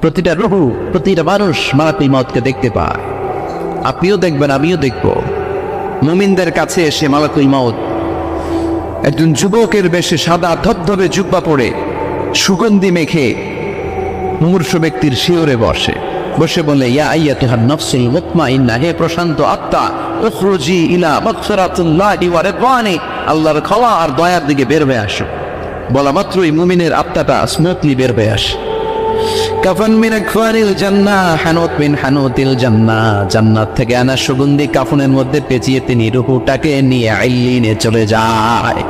প্রতিটা রূহ, প্রতিটা মানুষ মালাকুল মউতকে দেখতে পায়। আপনিও দেখবেন, আমিও দেখব। মুমিনদের কাছে এসে মালাকুল মউত একজন যুবকের বেশে সাদা ধবধবে জুব্বা পরে সুগন্ধি মেখে মুমূর্ষু ব্যক্তির শিয়রে বসে বলে, ইয়া আইয়াতুহান নাফসুল মুতমাইন্নাহ, হে প্রশান্ত আত্মা, উখরুজি ইলা মাগফিরাতিল্লাহি ওয়া রিদওয়ানি, আল্লাহর ক্ষমা আর দয়ার দিকে বের হয়ে আসো। বলা মাত্রই মুমিনের আত্মাটা স্মুথলি বের হয়ে আসে। কাফন মিন আকফারিল জান্নাহ, হানুত মিন হানুতিল জান্নাহ, জান্নাত থেকে আনা সুগন্ধি কাফনের মধ্যে পেঁচিয়ে তিনি রূহটাকে নিয়ে আইলিনে চলে যায়।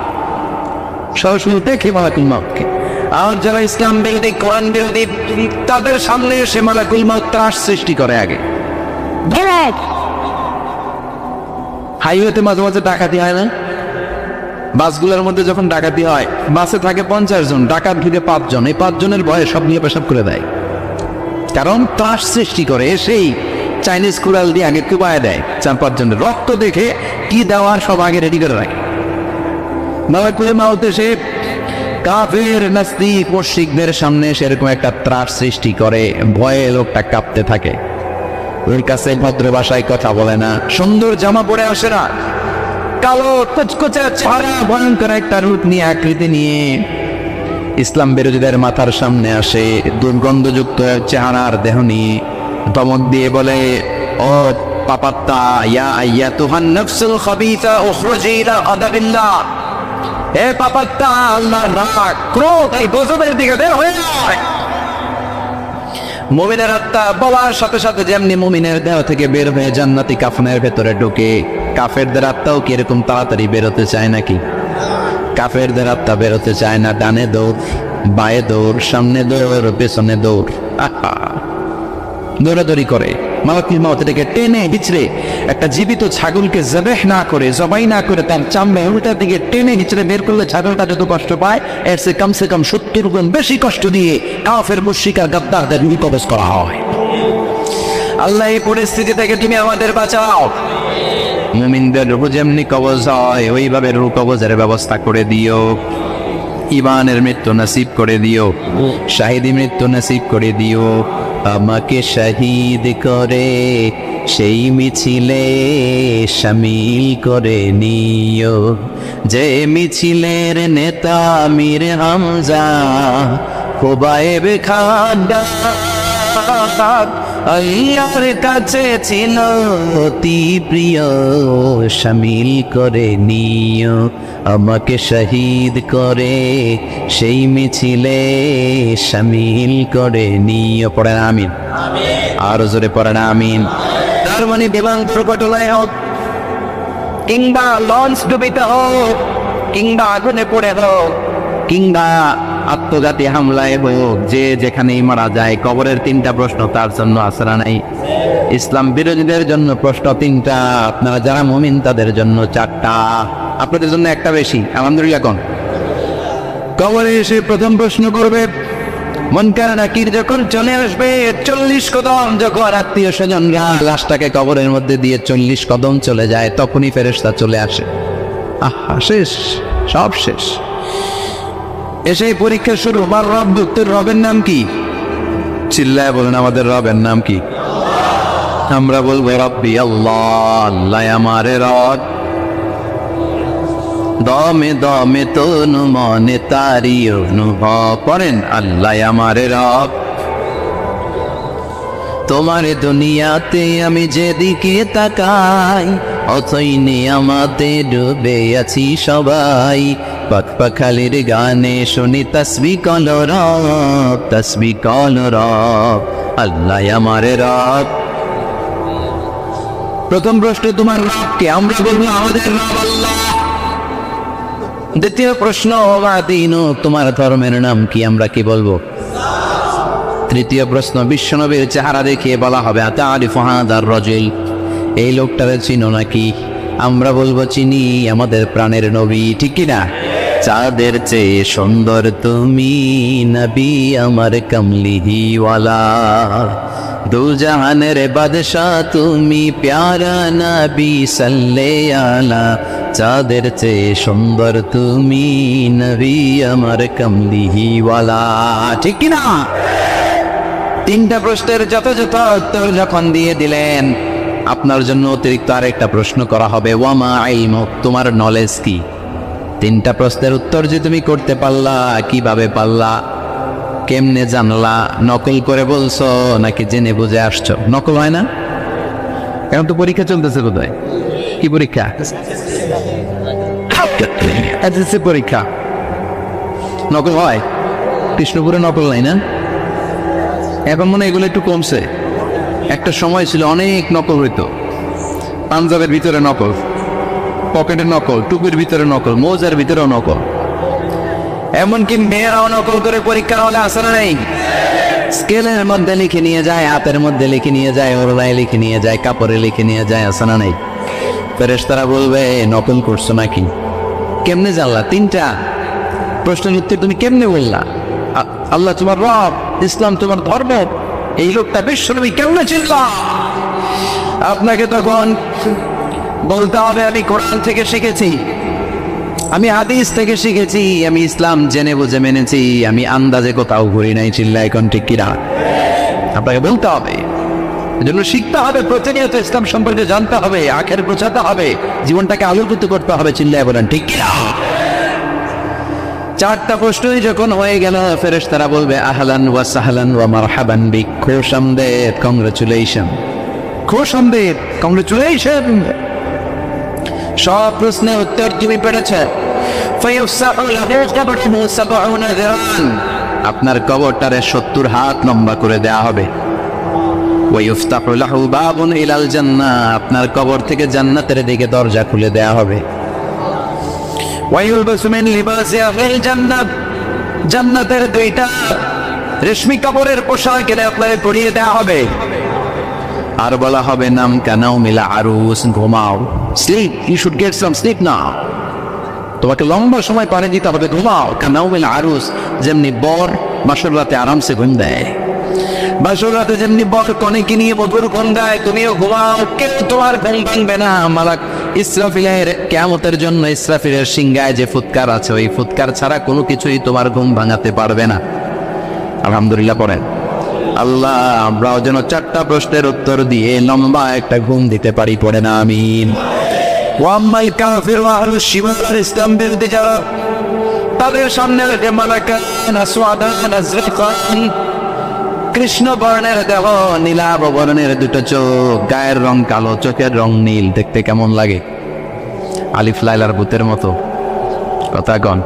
সরাসরি দেখে মালাকুল মউতকে। আর যারা ইসলাম বিরোধী, কোরআন বিরোধী, তাদের সামনে এসে মালাকুল মউত ত্রাস সৃষ্টি করে। আগে হাইওয়েতে মাঝে মাঝে ডাকাতি হয় না? বাসগুলোর মধ্যে যখন ডাকাতি হয়, বাসে থাকে 50 জন, ডাকাত ঢুকে 5 জন। এই 5 জনের ভয়ে সব নিয়ে পেশাব করে দেয়, কারণ ত্রাস সৃষ্টি করে। সেই চাইনিজ কুড়াল দিয়ে আগে কুবায় দেয় 4-5 জনের। রক্ত দেখে কি দেওয়ার সব আগে রেডি করে রাখে। মালাকুল মউত এসে কাফের নাস্তিক মুশরিকদের সামনে সেরকম একটা ত্রাস সৃষ্টি করে, ভয়ে লোকটা কাঁপতে থাকে। ওর কাছে ভদ্র ভাষায় কথা বলে না, সুন্দর জামা পরে আসে না, কালো কুচকুচে চেহারা, ভয়ঙ্কর একটা রূপ নিয়ে, আকৃতি নিয়ে ইসলাম বিরোধীদের মাথার সামনে আসে। দুর্গন্ধযুক্ত চেহারার দেহ নিয়ে ধমক দিয়ে বলে, ও পাপাত্তা, ইয়া আইয়াতুহান নাফসুল খাবিসা উখরুজি ইলা গাদাবিল্লাহ, হে পাপাত্তা, আল্লাহর রাগ, ক্রোধ, এই গজবের দিকে বের হয়ে আয়। মুমিনের আত্মা বলার সাথে সাথে যেমনি মুমিনের দেহ থেকে বের হয়ে জান্নাতি কাফনের ভেতরে ঢোকে, কাফেরদের আত্মাও কি এরকম তাড়াতাড়ি বেরোতে চায় নাকি? কাফেরদের আত্মা বেরোতে চায় না। ডানে দৌড়, বায়ে দৌড়, সামনে দৌড়, পেছনে দৌড়, দৌড়াদৌড়ি করে। মালাকুল মউত এটাকে টেনে হিচড়ে, একটা জীবিত ছাগলকে জবাই না করে তার চামড়া উল্টার দিকে টেনে হিচড়ে বের করলে ছাগলটা যত কষ্ট পায়, এর সে কমসে কম 70 গুণ বেশি কষ্ট দিয়ে কাফের মুশরিক আর গাদ্দারদের রুহ কবজ করা হয়। আল্লাহ এই পরিস্থিতি থেকে তুমি আমাদের বাঁচাও। মুমিনদের রুহ যেমনি কবজ হয়, ওইভাবে রুহ কবজের ব্যবস্থা করে দিও। ইমানের মৃত্যু নসিব করে দিও, শাহিদি মৃত্যু নসিব করে দিও। আমাকে শহীদ করে সেই মিছিলে শামিল করে নিও, যে মিছিলের নেতা মীর হামজা খুবাইব খান আল্লাহর কাছে ছিল অতি প্রিয়, শামিল করে নিও। আমাকে শহীদ করে সেই মিছিলে শামিল করে নিও। পড়েন আমিন, আরো জোরে পড়েন আমিন। তার মানে বিমান দুর্ঘটনায় হোক, কিংবা লঞ্চ ডুবিতে হোক, কিংবা আগুনে পড়ে হোক, কিংবা আত্মঘাতী হামলায় হোক, যে যেখানেই মারা যায়, কবরের 3টা প্রশ্ন তার জন্য আসরা নাই। ইসলাম বিরোধীদের জন্য প্রশ্ন 3টা, আপনারা যারা মুমিন তাদের জন্য 4টা, আপনাদের জন্য একটা বেশি। আলহামদুলিল্লাহ। কোন কবরে এসে প্রথম প্রশ্ন করবে, মুনকার নাকির যখন চলে আসবে, 40 কদম যখন আত্মীয় স্বজনরা লাশটাকে কবরের মধ্যে দিয়ে 40 কদম চলে যায়, তখনই ফেরেশতা চলে আসে। আহা, শেষ, সব শেষ। এসে পরীক্ষা শুরু। আমার রব, তোর রবের নাম কি? চিল্লায় বলেন, আমাদের রবের নাম কি? আমরা বলবো রব্বি আল্লাহ, আল্লাহ আমার রব। দমে দমে তনু মনে তারি অনুভব। পড়েন, আল্লাহ আমার রব। তোমার দুনিয়াতে আমি যেদিকে তাকাই, অথই নিয়ামতে ডুবে আছি সবাই। পাখপাখালির গানে শুনি তসবিহ কল রব, তসবিহ কল রব, আল্লাহ আমার রব। প্রথম প্রশ্ন, তোমার রব কে? আমরা বলবো আমাদের রব আল্লাহ। দ্বিতীয় প্রশ্ন, তোমার ধর্মের নাম কি? আমরা কি বলবো? তৃতীয় প্রশ্ন, বিশ্বনবীর চেহারা দেখিয়ে বলা হবে আতারিফু হাদার রাজুল, এই লোকটারে চিনো নাকি? আমরা বলবো চিনি, আমাদের প্রাণের নবী, ঠিক কি না? চাঁদের চেয়ে সুন্দর তুমি নবী আমার কমলিহিওয়ালা, দু জাহানের বাদশাহ তুমি প্যারা নবী সাল্লে আলা, চাঁদের চেয়ে সুন্দর তুমি নবী আমার কমলিহিওয়ালা, ঠিক কি না? তিনটা প্রশ্নের যথাযথ উত্তর যখন দিয়ে দিলেন, আপনার জন্য অতিরিক্ত আরেকটা প্রশ্ন করা হবে, ওয়ামা ইলমুক, তোমার নলেজ কি? তিনটা প্রশ্নের উত্তর যে তুমি করতে পারলা, কিভাবে পারলা, কেমনে জানলা? নকল করে বলছো নাকি জেনে বুঝে আসছো? নকল হয় না? এখন তো পরীক্ষা চলতেছে বোধহয়। কি পরীক্ষা? এসএসসি পরীক্ষা। নকল হয়? কৃষ্ণপুরে নকল নাই না? এখন মনে হয় এগুলো একটু কমছে। একটা সময় ছিল অনেক নকল হইতো। পাঞ্জাবের ভিতরে নকল, পকেটে নকল, টুপির ভিতরে নকল, মোজার ভিতরেও নকল, এমনকি মেয়েরাও নকল করে পরীক্ষা হলে আসে না নেই? স্কেলের মধ্যে লিখে নিয়ে যায়, হাতের মধ্যে লিখে নিয়ে যায়, ওড়নায় লিখে নিয়ে যায়, কাপড়ে লিখে নিয়ে যায়, আসে না নেই? ফেরেশতারা বলবে নকল করছো নাকি? কেমনে জানলা? তিনটা প্রশ্নের উত্তর তুমি কেমনে বললা? আল্লাহ তোমার রব, ইসলাম তোমার ধর্ম, এই লোকটা বিশ্বনবী কেমনে চিনলা? আপনাকে তখন বলতে হবে আমি কোরআন থেকে শিখেছি, আমি হাদিস থেকে শিখেছি, আমি ইসলাম জেনে বুঝে মেনেছি, আমি আন্দাজে কোথাও ঘুরি নাই। চিল্লা এখন ঠিক কিনা? আপনাকে বলতে হবে, এজন্য শিখতে হবে, প্রতিনিয়ত ইসলাম সম্পর্কে জানতে হবে, আখের বোঝাতে হবে, জীবনটাকে আলোকিত করতে হবে। চিল্লায় বলেন ঠিক কিনা? চারটা প্রশ্নই যখন হয়ে গেল, ফেরেশতারা বলবে আহলান ওয়া সাহলান ওয়া মারহাবান বিক, খুশামদেদ, কংগ্রেচুলেশন, খুশামদেদ, কংগ্রেচুলেশন, সব প্রশ্নের উত্তর তুমি পেরেছ। আপনার কবরটারে 70 হাত লম্বা করে দেয়া হবে। আপনার কবর থেকে জান্নাতের দিকে দরজা খুলে দেয়া হবে। জান্নাতের 2টা রেশমি কাপড়ের পোশাক এনে আপনাকে পরিয়ে দেয়া হবে। আর বলা হবে নাম কানাও মিলা আরুস, ঘুমাও, sleep, you should get some sleep now. তোমাকে লম্বা সময় পানি দিতে হবে, ঘুমাও। কানাও মিলা আরুস, যেমনি বর বাসর রাতে আরামসে ঘুম দেয়, বাসর রাতে যেমনি বর কনেকে নিয়ে মধুর ঘুম দেয়, তুমিও ঘুমাও, কেউ তোমার ঘুম ভাঙবে না। মালাক ইসরাফিলের কিয়ামতের জন্য ইসরাফিলের সিংহায় যে ফুৎকার আছে, ওই ফুৎকার ছাড়া কোনো কিছুই তোমার ঘুম ভাঙাতে পারবে না। আলহামদুলিল্লাহ পড়েন। আল্লাহ আমরাও যেন 4টা প্রশ্নের উত্তর দিয়ে লম্বা একটা ঘুম দিতে পারি, পড়ে না আমিন। ওয়াম্মাল কাফির ওয়া আহলুশ শিমাল, ইসলাম বিরোধী যারা, তাদের সামনে মালাকান আসওয়াদান আজরাকান, কৃষ্ণ বর্ণের দেহ, নীলাভ বর্ণের 2টো চোখ, গায়ের রং কালো, চোখের রং নীল, দেখতে কেমন লাগে? আলিফ লাইলার ভূতের মতো। কথা কন।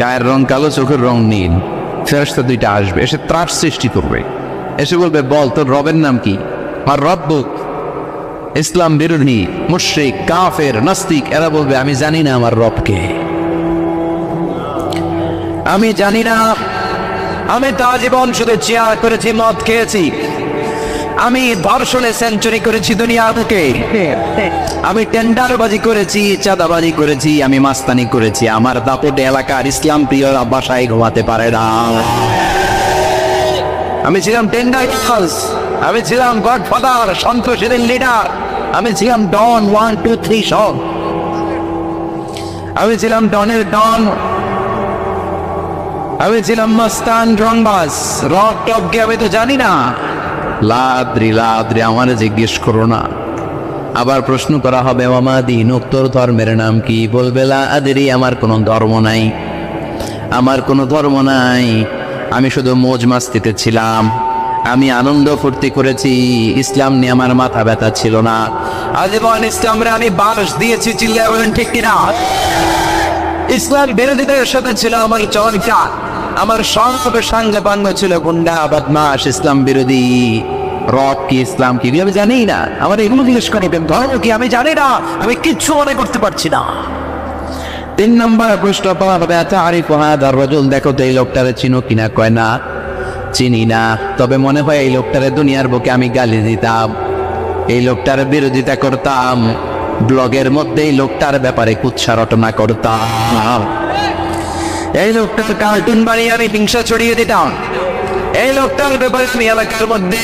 গায়ের রং কালো, চোখের রং নীল। ফেরেশতা 2টা আসবে, এসে ত্রাস সৃষ্টি করবে, এসে বলবে বল তোর রবের নাম কি? আর রব্বুক। ইসলাম বিরোধী মুশরিক, কাফের, নাস্তিক এরা বলবে আমি জানি না আমার রবকে, আমি জানি না, আমি তা জীবন শুধু চেয়ার করেছি, মদ খেয়েছি, আমি ধর্ষণে সেঞ্চুরি করেছি দুনিয়া থেকে, আমি টেন্ডারবাজি করেছি, চাঁদাবাজি করেছি, আমি মাস্তানি করেছি, আমার দাপটে এলাকার ইসলাম প্রিয় বাসায় ঘুমাতে পারে না। আমি ছিলাম টেন্ডারবাজ, আমি ছিলাম গডফাদার, সন্ত্রাসীদের লিডার, আমি ছিলাম ডন 1 2 3 সব, আমি ছিলাম ডনের ডন, আমি ছিলাম মস্তান রংবাজ, রক টপকে আমি তো জানি না। লাদ্রি লাদ্রি আমার জিজ্ঞেস করো না। আবার প্রশ্ন করা হবে ওয়ামা দীনুক, তোর ধর্মের নাম কি? বলবে লা আদরি, আমার কোনো ধর্ম নাই, আমার কোনো ধর্ম নাই, আমি শুধু মৌজ মাস্তিতে ছিলাম, আমি আনন্দ ফুর্তি করেছি, ইসলাম নিয়ে আমার মাথা ব্যথা ছিল না। আজীবন ইসলামরে আমি বাস দিয়েছি, চিল্লায় বলেন ঠিক কিনা? ইসলাম বিরোধীদের সাথে ছিল আমার চর্চা, আমার সঙ্গে সঙ্গে পাঙ্গ ছিল গুন্ডা বদমাশ, ইসলাম বিরোধী। রব কি, ইসলাম কি আমি জানি না, আমার এগুলো জিজ্ঞেস করিবেন, ধর্ম কি আমি জানি না, আমি কিচ্ছু মনে করতে পারছি না। 3 নম্বর প্রশ্ন পাওয়া হবে আতারিফু হাদার রাজুল, দেখো তো এই লোকটারে চিনো কিনা? কয় না, চিনি না, তবে মনে হয় এই লোকটারে দুনিয়ার বুকে আমি গালি দিতাম, এই লোকটার বিরোধিতা করতাম, ব্লগের মধ্যে এই লোকটার ব্যাপারে কুৎসা রটনা করতাম, এই লোকটার কার্টুন বানিয়ে আমি হিংসা ছড়িয়ে দিতাম, এই লোকটার ব্যাপারে আমি এলাকার মধ্যে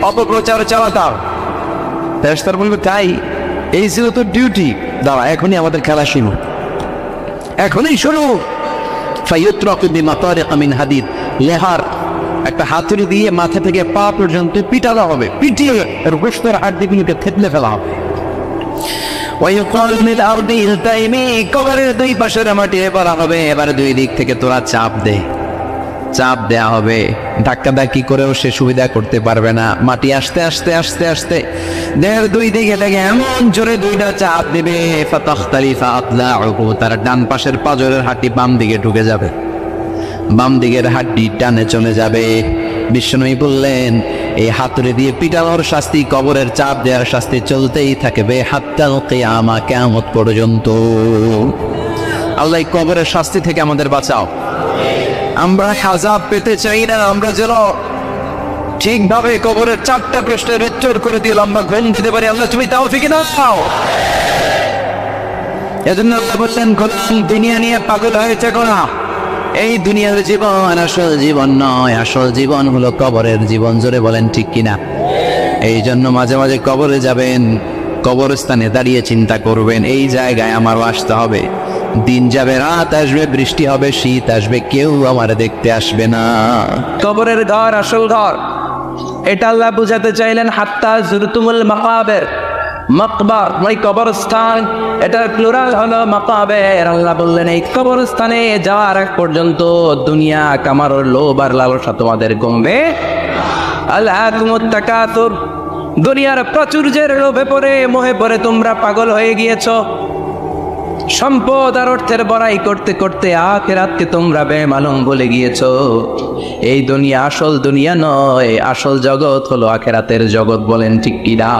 অপপ্রচার চালাতাম। ফেরেশতারা বলবে তাই, এই ছিল তোর ডিউটি, দাঁড়া এখনই আমাদের খেলা শুরু, এখনই শুরু। ফায়ুতরাকু বিমাতারিক মিন হাদিদ, লোহার একটা হাতুড়ি দিয়ে মাথা থেকে পা পর্যন্ত পিটানো হবে, পিটিয়ে এর গোশতের হাড্ডিগুলোকে থেতলে ফেলা হবে। কবরের দুই পাশের মাটি বলা হবে, এবার দুই দিক থেকে তোরা চাপ দেয়া হবে, ধাক্কা ধাক্কি করেও সে সুবিধা করতে পারবে না। মাটি আস্তে আস্তে আস্তে আস্তে দেহের দুই দিকে থেকে এমন জোরে দুইটা চাপ দিবে, তার ডান পাশের পাঁজরের হাড্ডি বাম দিকে ঢুকে যাবে, বাম দিকের হাড্ডি ডানে চলে যাবে। বিষ্ণুই বললেন এই হাতুড়ি দিয়ে পিটানোর শাস্তি, কবরের চাপ দেওয়ার শাস্তি চলতেই থাকবে হাত্তাল কিয়ামা, কিয়ামত পর্যন্ত। আল্লাহ কবরের শাস্তি থেকে আমাদের বাঁচাও। আমরা আযাব পেতে চাই না, আমরা যেন ঠিকভাবে কবরের চারটা প্রশ্নের উত্তর করে দিয়ে লম্বা ঘুম দিতে পারি। আল্লাহ তুমি তৌফিক দাও। এজন্য আল্লাহ বললেন, দুনিয়া নিয়ে পাগল হয়েছে কোনা, এই দুনিয়ার জীবন আসল জীবন নয়, আসল জীবন হলো কবরের জীবন। জোরে বলেন ঠিক কিনা? এই জন্য মাঝে মাঝে কবরে যাবেন, কবরস্থানে দাঁড়িয়ে চিন্তা করবেন এই জায়গায় আমারও আসতে হবে। দিন যাবে, রাত আসবে, বৃষ্টি হবে, শীত আসবে, কেউ আমার দেখতে আসবে না। কবরের ঘর আসল ঘর, এটা আল্লাহ বুঝাতে চাইলেন। হাত্তা জুরতুমুল মাকাবের, মাকবার মানে কবরস্থান, এটার প্লুরাল হলো মাকাবের। আল্লাহ বললেন এই কবরস্থানে যাওয়ার আগ পর্যন্ত দুনিয়া কামার লোভ আর লালসা তোমাদের কমবে। আলহাকুমুত তাকাতুর, দুনিয়ার প্রাচুর্যের লোভে পড়ে মোহে পড়ে তোমরা পাগল হয়ে গিয়েছো। সম্পদ আর অর্থের বড়াই করতে করতে আখিরাতকে তোমরা বেমালুম ভুলে গিয়েছো। এই দুনিয়া আসল দুনিয়া নয়, আসল জগৎ হলো আখিরাতের জগৎ। বলেন ঠিক কিনা?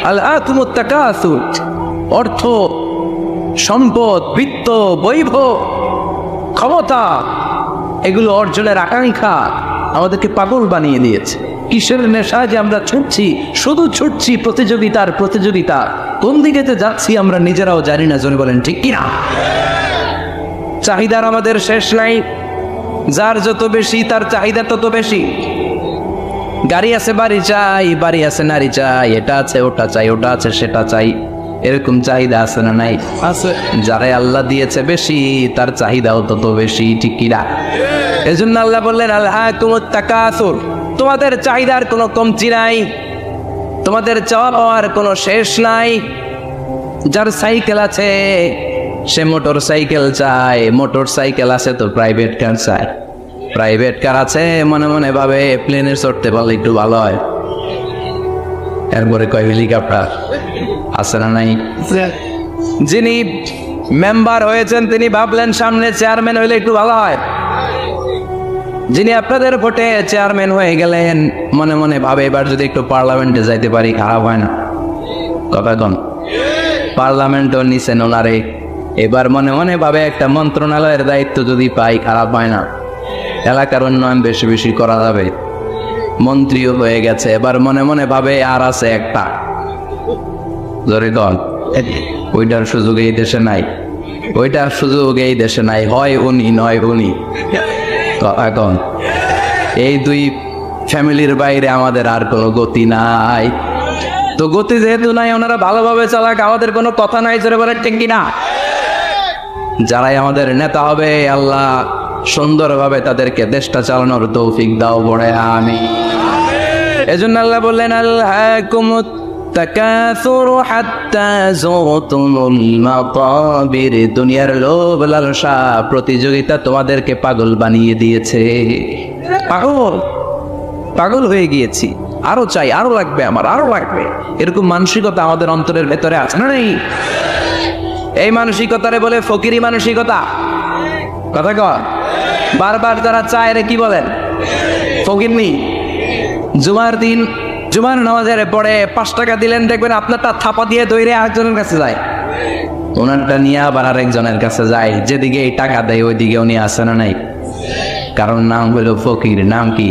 আলহাকুমুত তাকাসুর, অর্থ, সম্পদ, বৃত্ত, বৈভব, ক্ষমতা, এগুলো অর্জনের আকাঙ্ক্ষা আমাদেরকে পাগল বানিয়ে দিয়েছে। কিসের নেশা যে আমরা ছুটছি, শুধু ছুটছি প্রতিযোগিতা, কোন দিকে যাচ্ছি আমরা নিজেরাও জানি না। জোরে বলেন ঠিক কিনা? চাহিদার আমাদের শেষ নাই, যার যত বেশি তার চাহিদা তত বেশি। গাড়ি আছে বাড়ি চাই, বাড়ি আছে নারী চাই, এটা আছে ওটা চাই, ওটা আছে সেটা চাই, এরকম চাহিদা আছে না নাই? আছে। যারাই আল্লাহ দিয়েছে বেশি তার চাহিদাও তত বেশি, ঠিক কিনা? এজন্য আল্লাহ বললেন আলহাকুমুত তাকাসুর, তোমাদের চাহিদার কোনো কমতি নাই, তোমাদের চাওয়া পাওয়ার কোনো শেষ নাই। যার সাইকেল আছে সে মোটর সাইকেল চায়, মোটর সাইকেল আছে তো প্রাইভেট কার চায়, প্রাইভেট কার আছে মনে মনে ভাবে প্লেনে চড়তে পারলে একটু ভালো হয়। এরপরে কয় হেলিকপ্টার আছে না নাই? যিনি মেম্বার হয়েছেন তিনি ভাবলেন সামনে চেয়ারম্যান হইলে একটু ভালো হয়। যিনি আপনাদের ভোটে চেয়ারম্যান হয়ে গেলেন মনে মনে ভাবে এবার যদি একটু পার্লামেন্টে যাইতে পারি খারাপ হয় না। কথা কন, পার্লামেন্টও নিছেন ওনারে, এবার মনে মনে ভাবে একটা মন্ত্রণালয়ের দায়িত্ব যদি পাই খারাপ হয় না, এলাকার উন্নয়ন বেশি বেশি করা যাবে। মন্ত্রীও হয়ে গেছে, এবার মনে মনে ভাবে আর আছে একটা, জোরে কন, ওইটার সুযোগ এই দেশে নাই, ওইটার সুযোগ এই দেশে নাই, হয় উনি নয় উনি। এখন এই দুই ফ্যামিলির বাইরে আমাদের আর কোনো গতি নাই। তো গতি যেহেতু নাই, ওনারা ভালোভাবে চালাক, আমাদের কোনো কথা নাই। জোরে বলে ঠিক কিনা? যারাই আমাদের নেতা হবে আল্লাহ সুন্দরভাবে তাদেরকে দেশটা চালানোর তৌফিক দাও, বড় আমিন। এজন্য আল্লাহ বললেন আলহাকুমুত তাকাসুরু হাত্তা যুরতুমুল মাকাবির, দুনিয়ার লোভ লালসা প্রতিযোগিতা তোমাদেরকে পাগল বানিয়ে দিয়েছে। পাগল হয়ে গিয়েছি, আরো চাই, আরো লাগবে, আমার আরো লাগবে, এরকম মানসিকতা আমাদের অন্তরের ভেতরে আছে না নেই? এই মানসিকতারে বলে ফকিরি মানসিকতা। কথা কর, বারবার যারা চায় রে কি বলেন? ফকিরনি। জুমার দিন জুমার নামাজের পরে 5 টাকা দিলেন, দেখবেন আপনারটা থাপা দিয়ে দৌড়ে আরেকজনের কাছে যায়, ওনারটা নিয়ে আবার আরেকজনের কাছে যায়। যেদিকে এই টাকা দেয় ওইদিকে উনি আসে না নাই? কারণ নাম হলো ফকির। নাম কি?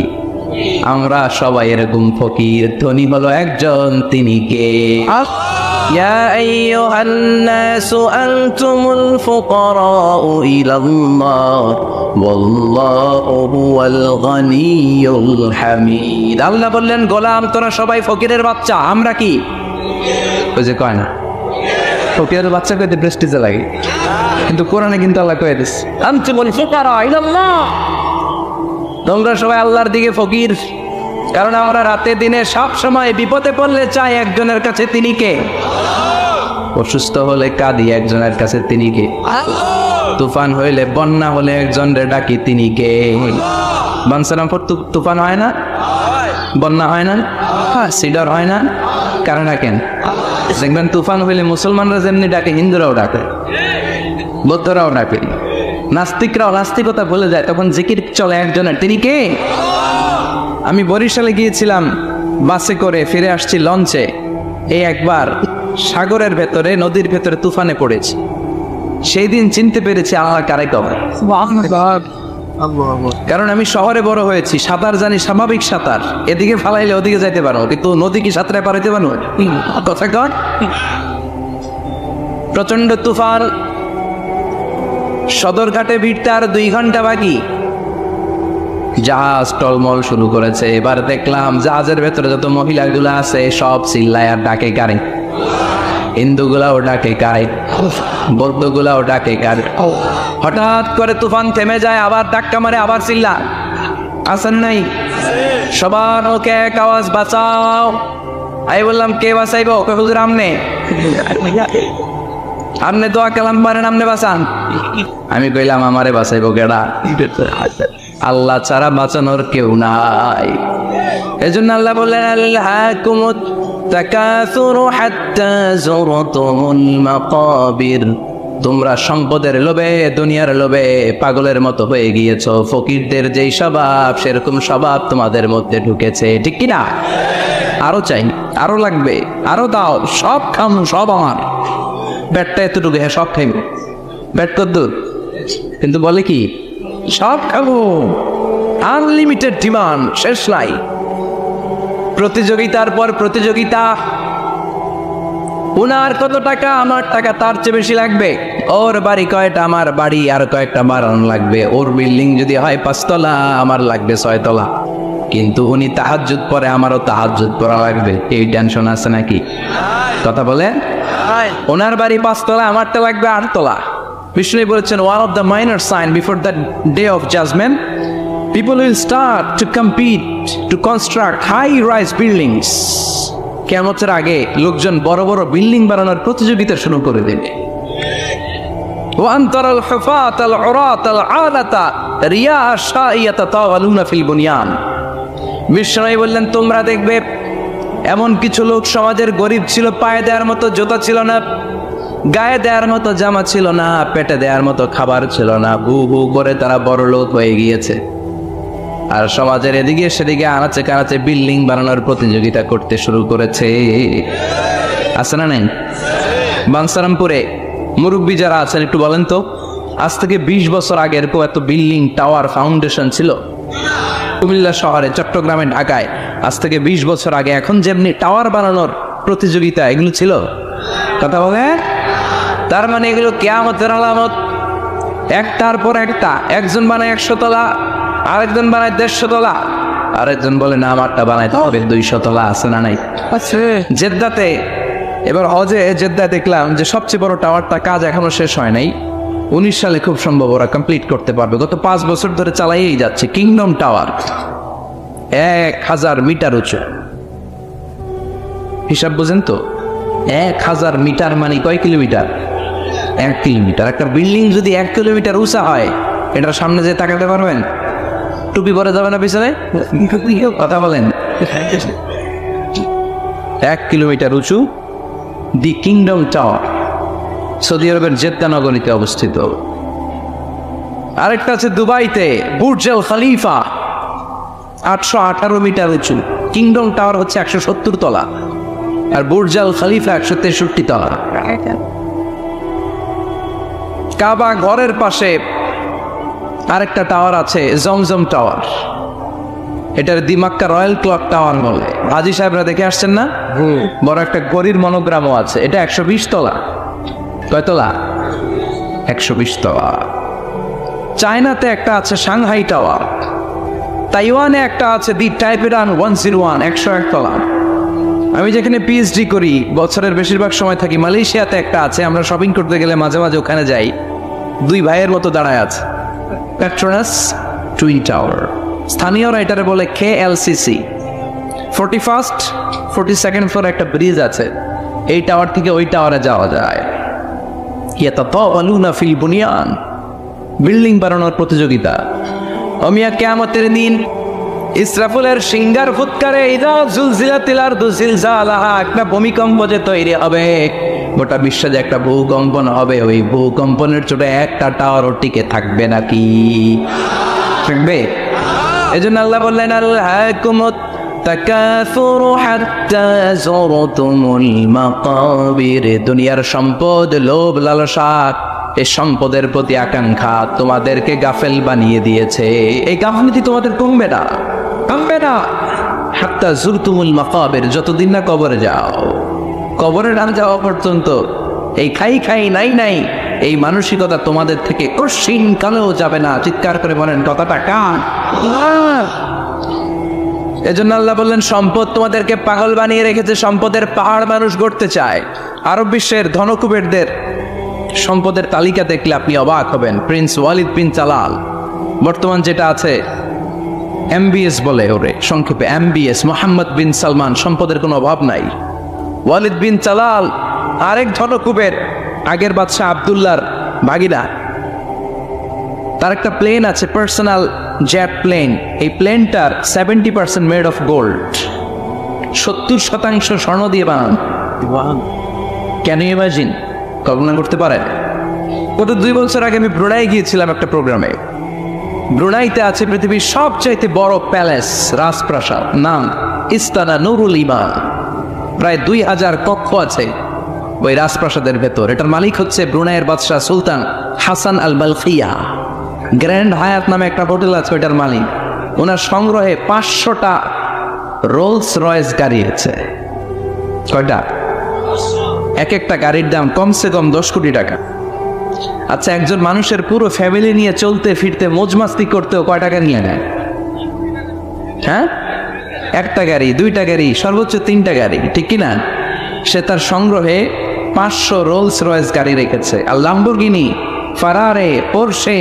আমরা সবাই এরকম ফকির। ধনী হলো একজন, তিনি কে? ইয়া আইয়ুহান নাসু আনতুমুল ফুকারাউ ইলাল্লাহ ওয়াল্লাহু হুয়াল গনিয়ুল হামিদ। আল্লাহ বললেন গোলাম তোরা সবাই ফকিরের বাচ্চা। আমরা কি? ওই যে কয় না ফকিরের বাচ্চা কইতে প্রেস্টিজে লাগে, কিন্তু কোরআনে কিন্তু আল্লাহ কয়ে দিচ্ছে আনতুমুল ফুকারা ইলাল্লাহ, তোমরা সবাই আল্লাহর দিকে ফকির, কারণ আমরা রাতে দিনে সব সময় বিপদে পড়লে চাই একজনের কাছে, তিনি কে? অসুস্থ হলে কাঁদি একজনের কাছে, তিনি কে? তুফান হইলে, বন্যা হলে একজনের ডাকি, তিনি কে? বানসারামপুর তুফান হয় না, বন্যা হয় না, সিডর হয় না, কারণ ডাকেন। দেখবেন তুফান হইলে মুসলমানরা যেমনি ডাকে, হিন্দুরাও ডাকে, বৌদ্ধরাও ডাকে, নাস্তিকরাও নাস্তিকতা ভুলে যায়, তখন জিকির চলে একজনের, তিনি কে? আমি বরিশালে গিয়েছিলাম বাসে করে, ফিরে আসছি লঞ্চে। এই একবার সাগরের ভেতরে, নদীর ভেতরে তুফানে পড়েছি। সেই দিন চিনতে পেরেছি আল্লাহ কারে কবে। কারণ আমি শহরে বড় হয়েছি, সাঁতার জানি, স্বাভাবিক সাঁতার, এদিকে ফালাইলে ওদিকে যাইতে পারো, কিন্তু নদী কি সাঁতারে পারাইতে পারো? কথা কর। প্রচন্ড তুফান, সদরঘাটে ভিড়তে আর 2 ঘন্টা বাকি। জাহাজ টলমল শুরু করেছে। এবার দেখলাম জাহাজের ভেতরে যত মহিলাগুলো আছে সব চিল্লায় আর ডাকে কারে, হিন্দুগুলাও ডাকে কারে, বৌদ্ধগুলাও ডাকে কারে। হঠাৎ করে তুফান থেমে যায়, আবার ধাক্কা মারে, আবার চিল্লা, আসেন নাই? সবার মুখে এক আওয়াজ, বাঁচাও। আমি বললাম কে বাঁচাইব? হুজুর আমনে, আমনে দোয়া কালাম পারেন, আমনে বাঁচান। আমি কইলাম আমারে বাঁচাইব কেডা? আল্লাহ ছাড়া বাঁচানোর কেউ নাই। এজন্য আল্লাহ বললেন, আলহাকুমুত তাকাসুরু হাত্তা যুরতুমুল মাকাবির। তোমরা সম্পদের লোভে, দুনিয়ার লোভে পাগলের মতো হয়ে গিয়েছো। ফকিরদের যেই স্বভাব, সেরকম স্বভাব তোমাদের মধ্যে ঢুকেছে, ঠিক কিনা? আরো চাই, আরো লাগবে, আরো দাও, সব খাম, সব আমার। ব্যাটটা এতটুকু, হ্যাঁ সব খাইব। ব্যাট কদ্দুর, কিন্তু বলে কি সব খাবো। আনলিমিটেড ডিমান্ড, শেষ নাই। প্রতিযোগিতার পর প্রতিযোগিতা। উনার কত টাকা, আমার টাকা তার চেয়ে বেশি লাগবে। ওর বাড়ি কয়টা, আমার বাড়ি আর কয়েকটা বাড়ানো লাগবে। ওর বিল্ডিং যদি হয় 5 তলা, আমার লাগবে 6 তলা। কিন্তু উনি তাহাজ্জুদ পড়ে, আমারও তাহাজ্জুদ পড়া লাগবে। এই টেনশন আছে নাকি? কথা বলে। ওনার বাড়ি 5 তলা, আমারটা লাগবে 8 তলা। বিষ্ণু বলেছেন, one of the minor sign before the day of judgment, people will start to compete to construct high-rise buildings. কিয়ামতের আগে লোকজন বড় বড় বিল্ডিং বানানোর প্রতিযোগিতা শুরু করে দেবে। وأن ترى الحفاة العراة العالة رياء الشاء يتطاولون في البنيان. বিষ্ণু বললেন, তোমরা দেখবে এমন কিছু লোক সমাজের গরিব ছিল, পায়ে দেওয়ার মতো জুতা ছিল না, গায়ে দেওয়ার মতো জামা ছিল না, পেটে দেওয়ার মতো খাবার ছিল না, হু হু করে তারা বড় লোক হয়ে গিয়েছে। আর সমাজের এদিকে সেদিকে আনাচে কানাচে বিল্ডিং বানানোর প্রতিযোগিতা করতে শুরু করেছে। আছে না নাই? বানসারামপুরে মুরব্বী যারা আছেন একটু বলেন তো, আজ থেকে 20 বছর আগে এরকম এত বিল্ডিং, টাওয়ার, ফাউন্ডেশন ছিল কুমিল্লা শহরে, চট্টগ্রামে, ঢাকায়? আজ থেকে 20 বছর আগে এখন যেমনি টাওয়ার বানানোর প্রতিযোগিতা এগুলো ছিল? কথা বলে। তার মানে এগুলো কিয়ামতের আলামত, একটার পর একটা। একজন বানায় 100 তলা, আরেকজন বানায় 150 তলা, আরেকজন বলে না আমারটা বানাইতে হবে 200 তলা। আছে না নাই? জেদ্দাতে, এবার হজে জেদ্দায় দেখলাম যে সবচেয়ে বড় টাওয়ারটা কাজ এখনো শেষ হয় নাই। 19 সালে খুব সম্ভব ওরা কমপ্লিট করতে পারবে। গত 5 বছর ধরে চালাইয়েই যাচ্ছে। কিংডম টাওয়ার 1000 মিটার উঁচু। হিসাব বুঝেন তো? 1000 মিটার মানে কয় কিলোমিটার? 1 কিলোমিটার। একটা বিল্ডিং যদি 1 কিলোমিটার উঁচা হয়, এটার সামনে যে তাকাতে পারবেন? টুপি পরে যাবে না পিছনে? কথা বলেন। 1 কিলোমিটার উঁচু দি কিংডম টাওয়ার, সৌদি আরবের জেদ্দা নগরীতে অবস্থিত। আরেকটা আছে দুবাইতে, বুর্জ আল খলিফা, 818 মিটার উঁচু। কিংডম টাওয়ার হচ্ছে 170 তলা, আর বুর্জ আল খলিফা 163 তলা। কাবা ঘরের পাশে আরেকটা টাওয়ার আছে, জমজম টাওয়ার। এটার দিমাক্কা রয়্যাল ক্লক টাওয়ার বলে। হাজী সাহেবরা দেখে আসছেন না? বড় একটা গরির মনোগ্রামও আছে। এটা 120 তলা। কয় তলা? 120 তলা। চায়নাতে একটা আছে সাংহাই টাওয়ার। তাইওয়ানে একটা আছে দি টাইপেরান 101, 101 তলা। আমি যেখানে পিএইচডি করি, বছরের বেশিরভাগ সময় থাকি, মালয়েশিয়াতে একটা আছে। আমরা শপিং করতে গেলে মাঝে মাঝে ওখানে যাই। 2 ভাইয়ের মতো দাঁড়ায় আছে। Petronas twin tower. স্থানীয়রা এটারে বলে KLCC। 41st 42nd ফ্লোর একটা ব্রিজ আছে, এই টাওয়ার থেকে ওই টাওয়ারে যাওয়া যায়। ইয়াতাতাওয়ালুনা ফিল বুনিয়ান, বিল্ডিং বানানোর প্রতিযোগিতা। অমিয়া কিয়ামতের দিন ইসরাফিলের সিঙ্গার ফুৎকারে ইদা জুলজিলাতিল আরদু জিলজালাহা, একটা ভূমিকম্প যে তৈরি হবে, গোটা বিশ্বে যে একটা ভূকম্পন হবে, ওই ভূকম্পনের চোটে একটা টাওয়ারও টিকে থাকবে নাকি? থাকবে। এজন্য আল্লাহ বললেন আলহাকুমুত তাকাসুরু হাত্তা যুরতুমুল মাকাবির, দুনিয়ার সম্পদ, লোভ লালসা, এই সম্পদের প্রতি আকাঙ্ক্ষা তোমাদেরকে গাফেল বানিয়ে দিয়েছে। এই গাফলতি তোমাদের কমবে না, কমবে না। হাত্তা যুরতুমুল মাকাবির, যতদিন না কবরে যাও, কবরে না যাওয়া পর্যন্ত এই খাই খাই নাই নাই এই মানসিকতা তোমাদের থেকে কঠিন কালেও যাবে না। চিৎকার করে বলেন কথাটা কান। এজন্য আল্লাহ বললেন সম্পদ তোমাদেরকে পাগল বানিয়ে রেখেছে, সম্পদের পাহাড় মানুষ গড়তে চায়। আরব বিশ্বের ধনকুবেরদের সম্পদের তালিকা দেখলে আপনি অবাক হবেন। প্রিন্স ওয়ালিদ বিন তালাল, বর্তমান যেটা আছে MBS বলে ওরে সংক্ষেপে MBS, মোহাম্মদ বিন সালমান, সম্পদের কোনো অভাব নাই। ওয়ালিদ বিন তালাল আরেক ধনকুবের, আগের বাদশাহ আব্দুল্লাহর ভাগিনা, তার একটা প্লেন আছে, পার্সোনাল জেট প্লেন। এই প্লেনটার 70% মেড অফ গোল্ড, 70% স্বর্ণ দিয়ে বানান। Can you imagine? কল্পনা করতে পারেন? গত 2 বছর আগে আমি ব্রুনাই গিয়েছিলাম একটা প্রোগ্রামে। ব্রুনাইতে আছে পৃথিবীর সবচাইতে বড় প্যালেস, রাজপ্রাসাদ, নাম ইস্তানা নুরুল ইমান। প্রায় 2000 কক্ষ আছে ওই রাজপ্রাসাদের ভেতর। এটার মালিক হচ্ছে ব্রুনাইয়ের বাদশাহ সুলতান হাসান আল বালখিয়া। গ্র্যান্ড হায়াত নামে একটা হোটেল আছে, ওইটার মালিক। ওনার সংগ্রহে 500টা রোলস রয়েস গাড়ি আছে। কয়টা? এক একটা গাড়ির দাম কমসে কম 10 কোটি টাকা। আচ্ছা, একজন মানুষের পুরো ফ্যামিলি নিয়ে চলতে ফিরতে মজমাস্তি করতেও কয় টাকা নিয়ে নেয়? হ্যাঁ, একটা গাড়ি, 2টা গাড়ি, সর্বোচ্চ 3টা গাড়ি, ঠিক কিনা? সে তার সংগ্রহে 500 রোলস রয়েস গাড়ি রেখেছে। আর Lamborghini, Ferrari, Porsche,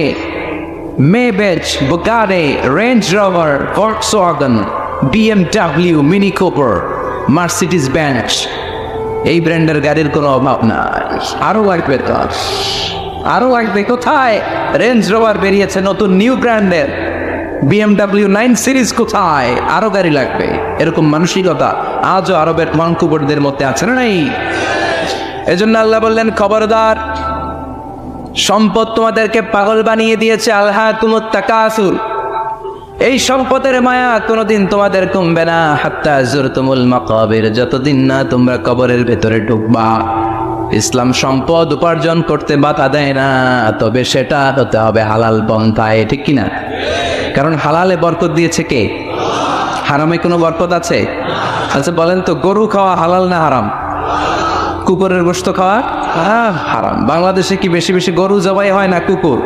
Maybach, Bugatti, Range Rover, Volkswagen, BMW, Mini Cooper, Mercedes Benz, এই ব্র্যান্ডের গাড়ির কোনো অভাব নাই। আরো লাগবে তো, আরো লাগবে। কোথায়? রেঞ্জ রোভার বেরিয়েছে নতুন নিউ ব্র্যান্ডের, BMW 9 সিরিজ কোথায়? আরো গাড়ি লাগবে। এরকম মানসিকতা আজও আরবের ধনকুবেরদের মধ্যে আছে না নাই? এজন্য আল্লাহ বললেন খবরদার, সম্পদ তোমাদেরকে পাগল বানিয়ে দিয়েছে। আলহাকুমুত তাকাসুর, এই সম্পদের মায়া কোনোদিন তোমাদের কমবে না। হাত্তা যুরতুমুল মাকাবির, যতদিন না তোমরা কবরের ভেতরে ঢুকবা। ইসলাম সম্পদ উপার্জন করতে বাধা দেয় না, তবে সেটা হতে হবে হালাল পন্থায়, ঠিক কিনা? কারণ হালালে বরকত দিয়েছে কে? হারামে কোনো বরকত আছে? আচ্ছা বলেন তো, গরু খাওয়া হালাল না হারাম? কুকুরের গোশত খাওয়া হারাম। বাংলাদেশে কি বেশি বেশি গরু জবাই হয় না কুকুর?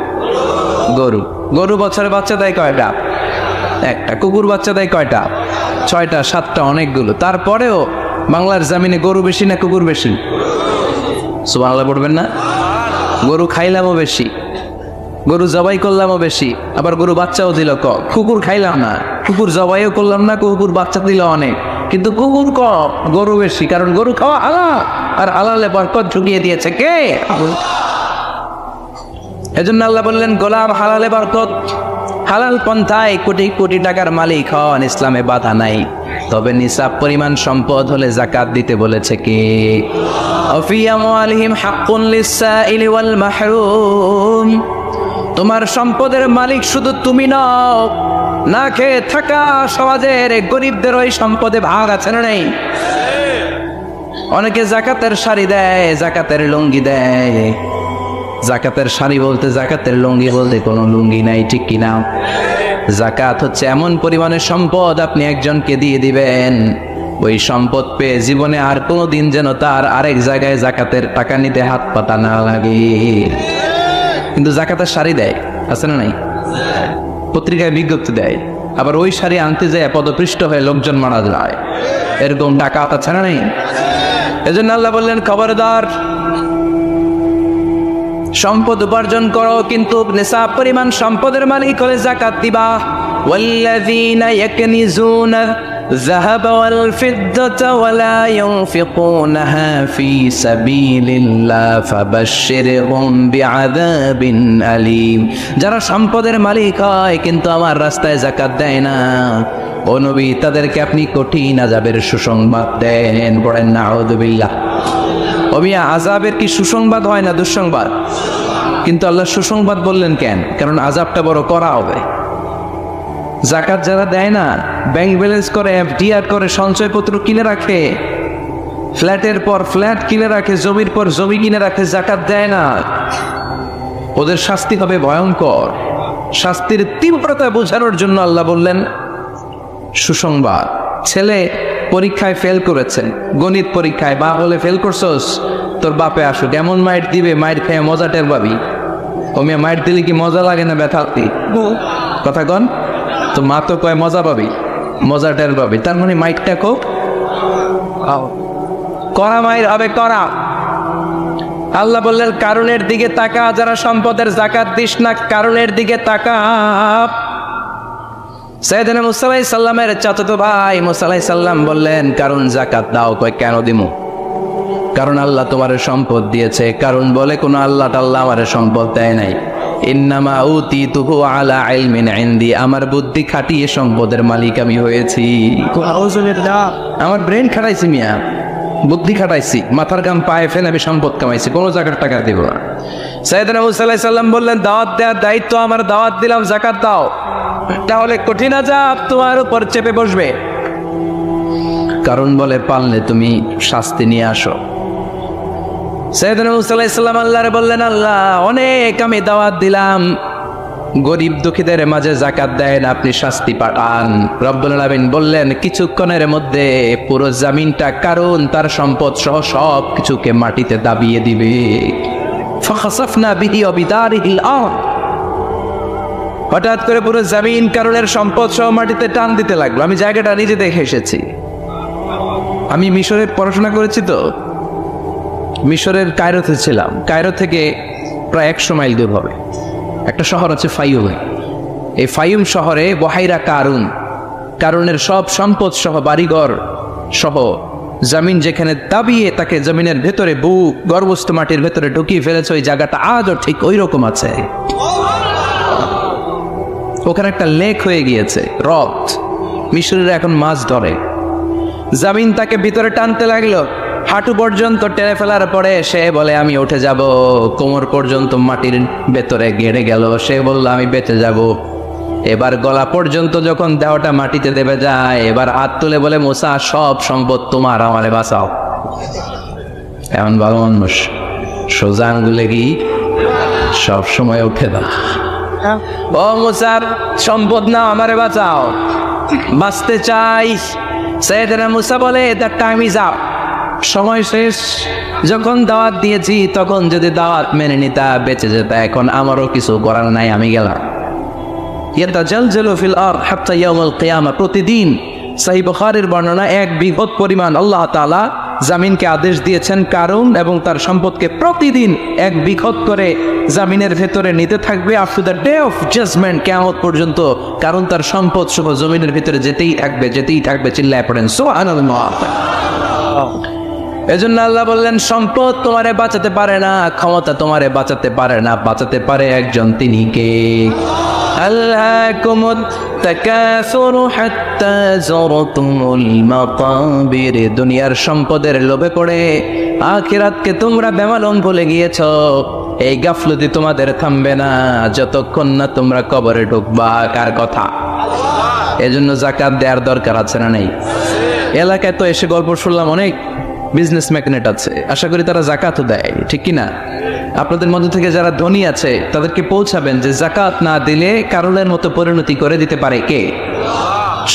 গরু। গরু বছরে বাচ্চা দেয় কয়টা? একটা। কুকুর বাচ্চা দেয় কয়টা? 6টা 7টা, অনেকগুলো। তারপরেও বাংলার জমিনে গরু বেশি না কুকুর বেশি? সুবহানাল্লাহ পড়বেন না? গরু খাইলামও বেশি, গরু জবাই করলামও বেশি, আবার গরু বাচ্চাও দিল কম। কুকুর খাইলাম না, কুকুর জবাইও করলাম না, কুকুর বাচ্চা দিল অনেক, কিন্তু কুকুর কম, গরু বেশি। কারণ গরু খাওয়া হালাল, আর হালালে বরকত ঢুকিয়ে দিয়েছে কে? এজন্য আল্লাহ বললেন গোলাম, হালালে বরকত, হালাল পন্থায় কোটি কোটি টাকার মালিক হন, ইসলামে বাধা নাই। তবে নিসাব পরিমাণ সম্পদ হলে যাকাত দিতে বলেছে কে? অফি আমওয়ালিহিম হাক্কুন লিসসাইলি ওয়াল মাহরুম, তোমার সম্পদের মালিক শুধু তুমি নও, না খেয়ে থাকা সমাজের গরিবদের ওই সম্পদে ভাগ আছে না নেই? অনেকে জাকাতের শাড়ি দেয়, জাকাতের লুঙ্গি দেয়। জাকাতের শাড়ি বলতে, জাকাতের লুঙ্গি বলতে কোনো লুঙ্গি নাই, ঠিক কিনা? জাকাত হচ্ছে এমন পরিমাণের সম্পদ আপনি একজনকে দিয়ে দিবেন, ওই সম্পদ পেয়ে জীবনে আর কোনো দিন যেন তার আরেক জায়গায় জাকাতের টাকা নিতে হাত পাতা না লাগে। কিন্তু জাকাতের শাড়ি দেয়, আছে না নাই? পত্রিকায় বিজ্ঞপ্তি দেয়, আবার ওই শাড়ি আনতে যায় পদপৃষ্ট হয়ে লোকজন মারা যায়। এরকম ডাকাত আছে না নাই? এজন্য আল্লাহ বললেন খবরদার, সম্পদ উপার্জন করো, কিন্তু নিসাব পরিমাণ সম্পদের মালিক হলে যাকাত দিবা। ওয়াল্লাযীনা ইয়াকনিজুনা الذهب والفضة ولا ينفقونها في سبيل الله فبشرهم بعذاب أليم। যারা সম্পদের মালিক হয় কিন্তু আমার রাস্তায় যাকাত দেয় না, ও নবী তাদেরকে আপনি কঠিন আযাবের সুসংবাদ দেন। পড়েন নাউযুবিল্লাহ। ও মিয়া, আযাবের কি সুসংবাদ হয় না দুঃসংবাদ? কিন্তু আল্লাহ সুসংবাদ বললেন কেন? কারণ আযাবটা বড় করা হবে। জাকাত যারা দেয় না, ব্যাংক ব্যালেন্স করে, এফডিআর করে, সঞ্চয়পত্র কিনে রাখে, ফ্ল্যাটের পর ফ্ল্যাট কিনে রাখে, জমির পর জমি কিনে রাখে, জাকাত দেয় না, ওদের শাস্তি হবে ভয়ঙ্কর। শাস্তির তীব্রতা বোঝানোর জন্য আল্লাহ বললেন সুসংবাদ। ছেলে পরীক্ষায় ফেল করেছে, গণিত পরীক্ষায়, বা হলে ফেল করছস, তোর বাপে আসুক, এমন মাইট দিবে, মাইট খেয়ে মজা টের পাবি। ও মেয়ে, মাইট দিলে কি মজা লাগে না ব্যথা? কথা কন তো। মা তো কয় মজা পাবি, মজা টের পাবি, তার মানে মাইটটা খুব করা মাইর হবে, করা। আল্লাহ বললেন কারণের দিকে তাকা, যারা সম্পদের জাকাত দিস না, কারণের দিকে তাকা। সাইয়েদনা মুসা আলাইহিস সালামের চাচাতো ভাই মুসা আলাইহিস সালাম বললেন কারণ জাকাত দাও। কয় কেন দিমু? কারণ আল্লাহ তোমার সম্পদ দিয়েছে। কারণ বলে কোন আল্লাহ টাল্লাহ আমার সম্পদ দেয় নাই। ইন্নামা উতিতুহু আলা ইলমিন ইনদি, আমার বুদ্ধি খাটিয়ে সম্পদের মালিক আমি হয়েছি। আমার ব্রেন খাটাইছি মিয়া, বুদ্ধি খাটাইছি, মাথার গাম পায়ে ফেলে আমি সম্পদ কামাইছি, কোনো জাকাত টাকা দিব না। সাইয়েদনা মুসা আলাইহিস সালাম বললেন দাওয়াত দেওয়ার দায়িত্ব আমার, দাওয়াত দিলাম, জাকাত দাও, তাহলে কঠিন আযাব তোমার উপর চেপে বসবে। কারণ বলে পারলে তুমি শাস্তি নিয়ে আসো। সাইয়েদনা মুসা আলাইহিস সালাম আল্লাহরে বললেন আল্লাহ অনেক আমি দাওয়াত দিলাম, গরিব দুঃখীদের মাঝে জাকাত দেন, আপনি শাস্তি পাঠান। রব্বুল আলামিন বললেন কিছুক্ষণের মধ্যে পুরো জমিনটা কারণ তার সম্পদ সহ সব কিছুকে মাটিতে দাবিয়ে দিবে। ফাখাসাফনা বিহি ওয়া বিদারিহিল আরদ, হঠাৎ করে পুরো জমিন কারণের সম্পদ সহ মাটিতে টান দিতে লাগলো। আমি জায়গাটা নিজে দেখে এসেছি। আমি মিশরে পড়াশোনা করেছি, তো মিশরের কায়রোতে ছিলাম। কায়রো থেকে প্রায় 100 মাইল দূর হবে একটা শহর আছে ফাইয়ুমে। এই ফাইয়ুম শহরে বহাইরা কারুন, কারণের সব সম্পদ সহ বাড়িঘর সহ জমিন যেখানে দাবিয়ে তাকে জমিনের ভেতরে বুক গর্ভস্থ মাটির ভেতরে ঢুকিয়ে ফেলেছে, ওই জায়গাটা আজও ঠিক ওই রকম আছে। ওখানে একটা লেক হয়ে গিয়েছে, হ্রদ। মিশরীরা এখন মাছ ধরে। জমিন তাকে ভিতরে টানতে লাগলো, হাঁটু পর্যন্ত টেনে ফেলার পরে সে বলে আমি উঠে যাব। কোমর পর্যন্ত মাটির ভেতরে গেড়ে গেল, সে বলল আমি বেঁচে যাব। এবার গলা পর্যন্ত যখন দেহটা মাটিতে দেবে যায়, এবার হাত তুলে বলে মুসা সব সম্পদ তোমার, আমারে বাঁচাও। এমন ভালো মানুষ, সোজা আঙ্গুলে কি সব সময় উঠে দাও, ও মুসার সম্পদ না, আমারে বাঁচাও, বাঁচতে চাই। সাইয়েদনা মুসা বলে দ্যাট টাইম ইজ আপ, সময় শেষ। যখন দাওয়াত দিয়েছি তখন যদি দাওয়াত মেনে নিতা বেঁচে যেতা, এখন আমারও কিছু করার নাই, আমি গেলাম। ইয়াতাজালজালু ফিল আরদ হাত্তা ইয়াউমুল কিয়ামা, প্রতিদিন সহিহ বুখারীর বর্ণনা 1 বিঘত পরিমাণ আল্লাহ তাআলা জামিনকে আদেশ দিয়েছেন কারণ এবং তার সম্পদকে প্রতিদিন 1 বিঘত করে জামিনের ভেতরে নিতে থাকবে after the day of judgement, কিয়ামত পর্যন্ত। কারণ তার সম্পদ সহ জমিনের ভিতরে যেতেই থাকবে, যেতেই থাকবে। চিল্লায় পড়েন সুবহানাল্লাহ। এজন্য আল্লাহ বললেন সম্পদ তোমারে বাঁচাতে পারে না, ক্ষমতা তোমারে বাঁচাতে পারে না, বাঁচাতে পারে একজন, তিনি কে? আল্লাহকুমুত তাকাসুরু হাত্তা যুরতুমুল মাকাবির, দুনিয়ার সম্পদের লোভে পড়ে আখিরাতকে তোমরা বেমালুম ভুলে গিয়েছো। এই গাফলতি তোমাদের থামবে না যতক্ষণ না তোমরা কবরে ঢুকবা। কার কথা? এজন্য যাকাত দেওয়ার দরকার আছে না নেই? এলাকায় তো এসে গল্প শুনলাম, অনেক বিজনেস ম্যাগনেট আছে, আশা করি তারা জাকাতও দেয়, ঠিক কিনা? আপনাদের মধ্যে থেকে যারা ধনী আছে তাদেরকে পৌঁছাবেন যে জাকাত না দিলে কারণের মতো পরিণতি করে দিতে পারে কে?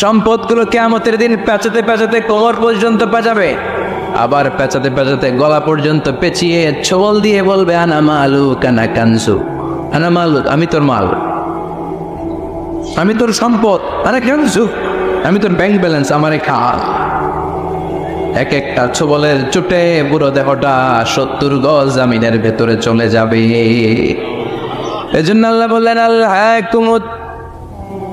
সম্পদগুলো কিয়ামতের দিন পেঁচাতে পেঁচাতে কোমর পর্যন্ত পেঁচাবে, আবার পেঁচাতে পেঁচাতে গলা পর্যন্ত পেঁচিয়ে ছোবল দিয়ে বলবে আনা মালুক আনা কানজু, আনা মালুক, আমি তোর মাল, আমি তোর সম্পদ, আনা কানজু, আমি তোর ব্যাংক ব্যালেন্স, আমারে খা। এক একটা ছোবলের চুটে পুরো দেহটা 70 গজ জামিনের ভেতরে চলে যাবে। এজন্য আল্লাহ বললেন আল্লাহকুমুত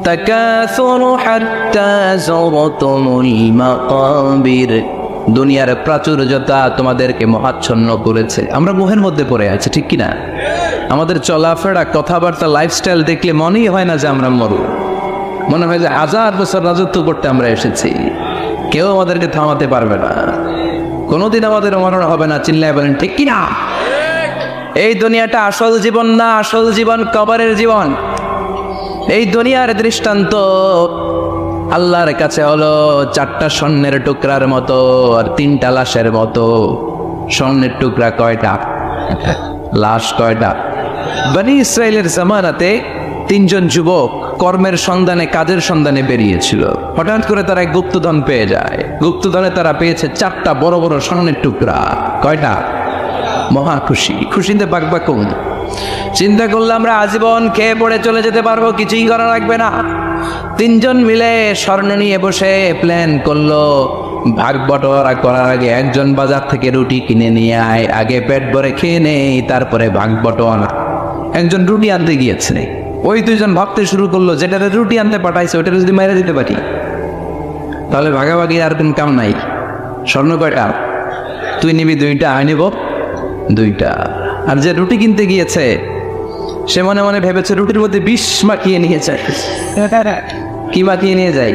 التكاثر حتى زرتم المقابر। দুনিয়ার প্রাচুর্যতা তোমাদেরকে মোহাচ্ছন্ন করেছে। আমরা মোহের মধ্যে পড়ে আছি, ঠিক কিনা? আমাদের চলাফেরা, কথাবার্তা, লাইফস্টাইল দেখলে মনেই হয় না যে আমরা মরু। মনে হয় যে 1000 বছর রাজত্ব করতে আমরা এসেছি, কেউ আমাদেরকে থামাতে পারবে না, কোনোদিন আমাদের মরণ হবে না। চিল্লায় বলেন ঠিক কিনা? এই দুনিয়াটা আসল জীবন না, আসল জীবন কবরের জীবন। এই দুনিয়ার দৃষ্টান্ত আল্লাহর কাছে হলো 4টা স্বর্ণের টুকরার মতো আর 3টা লাশের মতো। স্বর্ণের টুকরা কয়টা? লাশ কয়টা? বনি ইসরায়েলের জামানাতে 3 জন যুবক কর্মের সন্ধানে, কাজের সন্ধানে বেরিয়েছিল। হঠাৎ করে তারা এক গুপ্তধন পেয়ে যায়। গুপ্তধনে তারা পেয়েছে 4টা বড় বড় স্বর্ণের টুকরা। কয়টা? মহা খুশি, খুশিতে বাকবাকুম। চিন্তা করলে আমরা আজীবন খেয়ে পড়ে চলে যেতে পারবো, কিছুই করা লাগবে না। 3 জন মিলে স্বর্ণ নিয়ে বসে প্ল্যান করলো ভাগ বটোয়ারা করার আগে একজন বাজার থেকে রুটি কিনে নিয়ে আয়, আগে পেট ভরে খেয়ে নেই, তারপরে ভাগ বটোয়ারা। একজন রুটি আনতে গিয়েছে, ওই 2 জন ভাবতে শুরু করলো যেটাতে রুটি আনতে পাঠাইছে ওইটা যদি মেরে দিতে পারি তাহলে ভাগাভাগি আর কোন কাম নাই। স্বর্ণ কয়টা? তুই নিবি 2টা, আমি নিব 2টা। আর যে রুটি কিনতে গিয়েছে সে মনে মনে ভেবেছে রুটির মধ্যে বিষ মাখিয়ে নিয়ে যায়। কি মাখিয়ে নিয়ে যায়?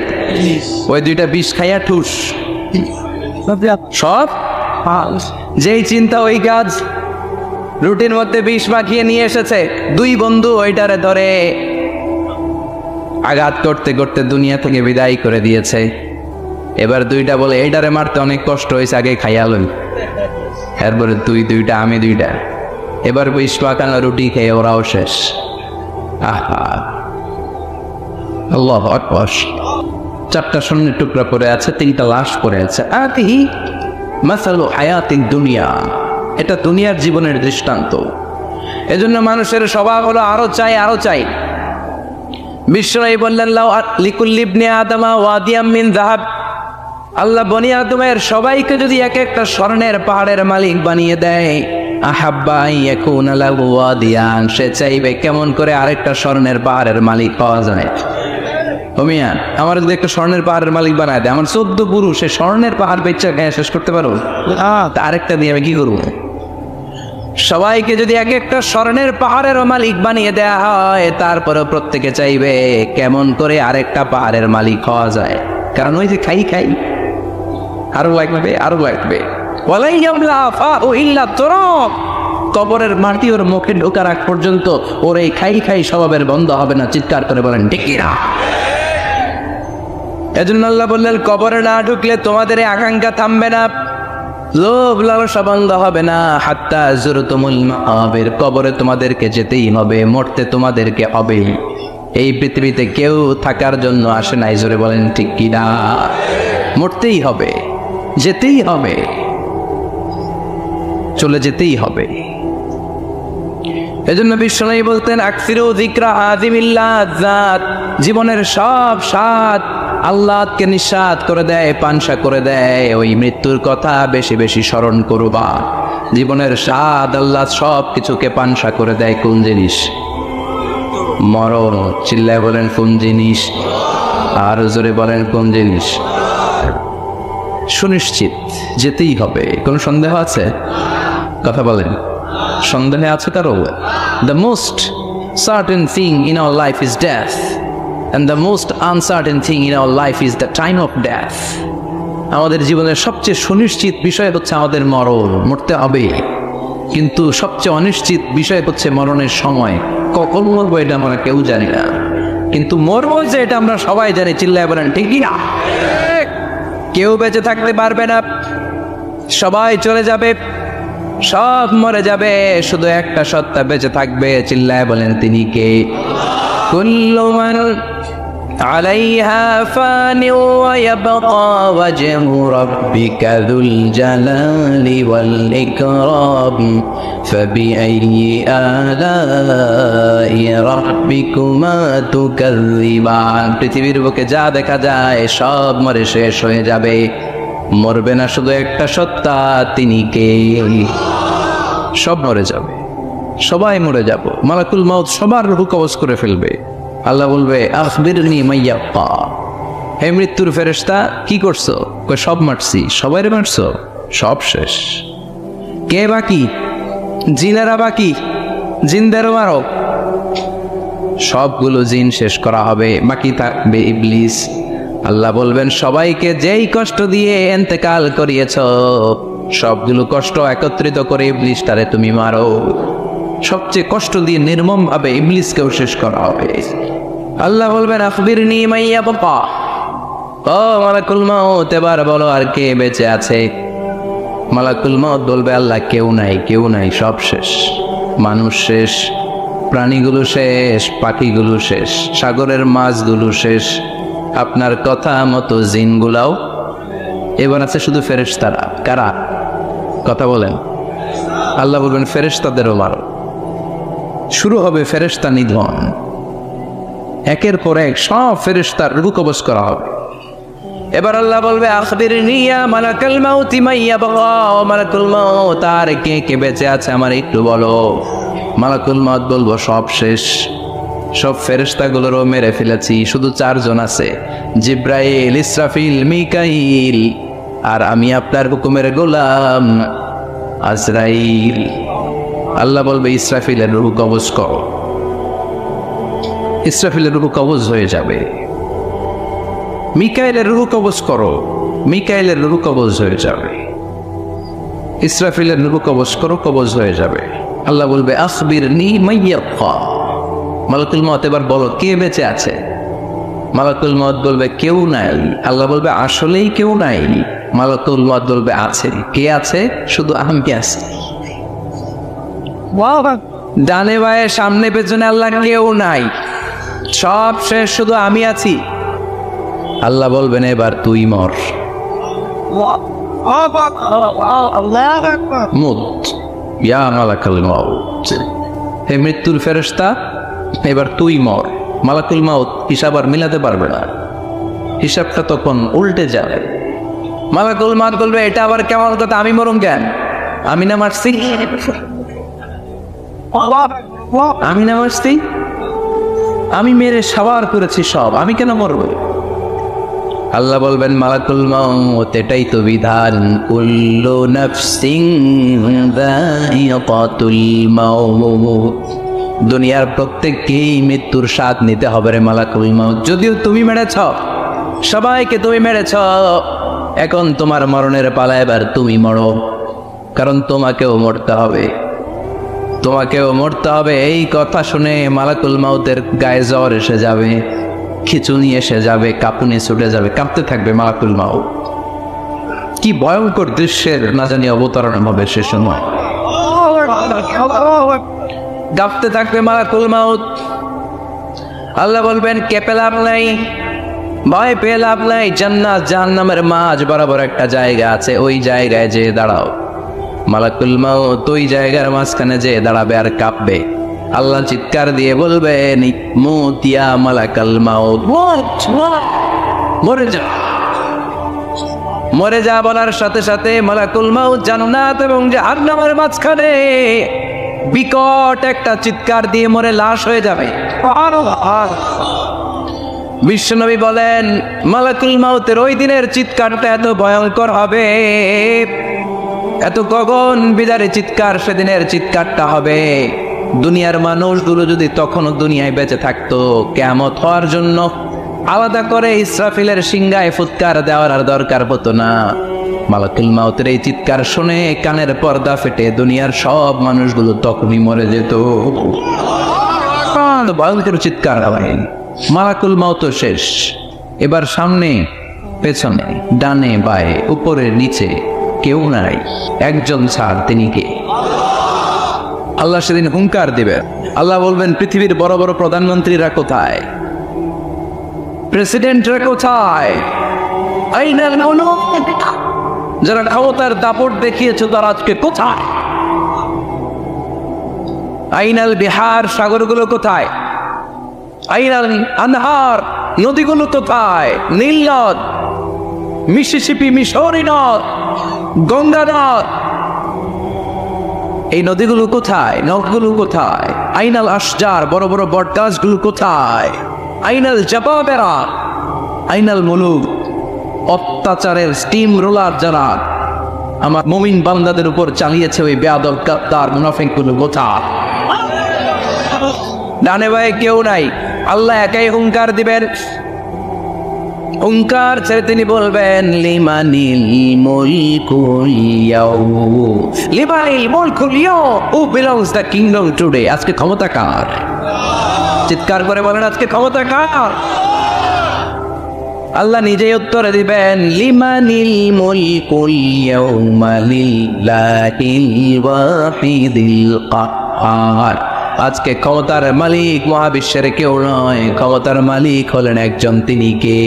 ওই 2টা বিষ খাইয়া ঠুস সব। যেই চিন্তা ওই কাজ। রুটির মধ্যে বিষ মাখিয়ে নিয়ে এসেছে। 2 বন্ধু ওইটারে ধরে আঘাত করতে করতে দুনিয়া থেকে বিদায় করে দিয়েছে। এবার 2টা বলে এইটারে মারতে অনেক কষ্ট হয়েছে, আগে খাইয়া লই। এরপরে তুই 2টা, আমি 2টা। এবার বিষ মাখানো রুটি খেয়ে ওরাও শেষ। আহা, আল্লাহু আকবার। 4টা স্বর্ণের টুকরা পড়ে আছে, 3টা লাশ পড়ে আছে। আতিহি মাসালু হায়াতিদ দুনিয়া। এটা দুনিয়ার জীবনের দৃষ্টান্ত। এজন্য মানুষের স্বভাব হলো আরো চাই, আরো চাই। বিশ্বনবী বললেন লাউ লিকুল্লি ইবনি আদমা ওয়াদিয়াম মিন যাহাব। আল্লাহ বনি আদমের সবাইকে যদি এক একটা স্বর্ণের পাহাড়ের মালিক বানিয়ে দেয়, আহাব্বা ইয়াকুনা লাহু ওয়াদিয়ান, সে চাইবে কেমন করে আরেকটা স্বর্ণের পাহাড়ের মালিক পাওয়া যায়। মিয়া, আমার যদি একটা স্বর্ণের পাহাড়ের মালিক বানায় দেয়, আমার 14 পুরুষ সে স্বর্ণের পাহাড় বেচা খেয়ে শেষ করতে পারো? আরেকটা দিয়ে আমি কি করবো? সবাইকে যদি এক একটা স্বর্ণের পাহাড়ের মালিক বানিয়ে দেয়া হয়, তারপরে প্রত্যেকে চাইবে কেমন করে আরেকটা পাহাড়ের মালিক হওয়া যায়। কারণ ওই যে খাই খাই, আরো লাগবে, আরো লাগবে। কবরের মাটি ওর মুখে ঢোকার আগ পর্যন্ত ওর এই খাই খাই স্বভাবের বন্ধ হবে না। চিৎকার করে বলেন ঠিক কিনা? এজন্য আল্লাহ বললেন কবরে না ঢুকলে তোমাদের এই আকাঙ্ক্ষা থামবে না, লোভ লালসা বন্ধ হবে না। হাত্তা যুরতুমুল মাকাবির, কবরে তোমাদেরকে যেতেই হবে, মরতে তোমাদেরকে হবে। এই পৃথিবীতে কেউ থাকার জন্য আসে নাই, জোরে বলেন ঠিক কিনা? মরতেই হবে, যেতেই হবে, চলে যেতেই হবে। এজন্য বিশ্বনবী বলতেন আকসিরু যিকরা আযিমিল্লাহ আযাত। জীবনের সব স্বাদ আল্লাহকে নিঃস্বাদ করে দেয়, পানসা করে দেয়। ওই মৃত্যুর কথা বেশি বেশি স্মরণ করবা। জীবনের স্বাদ আল্লাহ সব কিছুকে পানসা করে দেয়। কোন জিনিস? মরণ। চিল্লায় বলেন কোন জিনিস? আর জোরে বলেন কোন জিনিস? সুনিশ্চিত যেতেই হবে। কোন সন্দেহ আছে? কথা বলেন, সন্দেহ আছে কারো? The most certain thing in our life is death, and the most uncertain thing in our life is the time of death. আমাদের জীবনের সবচেয়ে সুনিশ্চিত বিষয় হচ্ছে আমাদের মরণ, মরতে হবে। কিন্তু সবচেয়ে অনিশ্চিত বিষয় হচ্ছে মরণের সময়। কখন মরবো এটা আমরা কেউ জানি না, কিন্তু মরবো যে এটা আমরা সবাই জানি। চিল্লায় বলেন ঠিক না? কেউ বেঁচে থাকতে পারবে না, সবাই চলে যাবে, সব মরে যাবে, শুধু একটা সত্তা বেঁচে থাকবে। চিল্লায় বলেন তিনি কে? কুল্লু মান আলাইহা ফানি ওয়া ইয়াবকা ওয়াজহু রাব্বিকা যুল জালালি ওয়াল ইকরাম ফাবিআইয়ি আলাই রাব্বিকুমা তুকাযযিবান। পৃথিবীর বুকে যা দেখা যায় সব মরে শেষ হয়ে যাবে, মরবে না শুধু একটা সত্তা, তিনি কে? সব মরে যাবে, সবাই মরে যাব। মালাকুল মাউত সবার রূহ কবজ করে ফেলবে। আল্লাহ বলবে আখবিরনি মাইয়াব্বা, হে মৃত্যুর ফেরেশতা কি করছো? কই সব মারছি। সবাইরে মারছো? সব শেষ। কে বাকি? জিনেরা বাকি, জিনদেরও মারো। সবগুলো জিন শেষ করা হবে, বাকি থাকবে ইবলিস। আল্লাহ বলবেন সবাইকে যেই কষ্ট দিয়ে ইন্তেকাল করিয়েছ সবগুলো কষ্ট একত্রিত করে ইবলিসটারে তুমি মারো। সবচেয়ে কষ্ট দিয়ে নির্মম ভাবে ইবলিসকেও শেষ করা হবে। আল্লাহ বলবেন আখবিরনি মাইয়াব্বা, ও মালাকুল মাউত এবার বলো আর কে বেঁচে আছে? মালাকুল মাউত বলবে আল্লাহ কেউ নাই, কেউ নাই, সব শেষ। মানুষ শেষ, প্রাণীগুলো শেষ, পাখিগুলো শেষ, সাগরের মাছগুলো শেষ, আপনার কথা মতো জিনগুলাও। এবার আছে শুধু ফেরেশতারা। কারা? কথা বলেন। আল্লাহ বলবেন ফেরেশতাদেরও মারো। শুরু হবে ফেরেশতা নিধন। একের পর এক সব ফেরেশতার রূহ কবজ করা হবে। এবার আল্লাহ বলবে আখবিরনি ইয়া মালাকুল মাউত মাইয়াবগা, মালাকুল মাউত আর কে কে বেঁচে আছে আমার একটু বলো। মালাকুল মাউত বলবো সব শেষ, সব ফেরেশতাগুলোরও মেরে ফেলেছি, শুধু 4 জন আছে, জিব্রাইল, ইসরাফিল, মিকাইল, আর আমি আপনার হুকুমের গোলাম আজরাইল। আল্লাহ বলবে ইসরাফিলের রূহ কবজ করো। ইসরাফিলের রূহ কবজ হয়ে যাবে। মিকাইলের রূহ কবজ করো, মিকাইলের রূহ কবজ হয়ে যাবে। ইসরাফিলের রূহ কবজ করো, কবজ হয়ে যাবে। আল্লাহ বলবে আখবিরনি মাইয়াব্বা, মালাকুল মউত এবার বলো কে বেঁচে আছে? মালাকুল মউত বলবে কেউ নাই। আল্লাহ বলবে আসলেই কেউ নাই? মালাকুল মউত বলবে আছে। কে আছে? শুধু আমি আছি। ডানে বায়ে সামনে পেছনে আল্লাহ কেউ নাই, সব শেষ, শুধু আমি আছি। আল্লাহ বলবেন এবার তুই মর। মুত ইয়া মালাকুল মউত, হে মৃত্যুর ফেরেশতা এবার তুই মর। মালাকুল মাউত হিসাব আর মিলাতে পারবে না, হিসাবটা তখন উল্টে যাবে। মালাকুল মাউত বলবে এটা আবার কেমন কথা? আমি মরুম কেন? আমি না মারছি? আমি না মারছি? আমি মেরে সাবার করেছি সব, আমি কেন মরব? আল্লাহ বলবেন মালাকুল মাউত এটাই তো বিধান, কুল্লু নাফসিন যায়িকাতুল মাউত, দুনিয়ার প্রত্যেককেই মৃত্যুর স্বাদ নিতে হবে রে মালাকুল মাউত। যদিও তুমি মেরেছ, সবাইকে তুমি মেরেছ, এখন তোমার মরণের পালা, এবার তুমি মরো, কারণ তোমাকেও মরতে হবে, তোমাকেও মরতে হবে। এই কথা শুনে মালাকুল মাউতের গায়ে জ্বর এসে যাবে, খিঁচুনি এসে যাবে, কাঁপুনি ছুটে যাবে, কাঁপতে থাকবে মালাকুল মাউত। কি ভয়ঙ্কর দৃশ্যের না জানি অবতারণ হবে সে সময়। কাঁপতে থাকবে মালাকুল মাউত। আল্লাহ বলবেন কেঁপে লাভ নাই, ভয় পেয়ে লাভ নাই, জান্নাত জাহান্নামের মাঝ বরাবর একটা জায়গা আছে, ওই জায়গায় যেয়ে দাঁড়াও। মালাকুল মাউত ওই জায়গার মাঝখানে যেয়ে দাঁড়াবে আর কাঁপবে। আল্লাহ চিৎকার দিয়ে বলবেন মুত ইয়া মালাকুল মাউত, মরে যা, মরে যা। বলার সাথে সাথে মালাকুল মাউত জান্নাত এবং জাহান্নামের মাঝখানে বিকট একটা চিৎকার দিয়ে মরে লাশ হয়ে যাবে। বিশ্বনবী বলেন মালাকুল মাউতের ওই দিনের চিৎকারটা এত ভয়ঙ্কর হবে, এত গগন বিদারে চিৎকার সেদিনের চিৎকারটা হবে। দুনিয়ার মানুষগুলো যদি তখনও দুনিয়ায় বেঁচে থাকতো, কিয়ামত হওয়ার জন্য আলাদা করে ইসরাফিলের সিংহায় ফুৎকার দেওয়ার আর দরকার হতো না। মালাকুল মাউতের এই চিৎকার শুনে কানের পর্দা ফেটে দুনিয়ার সব মানুষগুলো তখনই মরে যেত। ভয়ঙ্কর চিৎকার হয়। মালাকুল মাউত শেষ। এবার সামনে পেছনে ডানে বায়ে উপরে নিচে কেউ নাই, একজন ছাড়, তিনি কে? আল্লাহ সেদিন হুঙ্কার দিবে। আল্লাহ বলবেন পৃথিবীর বড় বড় প্রধানমন্ত্রীরা কোথায়? প্রেসিডেন্টরা কোথায়? আইনাল মুলুক, যারা ক্ষমতার দাপট দেখিয়েছে তারা আজকে কোথায়? আইনাল বিহার, সাগরগুলো কোথায়? আইনাল আনহার, নদীগুলো কোথায়? নীল নদ, মিসিসিপি, মিসৌরি নদ, গঙ্গা নদ, এই নদীগুলো কোথায়? নদগুলো কোথায়? আইনাল আশজার, বড় বড় বট গাছগুলো কোথায়? আইনাল জাবাবেরা, আইনাল মুলুক, অত্যাচারের স্টিম রোলার যারা আমার মুমিন বান্দাদের উপর চালিয়েছে, ওই বেয়াদব গাদ্দার মুনাফিকগুলো কোথায়? ডানে বায়ে কেউ নাই, আল্লাহ একাই হুঙ্কার দিবেন। হুঙ্কার ছেড়ে তিনি বলবেন লিমানিল মুলকুল ইয়াউম, লিমানিল মুলকুল ইয়াউম, who belongs the kingdom today. আজকে ক্ষমতা কার? চিৎকার করে বলেন আজকে ক্ষমতা কার? আল্লাহ নিজেই উত্তরে দিবেন লিমানিল মুলকুল ইয়াউমা লিল্লাহিল ওয়াহিদিল কাহ্হার। আজকে ক্ষমতার মালিক মহাবিশ্বের কেউ নয়, ক্ষমতার মালিক হলেন একজন, তিনি কে?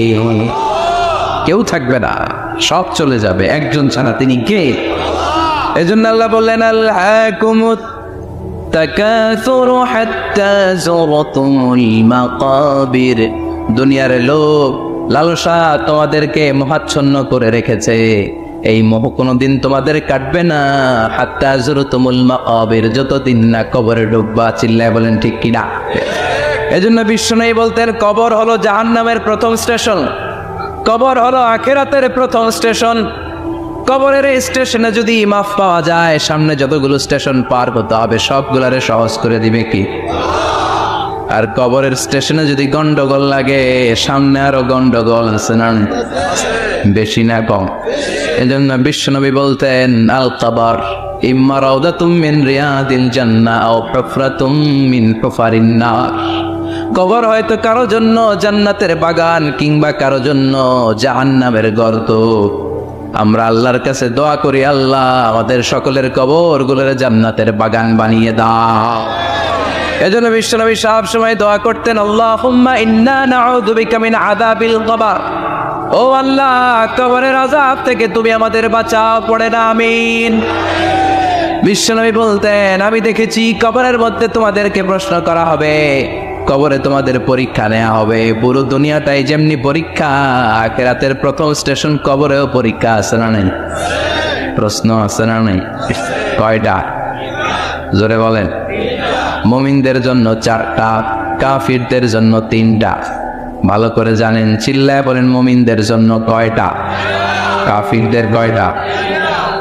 কেউ থাকবে না, সব চলে যাবে, একজন ছাড়া, তিনি কে? এজন্য আল্লাহ বললেন আলহাকুমুত তাকাসুরু হাত্তা যুরতুমুল মাকাবির। দুনিয়ার লোভ লালসা তোমাদেরকে মোহাচ্ছন্ন করে রেখেছে, এই মোহ কোনোদিন তোমাদের কাটবে না। হাত্তা যুরতুমুল মাকাবির, যতদিন না কবরে ডুববা। চিল্লায় বলেন ঠিক কিনা? এজন্য বিশ্বনবী বলতেন কবর হলো জাহান্নামের প্রথম স্টেশন, কবর হলো আখিরাতের প্রথম স্টেশন। কবরের এই স্টেশনে যদি মাফ পাওয়া যায়, সামনে যতগুলো স্টেশন পার হতে হবে সবগুলারে সহজ করে দিবে কি? আর কবরের স্টেশনে যদি গন্ডগোল লাগে, সামনে আরো গন্ডগোল আছে না, বেশি না কম? এজন্য বিশ্বনবী বলতেন আল কবর ইম্মা রাউদাতুম মিন রিয়াদিল জান্নাহ আও হুফরাতুম মিন হুফারিন নার। কবর হয়তো কারো জন্য জান্নাতের বাগান, কিংবা কারো জন্য জাহান্নামের গর্ত। আমরা আল্লাহর কাছে দোয়া করি, আল্লাহ আমাদের সকলের কবরগুলোর জান্নাতের বাগান বানিয়ে দাও। এজন্য বিশ্বনবী সব সময় দোয়া করতেন আল্লাহুম্মা ইন্না নাউযু বিকা মিন আযাবিল কবর। ও আল্লাহ, কবরের আযাব থেকে তুমি আমাদের বাঁচাও, পড়ে না আমিন। বিশ্বনবী বলতেন আমি দেখেছি কবরের মধ্যে তোমাদেরকে প্রশ্ন করা হবে, কবরে তোমাদের পরীক্ষা নেওয়া হবে। পুরো দুনিয়াটাই যেমনি পরীক্ষা, আখিরাতের প্রথম স্টেশন কবরেও পরীক্ষা আছে না নেই? প্রশ্ন আছে না নেই? কয়টা? জোরে বলেন। মুমিনদের জন্য 4টা, কাফিরদের জন্য 3টা। ভালো করে জানেন, চিল্লায় বলেন মুমিনদের জন্য কয়টা, কাফিরদের কয়টা?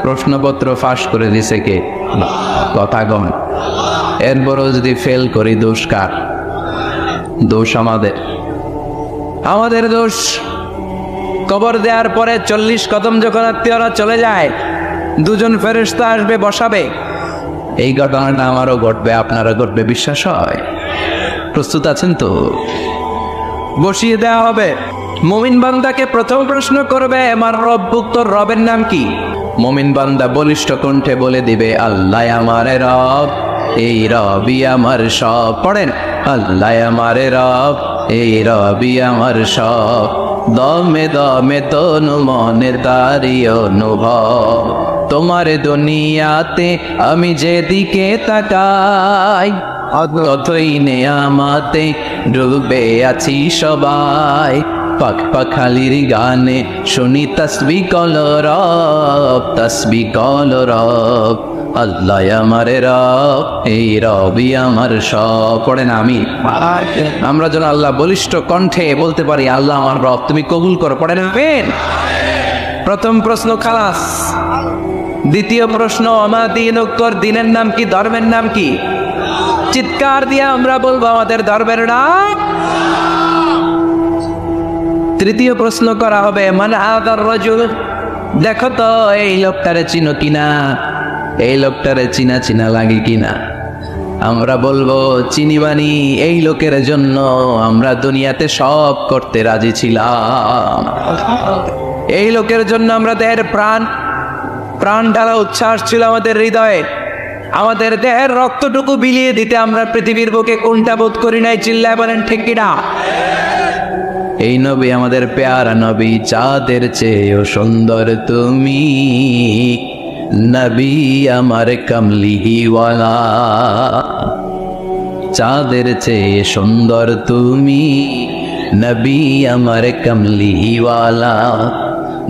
প্রশ্নপত্র ফাঁস করে দিছে কে? কথা গণ। এরপরও যদি ফেল করি দোষ কার? দোষ আমাদের, আমাদের দোষ। কবর দেওয়ার পরে 40 কদম যখন আত্মীয়রা চলে যায়, 2জন ফেরেশতা আসবে, বসাবে। এই ঘটনাটা আমারও ঘটবে, আপনারও ঘটবে, বিশ্বাস হয়? প্রস্তুত আছেন তো? বসিয়ে দেওয়া হবে। মুমিন বান্দাকে প্রথম প্রশ্ন করবে আমার রব্বুক, তোর রবের নাম কি? মুমিন বান্দা বলিষ্ঠ কণ্ঠে বলে দিবে আল্লাহ আমার রব, এই রবি আমার সব। পড়েন আল্লাহ আমার রব, এই রবি আমার সব। দমে দমে তনু মনে তারি অনুভব, তোমার দুনিয়াতে আমি যেদিকে তাকাই, অতই নেয়ামাতে ডুবে আছি সবাই। পাক পাখালির গানে শুনি তসবি কলরব, তসবি কলরব। আল্লাহ আমার রব, এই রবি আমার সব। পড়েন আমি। আমরা যেন আল্লাহ বলিষ্ঠ কণ্ঠে বলতে পারি আল্লাহ আমার রব, তুমি কবুল করো। পড়েন আমিন। প্রথম প্রশ্ন খালাস। দ্বিতীয় প্রশ্ন আমা দীনুক, তোর দিনের নাম কি, ধর্মের নাম কি? চিৎকার দিয়ে আমরা বলবো আমাদের ধর্মের নাম। তৃতীয় প্রশ্ন করা হবে মান হাদার রাজুল, দেখো তো এই লোকটারে চিনো কিনা, এই লোকটারে চিনা চিনা লাগে কিনা। আমরা বলবো চিনি মানি, এই লোকের জন্য আমরা দুনিয়াতে সব করতে রাজি ছিলাম। এই লোকের জন্য আমরা দেহের প্রাণ ঢালা উচ্ছ্বাস ছিল আমাদের হৃদয়ে। আমাদের দেহের রক্তটুকু বিলিয়ে দিতে আমরা পৃথিবীর বুকে কোনটা বোধ করি নাই? চিল্লায় বলেন ঠিক কিনা? এই নবী আমাদের পেয়ারা নবী, চাঁদের চেয়েও সুন্দর তুমি নবী আমার কমলিওয়ালা। চাঁদের চেয়ে সুন্দর তুমি নবী আমার কমলিওয়ালা।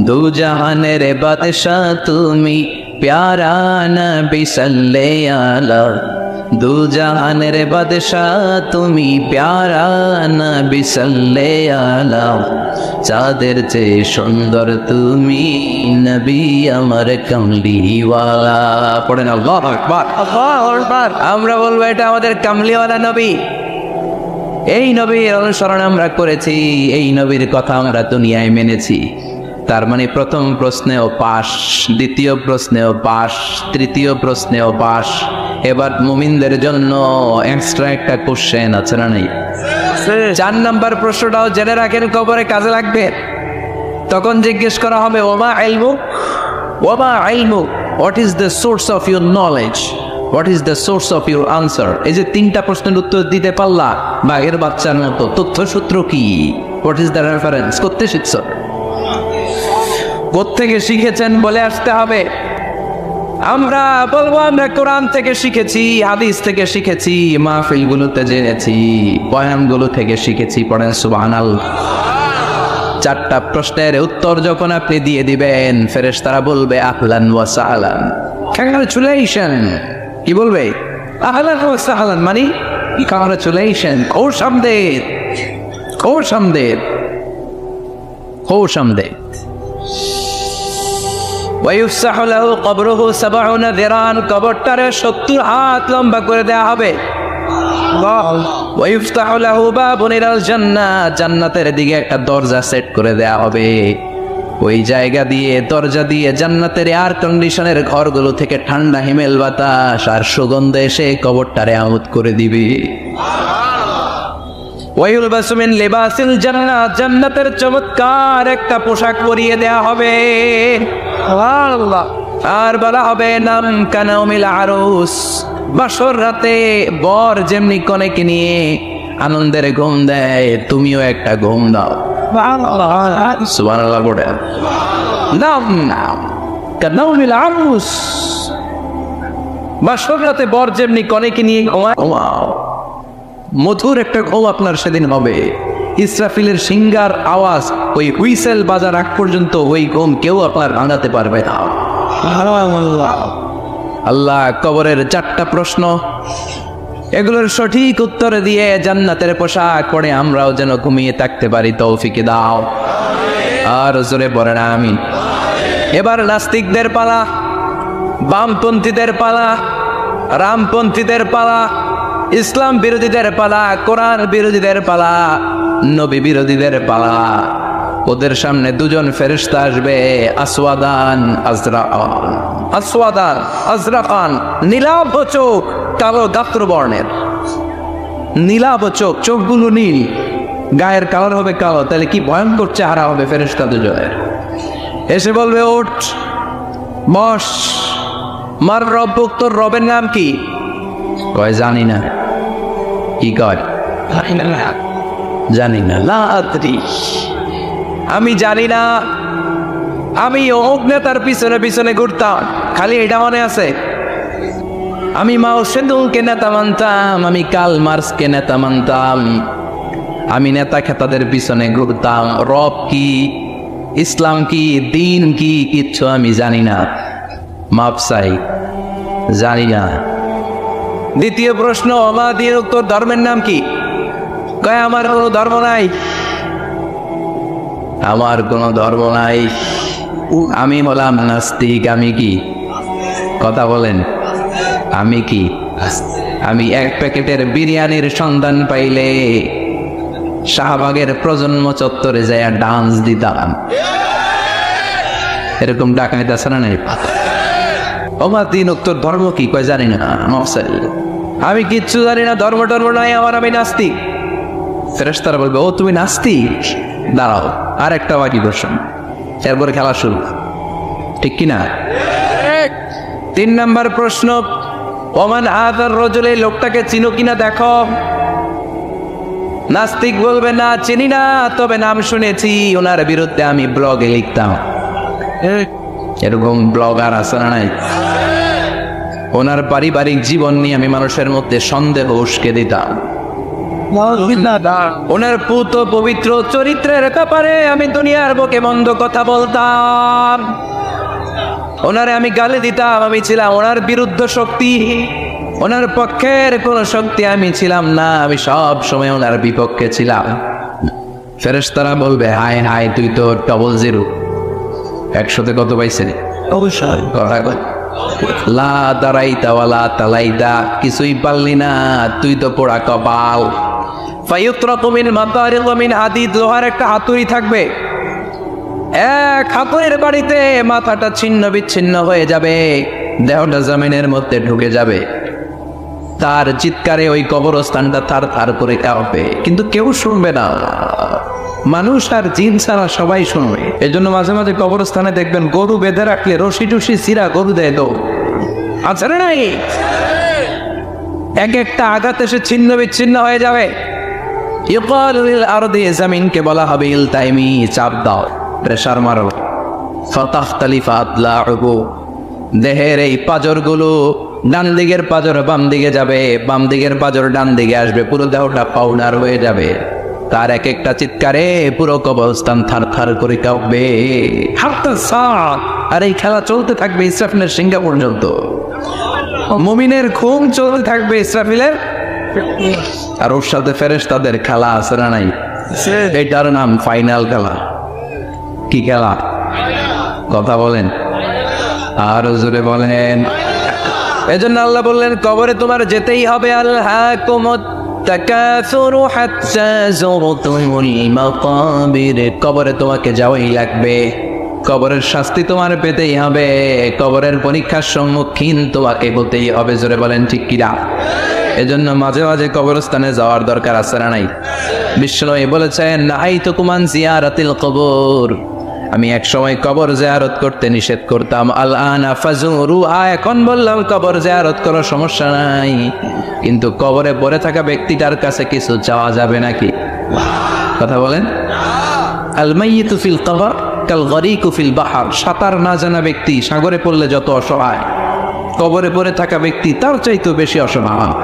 দু জাহানের বাদশাহ তুমি প্যারা নবী সাল্লে আলা। দু জাহানের বাদশাহ তুমি, প্যারা নবী সাল্লে আলা, চাঁদের চেয়ে সুন্দর তুমি নবী আমার কামলিওয়ালা। পড়েন আল্লাহু আকবার, আল্লাহু আকবার। আমরা বলবো এটা আমাদের কামলিওয়ালা নবী। এই নবীর অনুসরণ আমরা করেছি, এই নবীর কথা আমরা দুনিয়ায় মেনেছি। তার মানে প্রথম প্রশ্নেও পাস, দ্বিতীয় প্রশ্নেও পাস, তৃতীয় প্রশ্নেও পাস। এবার মুমিনদের জন্য এক্সট্রা একটা কোশ্চেন আছে না নেই? 4 নাম্বার প্রশ্নটাও জেনে রাখেন, কবরে কাজে লাগবে। তখন জিজ্ঞেস করা হবে ওমা ইলমুক, ওমা ইলমুক, what is the source of your knowledge, what is the source of your answer. এই যে 3টা প্রশ্নের উত্তর দিতে পারলা বাঘের বাচ্চার মতো, তথ্যসূত্র কি, হোয়াট ইজ দ্য রেফারেন্স, করতে শিখছ, কোত্থেকে শিখেছেন বলে আসতে হবে। আমরা বলবো আমরা কোরআন থেকে শিখেছি, হাদিস থেকে শিখেছি, মাহফিলগুলোতে জেনেছি, বয়ানগুলো থেকে শিখেছি। পড়েন সুবহানাল্লাহ। 4টা প্রশ্নের উত্তর যখন আপনি দিয়ে দিবেন, ফেরেশতারা বলবে আহলান ওয়া সাহলান, কংগ্রাচুলেশন। কি বলবে? আহলান ওয়া সাহলান, মানে কংগ্রাচুলেশন, খোশামদেদ, খোশামদেদ, খোশামদেদ। ওয়ায়ুফসাহু লাহু কবরুহু 70 যিরান, কবরটারে 70 হাত লম্বা করে দেয়া হবে। ওয়ায়ুফতাহু লাহু বাবুন ইলাল জান্নাহ, জান্নাতের দিকে একটা দরজা সেট করে দেয়া হবে। ওই জায়গা দিয়ে, দরজা দিয়ে জান্নাতের এয়ার কন্ডিশনের ঘরগুলো থেকে ঠান্ডা হিমেল বাতাস আর সুগন্ধ এসে কবরটারে আমোদ করে দিবে। ওয়ায়ুলবাসু মিন লিবাসিল জান্নাহ, জান্নাতের চমৎকার একটা পোশাক পরিয়ে দেয়া হবে। সুবহানাল্লাহ। আর বলা হবে নাম কানাউমিল আরুস, বাসর রাতে বর যেমনি কনেকে নিয়ে আনন্দের ঘুম দেয়, তুমিও একটা ঘুম দাও। সুবহানাল্লাহ বলে নাম কানাউমিল আরুস, বাসর রাতে বর যেমনি কনেকে নিয়ে ঘুমাও, মধুর একটা ঘুম আপনার সেদিন হবে। ইসরাফিলের সিঙ্গার আওয়াজ, ওই হুইসেল বাজার আগ পর্যন্ত ওই ঘুম কেউ আপনার ভাঙাতে পারবে না। আল্লাহ কবরের 4টা প্রশ্ন, এগুলোর সঠিক উত্তর দিয়ে জান্নাতের পোশাক পরে আমরাও যেন ঘুমিয়ে থাকতে পারি, তৌফিক দাও। আর জোরে পড়েন আমিন। এবার নাস্তিকদের পালা, বামপন্থীদের পালা, রামপন্থীদের পালা, ইসলাম বিরোধীদের পালা, কোরআন বিরোধীদের পালা, নবী বিরোধীদের পালা। ওদের সামনে 2জন ফেরেশতা আসবে, আসওয়াদান আজরাকান, আসওয়াদান আজরাকান, নীলাভ চোখ, কালো গাত্র বর্ণের, নীলাভ চোখ, চোখগুলো নীল, গায়ের কালার হবে কালো। তাহলে কি ভয়ঙ্কর চেহারা হবে ফেরেশতা 2জনের। এসে বলবে ওঠ, বস, মার রব্বুক, তোর রবের নাম কি? কয় জানি না। কি কয়? জানি না, লা আদরি, আমি জানি না। আমি অমুক নেতার পিছনে পিছনে ঘুরতাম, খালি এটা মনে আছে। আমি মাও সেদুলকে নেতা মানতাম, আমি কার্ল মার্কসকে নেতা মানতাম, আমি নেতা খেতাদের পিছনে ঘুরতাম। রব কি, ইসলাম কি, দিন কি, কিচ্ছু আমি জানি না। মাপ চাই, জানি না। দ্বিতীয় প্রশ্ন, আমার দিন, তোর ধর্মের নাম কি? কয় আমার কোনো ধর্ম নাই, আমার কোনো ধর্ম নাই, আমি হলাম নাস্তিক। আমি কি? কথা বলেন, আমি কি? আমি 1 প্যাকেটের বিরিয়ানির সন্ধান পাইলে শাহবাগের প্রজন্ম চত্বরে যায় ডান্স দিতাম। এরকম ডাকাইত আছে না নাই? ওমা দিন, তোর ধর্ম কি? কয় জানি না। আমি কিচ্ছু জানি না, ধর্ম টর্ম নাই আমার, আমি নাস্তিক। ফেরেশতারা বলবে ও তুমি নাস্তিক, দাঁড়াও আর একটা বাকি প্রশ্ন, এরপরে খেলা শুরু, ঠিক কিনা? 3 নাম্বার প্রশ্ন, ওমান আযার রাজুল, এই লোকটাকে চিনো কিনা দেখো। নাস্তিক বলবে না চিনি না, তবে নাম শুনেছি, ওনার বিরুদ্ধে আমি ব্লগে লিখতাম। এরকম ব্লগার আছে না নাই? ওনার পারিবারিক জীবন নিয়ে আমি মানুষের মধ্যে সন্দেহ উস্কে দিতাম। ওনার পুত পবিত্র চরিত্রের ব্যাপারে আমি দুনিয়ার বুকে মন্দ কথা বলতাম, ওনারে আমি গালি দিতাম, আমি ছিলাম ওনার বিরুদ্ধ শক্তি। ওনার পক্ষের কোন শক্তি আমি ছিলাম না, আমি সব সময় ওনার বিপক্ষে ছিলাম। ফেরেশতারা বলবে, হায় হায়, তুই তো 00, 100-তে কত পাইছে? অবশ্যই লা দারাইতা ওয়ালা তালাইতা, কিছুই পারলি না, তুই তো পোড়া কপাল। ফায়ুতরাকু মিন মাতারিক ওয়া মিন হাদিদ, লোহার একটা হাতুড়ি থাকবে, এক হাতুড়ির বাড়িতে মাথাটা ছিন্ন বিচ্ছিন্ন হয়ে যাবে, দেহটা জমিনের মধ্যে ঢুকে যাবে। তার চিৎকারে ওই কবরস্থানটা থার থার করে কাঁপবে, কিন্তু কেউ শুনবে না। মানুষ আর জিন ছাড়া সবাই শুনবে। এই জন্য মাঝে মাঝে কবরস্থানে দেখবেন গরু বেঁধে রাখলে রশি টুসি সিরা গরু দেয় তো আছে না নাই? এক একটা আঘাত এসে ছিন্ন বিচ্ছিন্ন হয়ে যাবে। ইউকালু লিল আরদি, জমিনকে বলা হবে ইলতাইমি, চাপ দাও, প্রেসার মারো। ফাতাখতালিফা আদলাউহু, দেহের এই পাঁজরগুলো ডান দিকের পাঁজর বাম দিকে যাবে, বাম দিকের পাঁজর ডান দিকে আসবে, পুরো দেহটা পাউডার হয়ে যাবে। তার এক একটা চিৎকারে পুরো কবরস্থান থার থার করে কাঁপবে। আর এই খেলা চলতে থাকবে ইসরাফিলের সিংহা পর্যন্ত। মুমিনের ঘুম চলতে থাকবে ইসরাফিলের, আর ওর সাথে ফেরেশতাদের খেলা আছে না নাই? এটার নাম ফাইনাল খেলা। কি খেলা? কথা বলেন, আর জোরে বলেন। এজন্য আল্লাহ বললেন, কবরে তোমার যেতেই হবে। আলহাকুমুত তাকাসুরু হাত্তা যুরতুমুল মাকাবির, কবরে তোমাকে যাওয়াই লাগবে। কবরের শাস্তি তোমার পেতেই হবে, কবরের পরীক্ষার সম্মুখীন তোমাকে হতেই হবে। জোরে বলেন ঠিক কিনা? এজন্য মাঝে মাঝে কবরস্থানে যাওয়ার দরকার আছে না নাই? বিশ্বনবী বলেছেন, নাহাইতুকুম আন জিয়ারাতিল কবর, আমি এক সময় কবর জিয়ারত করতে নিষেধ করতাম। আল আনা ফাজুরুহা, এখন বললাম কবর জিয়ারত করো, সমস্যা নাই, কিন্তু কবরে পড়ে থাকা ব্যক্তিটার কাছে কিছু চাওয়া যাবে নাকি? কথা বলেন। আল মাইয়িতু ফিল কবর কাল গরিকু ফিল বাহর, সাঁতার না জানা ব্যক্তি সাগরে পড়লে যত অসহায়, কবরে পড়ে থাকা ব্যক্তি তার চাইতেও বেশি অসহায়।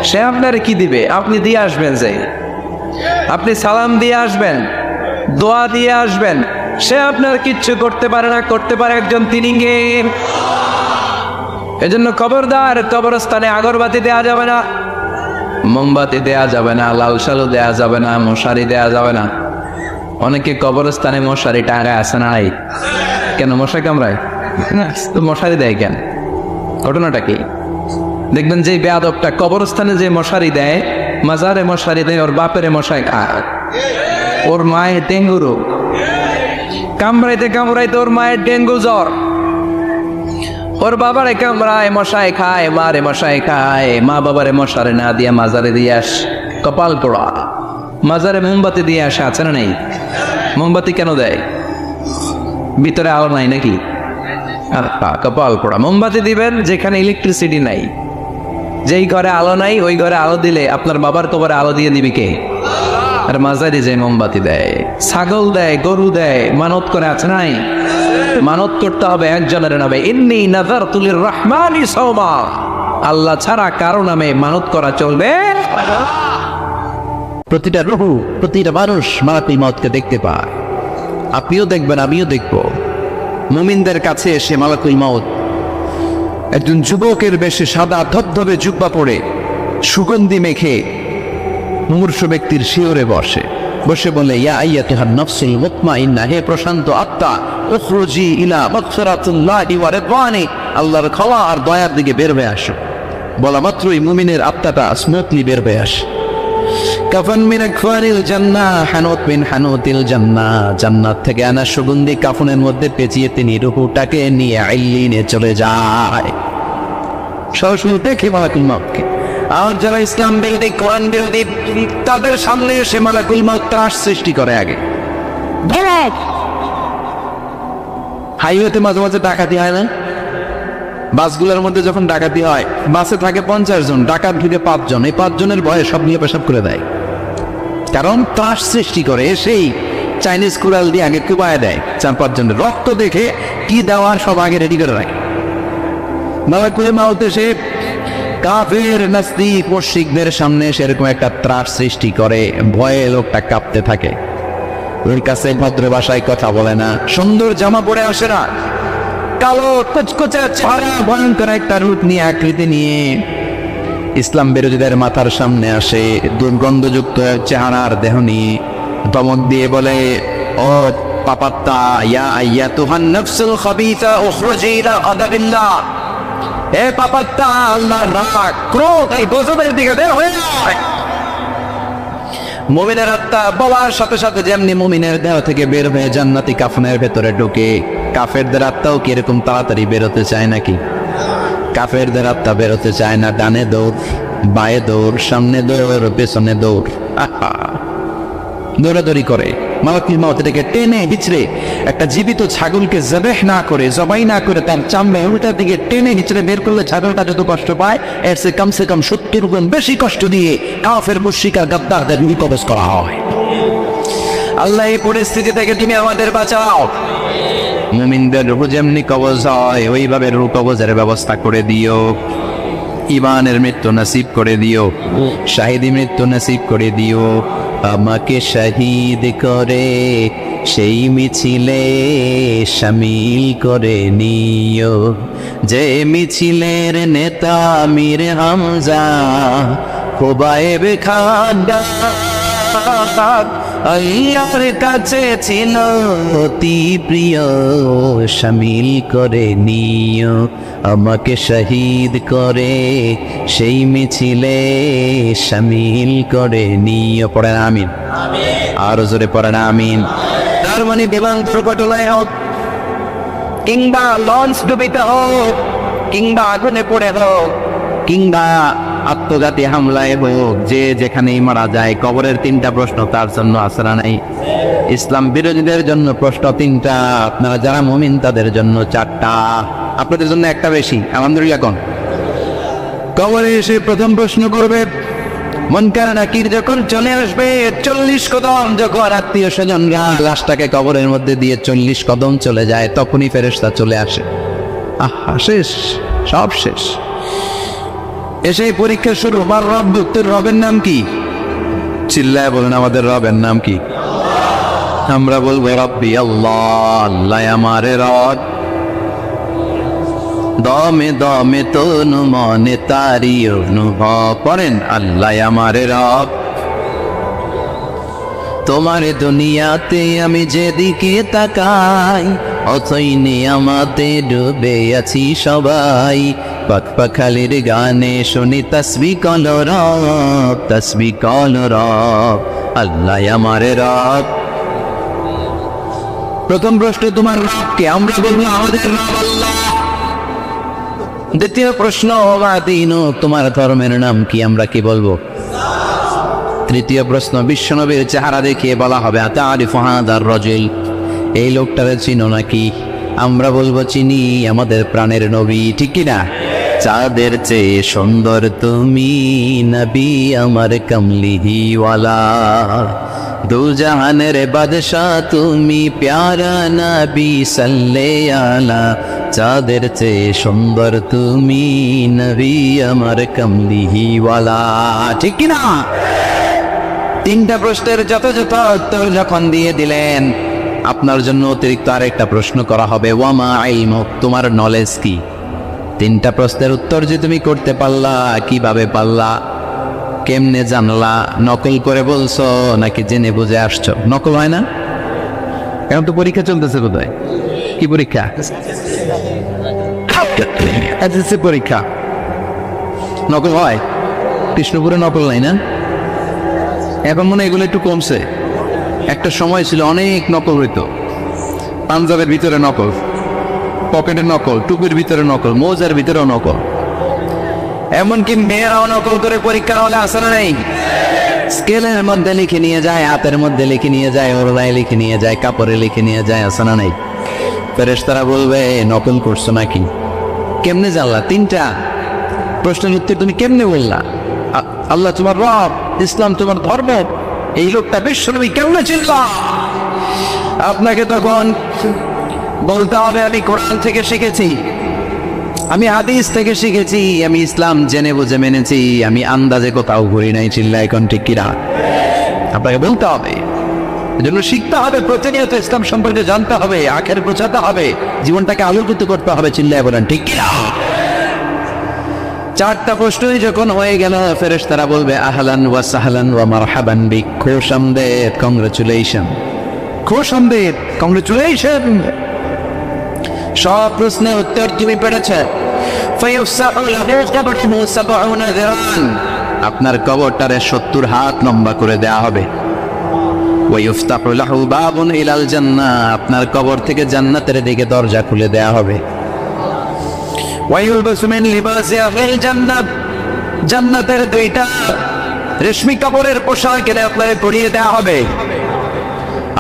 সে আপনার কি দিবে? আপনি দিয়ে আসবেন, যে আপনি সালাম দিয়ে আসবেন, দোয়া দিয়ে আসবেন, সে আপনার কিচ্ছু করতে পারে না, করতে পারে একজন, তিনি কে? এজন্য খবরদার, কবরস্থানে আগরবাতি দেয়া যাবে না, মোমবাতি দেয়া যাবে না, লাল সালু দেয়া যাবে না, মশারি দেয়া যাবে না। অনেকে কবরস্থানে মশারি টাঙায় আসে না, নাই কেন? মশা কামড়ায় তো মশারি দেয় কেন? ঘটনাটা কি? দেখবেন যে বেয়াদবটা কবরস্থানে যে মশারি দেয়, মাজারে মশারি দেয়, ওর বাপের মশাই খায়, ওর মায়ের ডেঙ্গু রোগ, কামড়াইতে কামড়াইতে ওর মায়ের ডেঙ্গু জ্বর, ওর বাবারে কামড়ায়, মশাই খায়, মারে মশাই খায়, মা বাবারে মশারে না দিয়ে মাজারে দিয়ে আস, কপাল পোড়া। মাজারে মোমবাতি দিয়ে আসে, আছে না নেই? মোমবাতি কেন দেয়? ভিতরে আলো নাই নাকি? কপাল পোড়া। মোমবাতি দিবেন যেখানে ইলেকট্রিসিটি নাই, যেই ঘরে আলো নাই ওই ঘরে আলো দিলে আপনার বাবার কবরে আলো দিয়ে দিবি কে? আর মাজারে যে মোমবাতি দেয়, ছাগল দেয়, গরু দেয়, মানত করে, আছে নাই? মানত করতে হবে একজনের নামে, ইন্নী নাযারতু লিররহমানি সাওমা, আল্লাহ ছাড়া কারো নামে মানত করা চলবে। প্রতিটা রূহ, প্রতিটা মানুষ মালাকুল মউতকে দেখতে পায়। আপনিও দেখবেন, আমিও দেখব। মুমিনদের কাছে এসে মালাকুল মউত একজন যুবকের বেশে সাদা ধবধবে জুব্বা পরে সুগন্ধি মেখে মুমূর্ষু ব্যক্তির শিয়রে বসে বলে, ইয়া আইয়াতুহান নাফসুল মুতমাইন্নাহ, হে প্রশান্ত আত্মা, উখরুজি ইলা মাগফিরাতিল্লাহি ওয়া রিদওয়ানি, আল্লাহর ক্ষমা আর দয়ার দিকে বের হয়ে আসো। বলা মাত্রই মুমিনের আত্মাটা স্মুথলি বের হয়ে আসে। কাফন মিন আকফারিল জান্নাহ, হানুত মিন হানুতিল জান্নাহ, জান্নাত থেকে আনা সুগন্ধি কাফনের মধ্যে পেঁচিয়ে তিনি রূহটাকে নিয়ে আইলিনে চলে যায়। সরাসরি দেখে মালাকুল মউতকে। আর যারা ইসলাম বিরোধী, কোরআন বিরোধী, তাদের সামনে এসে মালাকুল মউত ত্রাস সৃষ্টি করে। আগে হাইওয়েতে মাঝে মাঝে ডাকাতি হয় না? বাসগুলোর মধ্যে যখন ডাকাতি হয়, বাসে থাকে 50 জন, ডাকাত ঢুকে 5 জন, এই 5 জনের ভয়ে সব নিয়ে পেশাব করে দেয়, কারণ ত্রাস সৃষ্টি করে। সেই চাইনিজ কুড়াল দিয়ে আগে কুবায় দেয় 4-5 জনের, রক্ত দেখে কি দেওয়ার সব আগে রেডি করে রাখে। মালাকুল মউত এসে কাফের নাস্তিক মুশরিকদের সামনে সেরকম একটা ত্রাস সৃষ্টি করে, ভয়ে লোকটা কাঁপতে থাকে। ওর কাছে ভদ্র ভাষায় কথা বলে না, সুন্দর জামা পরে আসে না, কালো কুচকুচে চেহারা, ভয়ঙ্কর একটা রূপ নিয়ে, আকৃতি নিয়ে ইসলাম বিরোধীদের মাথার সামনে আসে দুর্গন্ধযুক্ত চেহারার দেহ নিয়ে, ধমক দিয়ে বলে, ও পাপাত্তা, ইয়া আইয়াতুহান নাফসুল খাবিসা উখরুজি ইলা গাদাবিল্লাহ, এ পাপাত্তা, আল্লাহর রাগ ক্রোধ এই গজবের দিকে বের হয়ে যায়। মুমিনের আত্মা বলার সাথে সাথে যেমনি মুমিনের দেহ থেকে বের হয়ে জান্নাতি কাফনের ভেতরে ঢুকে, কাফেরদের আত্মাও কি এরকম তাড়াতাড়ি বেরোতে চায় নাকি? কাফেরদের আত্মা বেরোতে চায় না। ডানে দৌড়, বায়ে দৌড়, সামনে দৌড়, পেছনে দৌড়, দৌড়াদৌড়ি করে। মালাকুল মউত এটাকে টেনে হিচড়ে, একটা জীবিত ছাগলকে জবাই না করে তার চামড়া উল্টার দিকে টেনে হিচড়ে বের করলে ছাগলটা যত কষ্ট পায়, এর সে কমসে কম 70 গুণ বেশি কষ্ট দিয়ে কাফের মুশরিক আর গাদ্দারদের রূহ কবজ করা হয়। আল্লাহ এই পরিস্থিতি থেকে তুমি আমাদের বাঁচাও। মুমিনদের রূহ যেমনি কবজ হয় ওইভাবে রূহ কবজের ব্যবস্থা করে দিও। ইমানের মৃত্যু নসিব করে দিও, শাহিদি মৃত্যু নসিব করে দিও। আমাকে শহীদ করে সেই মিছিলে শামিল করে নিও, যে মিছিলের নেতা মীর হামজা খুবাইব খান আল্লাহর কাছে ছিল অতি প্রিয়, শামিল করে নিও। আমাকে শহীদ করে সেই মিছিলে শামিল করে নিও। পড়েন আমিন, আরো জোরে পড়েন আমিন। তার মানে বিমান দুর্ঘটনায় হোক, কিংবা লঞ্চ ডুবিতে হোক, কিংবা আগুনে পড়ে হোক, কিংবা আত্মঘাতী হামলায় হোক, যে যেখানেই মারা যায়, কবরের 3টা প্রশ্ন তার জন্য আসরা নাই। ইসলাম বিরোধীদের জন্য প্রশ্ন 3টা, আপনারা যারা মুমিন তাদের জন্য 4টা, আপনাদের জন্য একটা বেশি। আলহামদুলিল্লাহ। কোন কবরে এসে প্রথম প্রশ্ন করবে, মুনকার নাকির যখন চলে আসবে 40 কদম, যখন আত্মীয় স্বজনরা লাশটাকে কবরের মধ্যে দিয়ে 40 কদম চলে যায়, তখনই ফেরেশতা চলে আসে। আহা, শেষ, সব শেষ। এসে পরীক্ষা শুরু। আমার রব, তোর রবের নাম কি? চিল্লায় বলেন, আমাদের রবের নাম কি? আমরা বলবো রব্বি আল্লাহ, আল্লাহ আমারে রব। দমে দমে তনু মনে তারি অনুভব। পড়েন, আল্লাহ আমারে রব। তোমার দুনিয়াতে আমি যেদিকে তাকাই, অথই নিয়ামতে ডুবে আছি সবাই। পাখপাখালির গানে শুনি তসবিহ কল রব, তসবিহ কল রব, আল্লাহ আমারে রব। প্রথম প্রশ্ন, তোমার রব কে? আমরা বলবো আমাদের রব আল্লাহ। দ্বিতীয় প্রশ্ন, তোমার ধর্মের নাম কি? আমরা কি বলবো? তৃতীয় প্রশ্ন, বিশ্বনবীর চেহারা দেখিয়ে বলা হবে আতারিফু হাদার রাজুল, এই লোকটারে চিনো নাকি? আমরা বলবো চিনি, আমাদের প্রাণের নবী, ঠিক কি না? চাঁদের চেয়ে সুন্দর তুমি নবী আমার কমলিহিওয়ালা, দু জাহানের বাদশাহ তুমি প্যারা নবী সাল্লে আলা, চাঁদের চেয়ে সুন্দর তুমি নবী আমার কমলিহিওয়ালা, ঠিক কি না? 3টা প্রশ্নের যথাযথ উত্তর যখন দিয়ে দিলেন, আপনার জন্য অতিরিক্ত আরেকটা প্রশ্ন করা হবে, ওয়ামা ইলমুক, তোমার নলেজ কি? 3টা প্রশ্নের উত্তর যে তুমি করতে পারলা, কিভাবে পারলা, কেমনে জানলা? নকল করে বলছো নাকি জেনে বুঝে আসছো? নকল হয় না? এখন তো পরীক্ষা চলতেছে বোধহয়। কি পরীক্ষা? এসএসসি পরীক্ষা। নকল হয়? কৃষ্ণপুরে নকল নাই না? এখন মনে হয় এগুলো একটু কমছে। একটা সময় ছিল অনেক নকল হইতো। পাঞ্জাবের ভিতরে নকল, পকেটে নকল, টুপির ভিতরে নকল, মোজার ভিতরেও নকল, এমনকি মেয়েরাও নকল করে পরীক্ষা হলে আসে না নেই? স্কেলের মধ্যে লিখে নিয়ে যায়, হাতের মধ্যে লিখে নিয়ে যায়, ওড়নায় লিখে নিয়ে যায়, কাপড়ে লিখে নিয়ে যায়, আসে না নেই? ফেরেশতারা বলবে নকল করছো নাকি? কেমনে জানলা? 3টা প্রশ্নের উত্তর তুমি কেমনে বললা? আল্লাহ তোমার রব, ইসলাম তোমার ধর্ম, এই লোকটা বিশ্বনবী কেমনে চিনলা? আপনাকে তখন বলতে হবে আমি কোরআন থেকে শিখেছি, আমি হাদিস থেকে শিখেছি, আমি ইসলাম জেনে বুঝে মেনেছি, আমি আন্দাজে কোথাও ঘুরি নাই। চিল্লা এখন ঠিক কিনা? আপনাকে বলতে হবে, এজন্য শিখতে হবে, প্রতিনিয়ত ইসলাম সম্পর্কে জানতে হবে, আখের বোঝাতে হবে, জীবনটাকে আলোকিত করতে হবে। চিল্লায় বলেন ঠিক কিনা? চারটা প্রশ্নই যখন হয়ে গেল, ফেরেশতারা বলবে আহলান ওয়া সাহলান ওয়া মারহাবান বিক, খুশ আমদেদ, কংগ্রেচুলেশন, খুশ আমদেদ, কংগ্রেচুলেশন। সব প্রশ্নের উত্তর তুমি পেরেছ। ফায়ুফসাহু লাহু কবরুহু ৭০ যিরান, আপনার কবরটারে ৭০ হাত লম্বা করে দেয়া হবে। ওয়ায়ুফতাহু লাহু বাবুন ইলাল জান্নাহ, আপনার কবর থেকে জান্নাতের দিকে দরজা খুলে দেয়া হবে। ওয়ায়ুলবাসু মিন লিবাসি আহলিল জান্নাত, জান্নাতের দুইটা রেশমি কাপড়ের পোশাক এনে আপনাকে পরিয়ে দেওয়া হবে।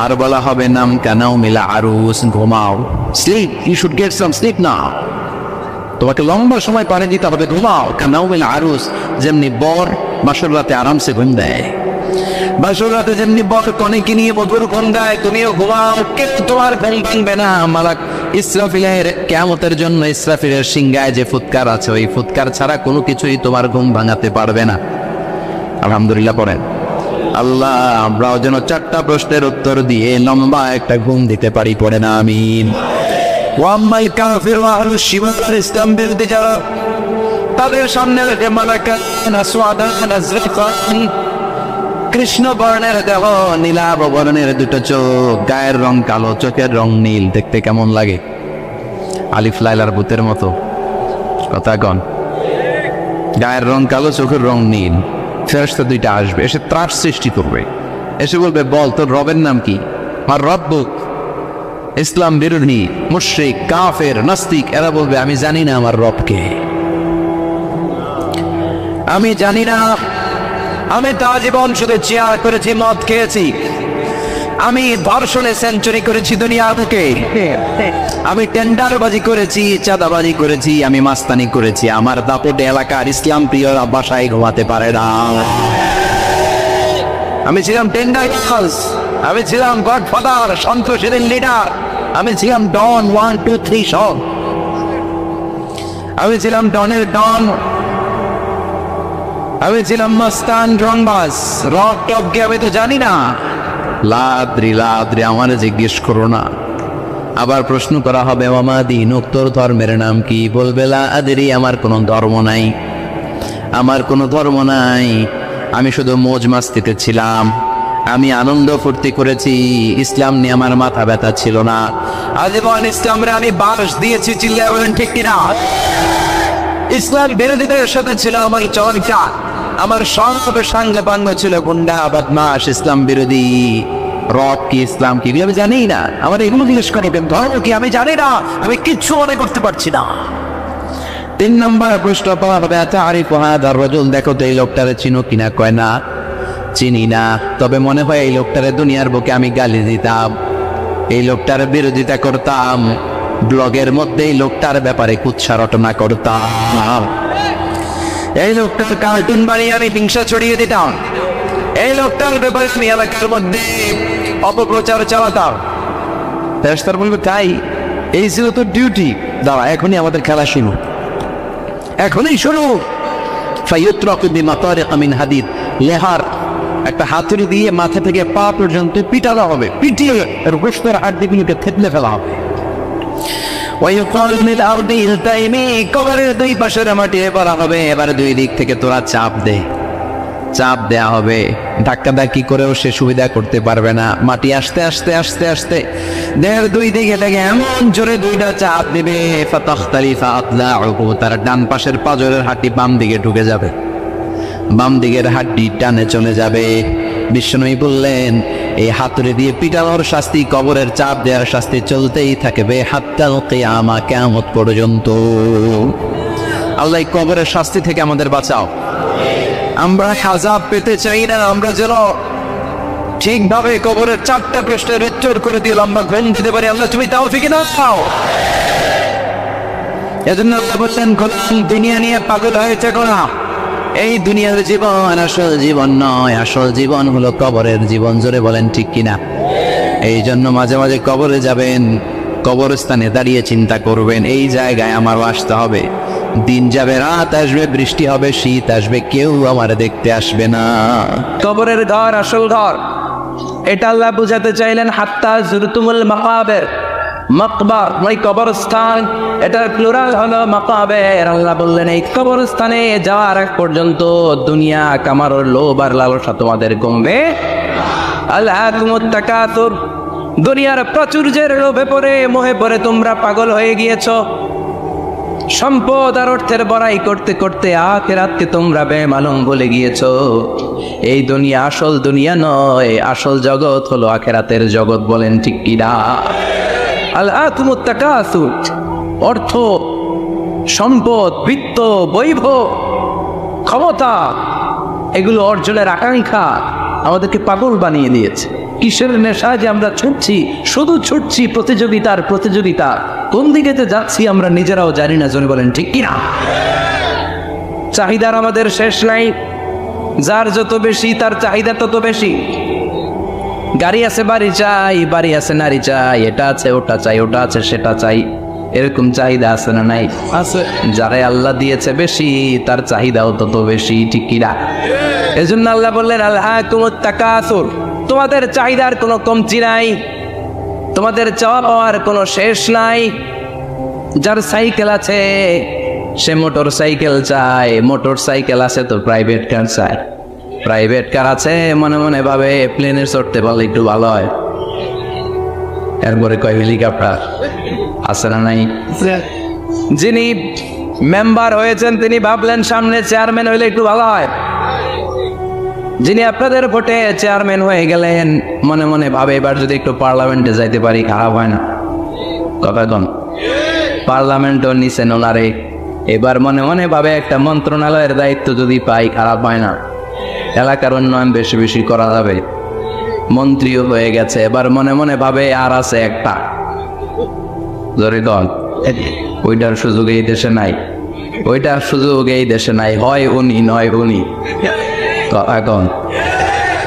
আর বলা হবে নাম কানাও মিলা আরুস, ঘুমাও, sleep, you should get some sleep now, তোমাকে লম্বা সময় পানি দিতে হবে, ঘুমাও। কানাও মিলা আরুস, যেমনি বর বাসর রাতে আরামসে ঘুম দেয়, বাসর রাতে যেমনি বর কনেকে নিয়ে মধুর ঘুম দেয়, তুমিও ঘুমাও, কেউ তোমার ঘুম ভাঙবে না। মালাক ইসরাফিলের কিয়ামতের জন্য ইসরাফিলের সিংহায় যে ফুৎকার আছে, ওই ফুৎকার ছাড়া কোনো কিছুই তোমার ঘুম ভাঙাতে পারবে না। আলহামদুলিল্লাহ পড়েন। আল্লাহ আমরাও যেন চারটা প্রশ্নের উত্তর দিয়ে লম্বা একটা ঘুম দিতে পারি, পড়েন আমিন। ওয়াম্মাল কাফির ওয়া আহলুশ শিমাল, ইসলাম বিরোধী যারা, তাদের সামনে মালাকান আসওয়াদান আজরাকান, কৃষ্ণ বর্ণের দেহ, নীলাভ বর্ণের দুটো চোখ, গায়ের রং কালো, চোখের রং নীল, দেখতে কেমন লাগে? আলিফ লাইলার ভূতের মতো, কথা কন। গায়ের রং কালো, চোখের রং নীল। ফেরেশতা দুইটা আসবে, এসে ত্রাস সৃষ্টি করবে, এসে বলবে বল তোর রবের নাম কি? আর রব্বুক। ইসলাম বিরোধী মুশরিক, কাফের, নাস্তিক এরা বলবে আমি জানি না আমার রবকে, আমি জানি না, আমি তা জীবন শুধু চেয়ার করেছি, মদ খেয়েছি, আমি ধর্ষণে সেঞ্চুরি করেছি দুনিয়া বুকে, আমি টেন্ডারবাজি করেছি, চাঁদাবাজি করেছি, আমি মাস্তানি করেছি, আমার দাপটে এলাকার ইসলাম প্রিয় বাসায় ঘুমাতে পারে না। আমি ছিলাম টেন্ডারবাজ, আমি ছিলাম গডফাদার, সন্ত্রাসীর লিডার, আমি ছিলাম ডন 1 2 3 সব, আমি ছিলাম ডনের ডন, আমি ছিলাম মস্তান রংবাজ, রক টপকে আমি তো জানি না। লাদ্রি লাদ্রি আমার জিজ্ঞেস করো না। আবার প্রশ্ন করা হবে ওয়ামা দীনুক, তোর ধর্মের নাম কি? বলবে লা আদরি, আমার কোনো ধর্ম নাই, আমার কোনো ধর্ম নাই, আমি শুধু মৌজ মাস্তিতে ছিলাম, আমি আনন্দ ফুর্তি করেছি, ইসলাম নিয়ে আমার মাথা ব্যথা ছিল না। আজীবন ইসলামরে আমি বাস দিয়েছি, চিল্লায় বলেন ঠিক কিনা? ইসলাম বিরোধীদের সাথে ছিল আমার চর্চা, আমার সব সাঙ্গে পাঙ্গ ছিল গুন্ডা বদমাশ, ইসলাম বিরোধী। রব কি, ইসলাম কি আমি জানি না, আমার এগুলো জিজ্ঞেস করিবেন ধর্ম কি আমি জানি না, আমি কিচ্ছু মনে করতে পারছি না। 3 নম্বর প্রশ্ন পাওয়া হবে আতারিফু হাদার রাজুল, দেখো তো এই লোকটারে চিনো কিনা? কয় না, চিনি না, তবে মনে হয় এই লোকটারে দুনিয়ার বুকে আমি গালি দিতাম, এই লোকটার বিরোধিতা করতাম, ব্লগের মধ্যে এই লোকটার ব্যাপারে কুৎসা রটনা করতাম, এই লোকটার কার্টুন বানিয়ে আমি হিংসা ছড়িয়ে দিতাম, এই লোকটার ব্যাপারে আমি এলাকার মধ্যে অপপ্রচার চালাতাম। ফেরেশতারা বলবে তাই, এই ছিল তোর ডিউটি, দাঁড়া এখনই আমাদের খেলা শুরু, এখনই শুরু। ফায়ুতরাকু বিমাতারিক মিন হাদিদ, লোহার একটা হাতুড়ি দিয়ে মাথা থেকে পা পর্যন্ত পিটানো হবে, পিটিয়ে গোশতের হাড্ডিগুলোকে থেতলে ফেলা হবে। কবরের 2 পাশের মাটি ভরা হবে, এবার 2 দিক থেকে তোরা চাপ দে, চাপ দেয়া হবে, ধাক্কা ধাক্কি করেও সে সুবিধা করতে পারবে না, মাটি আস্তে আস্তে আস্তে আস্তে দেহের 2 দিকে থেকে এমন জোরে 2টা চাপ দিবে, ফাতাখতালিফা আতলাউহু, তার ডান পাশের পাঁজরের হাড্ডি বাম দিকে ঢুকে যাবে, বাম দিকের হাড্ডি ডানে চলে যাবে। বিশ্বনবী বললেন এই হাতুড়ি দিয়ে পিটানোর শাস্তি, কবরের চাপ দেওয়ার শাস্তি চলতেই থাকবে হাত্তাল কিয়ামা, কিয়ামত পর্যন্ত। আল্লাহ কবরের শাস্তি থেকে আমাদের বাঁচাও। আমরা আযাব পেতে চাই না, আমরা যেন ঠিকভাবে কবরের 4টা প্রশ্নের উত্তর করে দিয়ে লম্বা ঘুম দিতে পারি। আল্লাহ তুমি তৌফিক দাও। এজন্য আল্লাহ বললেন গোলাম দুনিয়া নিয়ে পাগল হয়েছে কোনা, এই দুনিয়ার জীবন আসল জীবন নয়, আসল জীবন হলো কবরের জীবন। জোরে বলেন ঠিক কিনা? এই জন্য মাঝে মাঝে কবরে যাবেন, কবরস্থানে দাঁড়িয়ে চিন্তা করবেন এই জায়গায় আমার আসতে হবে, দিন যাবে, রাত আসবে, বৃষ্টি হবে, শীত আসবে, কেউ আমার দেখতে আসবে না। কবরের ঘর আসল ঘর, এটা আল্লাহ বুঝাতে চাইলেন হাত্তা জুরতুমুল মাকাবির, মাকবার মানে কবরস্থান, এটার প্লুরাল হলো মাকাবের। আল্লাহ বললেন এই কবরস্থানে যাওয়ার আগ পর্যন্ত দুনিয়া কামারোর লোভ আর লালসা তোমাদের কমবে। আলহাকুমুত তাকাসুর, দুনিয়ার প্রাচুর্যের লোভে পড়ে মোহে পড়ে তোমরা পাগল হয়ে গিয়েছো। সম্পদ আর অর্থের বড়াই করতে করতে আখিরাতকে তোমরা বেমালুম ভুলে গিয়েছো। এই দুনিয়া আসল দুনিয়া নয়, আসল জগৎ হলো আখিরাতের জগৎ। বলেন ঠিক কি না? আলহাকুমুত তাকাসুর, অর্থ, সম্পদ, বৃত্ত, বৈভব, ক্ষমতা, এগুলো অর্জনের আকাঙ্ক্ষা আমাদেরকে পাগল বানিয়ে দিয়েছে। কিসের নেশা যে আমরা ছুটছি, শুধু ছুটছি প্রতিযোগিতার প্রতিযোগিতা। কোন দিকে যে যাচ্ছি আমরা নিজেরাও জানি না। জোরে বলেন ঠিক কিনা? চাহিদার আমাদের শেষ নাই। যার যত বেশি তার চাহিদা তত বেশি। গাড়ি আছে বাড়ি চাই, বাড়ি আছে নারী চাই, এটা আছে ওটা চাই, ওটা আছে সেটা চাই, এরকম চাহিদা আছে না নাই? আছে। যারাই আল্লাহ দিয়েছে বেশি তার চাহিদাও তত বেশি। ঠিক কিনা? এজন্য আল্লাহ বললেন আলহাকুমুত তাকাসুর, তোমাদের চাহিদার কোনো কমতি নাই, তোমাদের চাওয়া পাওয়ার কোনো শেষ নাই। যার সাইকেল আছে সে মোটর সাইকেল চায়, মোটর সাইকেল আছে তো প্রাইভেট কার চায়, প্রাইভেট কার আছে মনে মনে ভাবে প্লেনে চড়তে পারলে একটু ভালো হয়। এরপরে কয় হেলিকপ্টার আছে না নাই? যিনি মেম্বার হয়েছেন তিনি ভাবলেন সামনে চেয়ারম্যান হইলে একটু ভালো হয়। যিনি আপনাদের ভোটে চেয়ারম্যান হয়ে গেলেন মনে মনে ভাবে এবার যদি একটু পার্লামেন্টে যাইতে পারি খারাপ হয় না। কথা কন, পার্লামেন্টও নিছেন ওনারে, এবার মনে মনে ভাবে একটা মন্ত্রণালয়ের দায়িত্ব যদি পাই খারাপ হয় না, এলাকার উন্নয়ন বেশি বেশি করা যাবে। মন্ত্রীও হয়ে গেছে, এবার মনে মনে ভাবে আর আছে একটা। জোরে কন, ওইটার সুযোগ এই দেশে নাই, ওইটার সুযোগ এই দেশে নাই, হয় উনি নয় উনি। এখন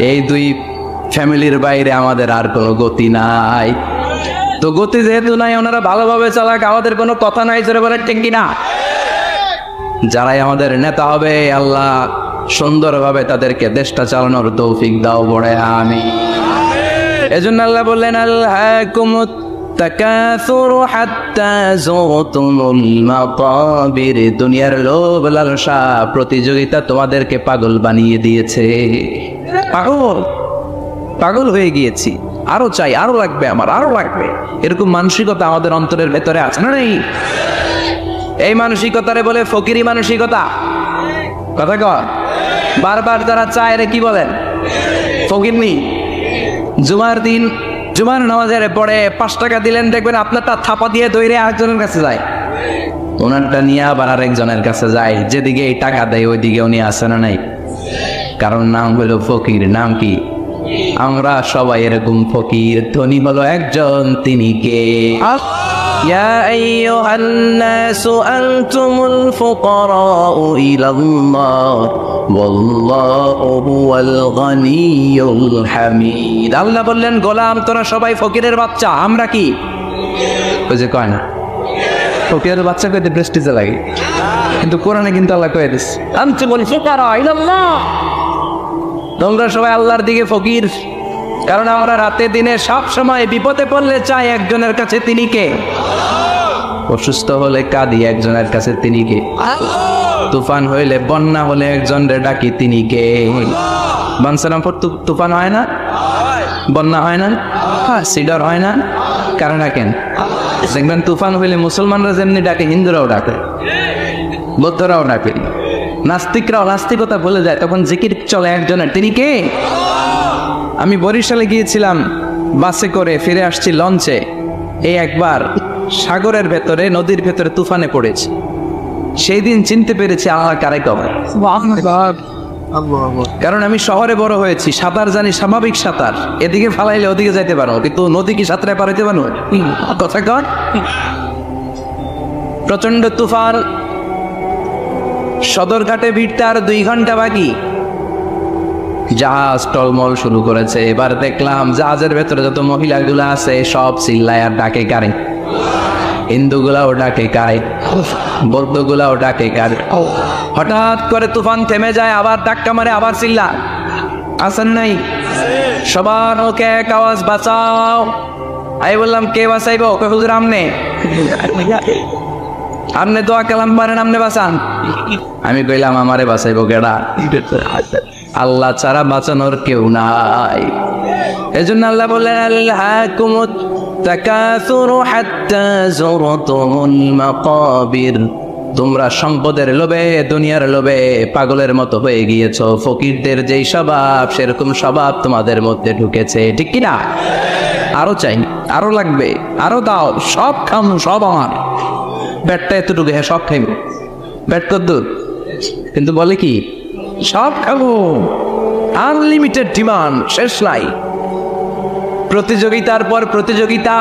এই দুই ফ্যামিলির বাইরে আমাদের আর কোনো গতি নাই। তো গতি যেহেতু নাই, ওনারা ভালোভাবে চালাক, আমাদের কোনো কথা নাই। জোরে বলেন ঠিক কিনা? যারাই আমাদের নেতা হবে আল্লাহ সুন্দরভাবে তাদেরকে দেশটা চালানোর তৌফিক দাও বড়ে আমিন। এজন্য আল্লাহ বললেন আলহাকুমুত তাকাসুরু হাত্তা যুরতুমুল মাকাবির, দুনিয়ার লোভ লালসা প্রতিযোগিতা তোমাদেরকে পাগল বানিয়ে দিয়েছে। পাগল পাগল হয়ে গিয়েছি, আরো চাই, আরো লাগবে, আমার আরো লাগবে, এরকম মানসিকতা আমাদের অন্তরের ভেতরে আছে না নেই? এই মানসিকতারে বলে ফকিরি মানসিকতা। কথা কর, বারবার যারা চায় রে কি বলেন? ফকিরনি। জুমার দিন জুমার নামাজের পরে 5 টাকা দিলেন, দেখবেন আপনারটা থাপা দিয়ে দৌড়ে আরেকজনের কাছে যায়, ওনারটা নিয়ে আবার আরেকজনের কাছে যায়। যেদিকে এই টাকা দেয় ওইদিকে উনি আসে না নাই? কারণ নাম হলো ফকির। নাম কি? আমরা সবাই এরকম ফকির। ধনী হলো একজন, তিনি কে? ইয়া আইয়ুহান নাসু আনতুমুল ফুকারাউ ইলাল্লাহ ওয়াল্লাহু হুয়াল গনিয়ুল হামিদ। আল্লাহ বললেন গোলাম তোরা সবাই ফকিরের বাচ্চা। আমরা কি? ওই যে কয় না ফকিরের বাচ্চা কইতে প্রেস্টিজে লাগে, কিন্তু কোরআনে কিন্তু আল্লাহ কয়ে দিস আনতুমুল ফুকারা ইলাল্লাহ, তোমরা সবাই আল্লাহর দিকে ফকির। কারণ আমরা রাতে দিনে সব সময় বিপদে পড়লে চাই একজনের কাছে, তিনি কে? অসুস্থ হলে কাঁদি একজনের কাছে, তিনি কে? তুফান হইলে বন্যা হলে একজনের ডাকি, তিনি কে? বানসারামপুর তুফান হয় না, বন্যা হয় না, সিডর হয় না, কারণ ডাকেন। দেখবেন তুফান হইলে মুসলমানরা যেমনি ডাকে হিন্দুরাও ডাকে, বৌদ্ধরাও ডাকে, নাস্তিকরাও নাস্তিকতা বলে যায়, তখন জিকির চলে একজনের, তিনি কে? আমি বরিশালে গিয়েছিলাম বাসে করে, ফিরে আসছি লঞ্চে। এই একবার সাগরের ভেতরে নদীর ভেতরে তুফানে পড়েছি। সেই দিন চিনতে পেরেছি আল্লাহ কারে কবে। কারণ আমি শহরে বড় হয়েছি, সাঁতার জানি, স্বাভাবিক সাঁতার, এদিকে ফালাইলে ওদিকে যাইতে পারো, কিন্তু নদী কি সাঁতরে পারাইতে পারো? কথা কর। প্রচন্ড তুফান, সদরঘাটে ভিড়তে আর 2 ঘন্টা বাকি। জাহাজ টলমল শুরু করেছে। এবার দেখলাম জাহাজের ভেতরে যত মহিলাগুলো আছে সব চিল্লায় আর ডাকে কারে, হিন্দুগুলাও ডাকে কারে, বৌদ্ধগুলাও ডাকে কারে। হঠাৎ করে তুফান থেমে যায়, আবার ধাক্কা মারে, আবার চিল্লা। আসেন নাই? সবার মুখে এক আওয়াজ, বাঁচাও। আমি বললাম কে বাঁচাইবো? কই হুজুর আমনে। আপনি দোয়া কালাম পারেন, আপনি বাঁচান। আমি কইলাম আমারে বাঁচাইবো কেডা? আল্লাহ ছাড়া বাঁচানোর কেউ নাই। এজন্য আল্লাহ বললেন আলহাকুমুত তাকাসুরু হাত্তা যুরতুমুল মাকাবির। তোমরা সম্পদের লোভে, দুনিয়ার লোভে পাগলের মতো হয়ে গিয়েছো। ফকিরদের যেই স্বভাব, সেরকম স্বভাব তোমাদের মধ্যে ঢুকেছে, ঠিক কি না? আরো চাই, আরো লাগবে, আরো দাও, সব খাম, সব আমার। পেটটা এতটুকু, হ্যাঁ সব খাইব। পেট কদ্দুর, কিন্তু বলে কি সব খাবো। আনলিমিটেড ডিমান্ড, শেষ নাই। প্রতিযোগিতার পর প্রতিযোগিতা।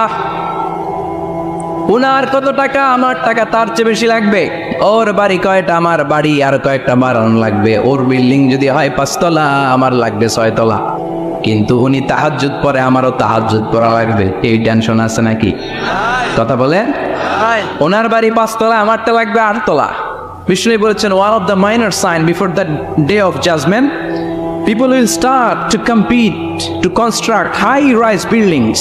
উনার কত টাকা, আমার টাকা তার চেয়ে বেশি লাগবে। ওর বাড়ি কয়টা, আমার বাড়ি আর কয়েকটা বাড়ানো লাগবে। ওর বিল্ডিং যদি হয় 5 তলা, আমার লাগবে 6 তলা। কিন্তু উনি তাহাজ্জুদ পড়ে, আমারও তাহাজ্জুদ পড়া লাগবে। এই টেনশন আছে নাকি? কথা বলে। ওনার বাড়ি 5 তলা, আমারটা লাগবে 8 তলা। বিষ্ণু বলেছেন, one of the minor sign before the day of judgment, people will start to compete to construct high-rise buildings.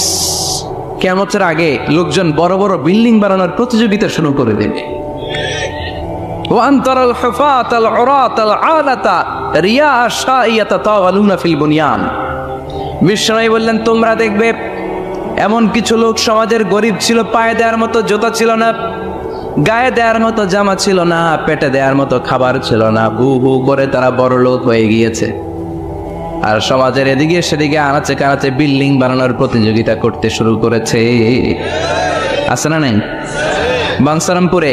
কিয়ামতের আগে লোকজন বড় বড় বিল্ডিং বানানোর প্রতিযোগিতা শুরু করে দেবে। وأن ترى الحفاة العراة العالة رياء الشاء يتطاولون في البنيان. বিষ্ণু বললেন, তোমরা দেখবে এমন কিছু লোক সমাজের গরিব ছিল, পায়ে দেওয়ার মতো জুতা ছিল না, গায়ে দেওয়ার মতো জামা ছিল না, পেটে দেওয়ার মতো খাবার ছিল না, হু হু করে তারা বড় লোক হয়ে গিয়েছে। আর সমাজের এদিকে সেদিকে আনাচে কানাচে বিল্ডিং বানানোর প্রতিযোগিতা করতে শুরু করেছে। আছে না নাই? বাঞ্ছারামপুরে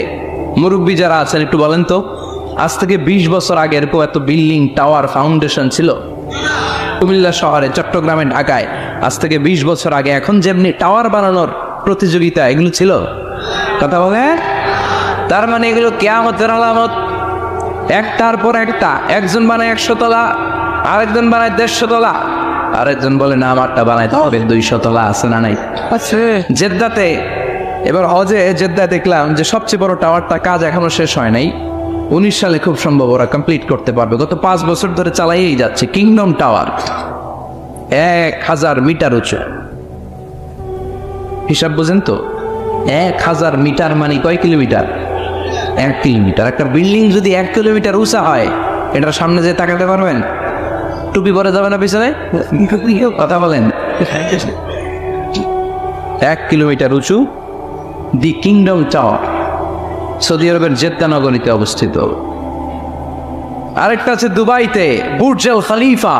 মুরব্বী যারা আছেন একটু বলেন তো, আজ থেকে 20 বছর আগে এরকম এত বিল্ডিং, টাওয়ার, ফাউন্ডেশন ছিল? কুমিল্লা শহরে, চট্টগ্রামে, ঢাকায় আজ থেকে 20 বছর আগে এখন যেমনি টাওয়ার বানানোর প্রতিযোগিতা, এগুলো ছিল? কথা বলে। তার মানে এগুলো কিয়ামতের আলামত, একটার পর একটা। একজন বানায় 100 তলা, আরেকজন বানায় 150 তলা, আরেকজন বলে না আমারটা বানাইতে হবে 200 তলা। আছে না নাই? আছে। জেদ্দাতে এবার হজে জেদ্দায় দেখলাম যে সবচেয়ে বড় টাওয়ারটা কাজ এখনো শেষ হয় নাই। 19 সালে খুব সম্ভব ওরা কমপ্লিট করতে পারবে। গত 5 বছর ধরে চালাইয়েই যাচ্ছে। কিংডম টাওয়ার 1000 মিটার উঁচু। হিসাব বুঝেন তো? 1000 মিটার মানে কয় কিলোমিটার? 1 কিলোমিটার। একটা বিল্ডিং যদি 1 কিলোমিটার উঁচা হয়, এটার সামনে যে তাকাতে পারবেন? টুপি পরে যাবে না পিছনে? কথা বলেন। 1 কিলোমিটার উঁচু, দি কিংডম টাওয়ার, সৌদি আরবের জেদ্দা নগরীতে অবস্থিত। আরেকটা আছে দুবাইতে, বুর্জ আল খলিফা,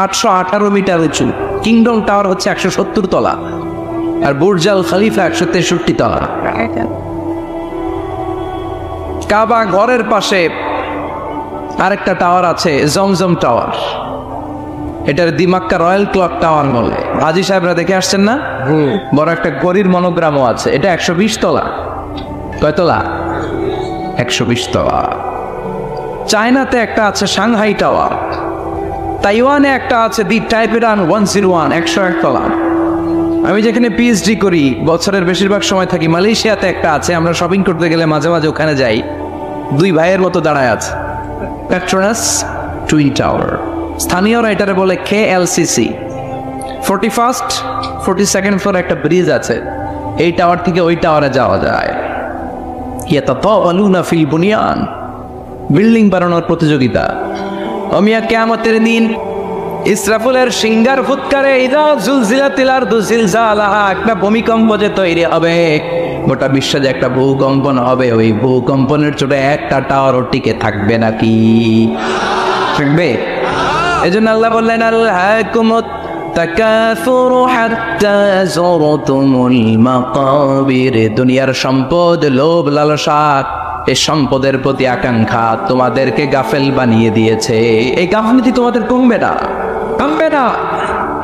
818 মিটার উঁচু। কিংডম টাওয়ার হচ্ছে 170 তলা, আর বুর্জ আল খলিফা 163 তলা। কাবা ঘরের পাশে আরেকটা টাওয়ার আছে, জমজম টাওয়ার। এটার দিমাক্কা রয়্যাল ক্লক টাওয়ার বলে। হাজী সাহেবরা দেখে আসছেন না? বড় একটা গরির মনোগ্রামও আছে। এটা 120 তলা। কয় তলা? 120 তলা। চায়নাতে একটা আছে সাংহাই টাওয়ার। তাইওয়ানে একটা আছে দি টাইপেরান 101, 101 তলা। আমি যেখানে পিএইচডি করি, বছরের বেশিরভাগ সময় থাকি, মালয়েশিয়াতে একটা আছে। আমরা শপিং করতে গেলে মাঝে মাঝে ওখানে যাই। 2 ভাইয়ের মতো দাঁড়ায় আছে, পেট্রোনাস টুইন টাওয়ার। স্থানীয়রা এটারে বলে KLCC। 41st 42nd ফ্লোর একটা ব্রিজ আছে, এই টাওয়ার থেকে ওই টাওয়ারে যাওয়া যায়। ইয়াতাতাওয়ালুনা ফিল বুনিয়ান, বিল্ডিং বানানোর প্রতিযোগিতা। অমিয়া কিয়ামতের দিন ইসরাফিলের সিঙ্গার ফুৎকারে ইদা জুলজিলাতিল আরদু জিলজালাহা, একটা ভূমিকম্প যে তৈরি হবে, গোটা বিশ্বে যে একটা ভূকম্পন হবে, ওই ভূকম্পনের চোটে একটা টাওয়ারও টিকে থাকবে নাকি? থাকবে। এজন্য আল্লাহ বললেন, আলহাকুমুত তাকাসুরু হাত্তা যুরতুমুল মাকাবির। দুনিয়ার সম্পদ, লোভ, লালসা, এই সম্পদের প্রতি আকাঙ্ক্ষা তোমাদেরকে গাফেল বানিয়ে দিয়েছে। এই গাফলতি তোমাদের কমবে না, কমবে না।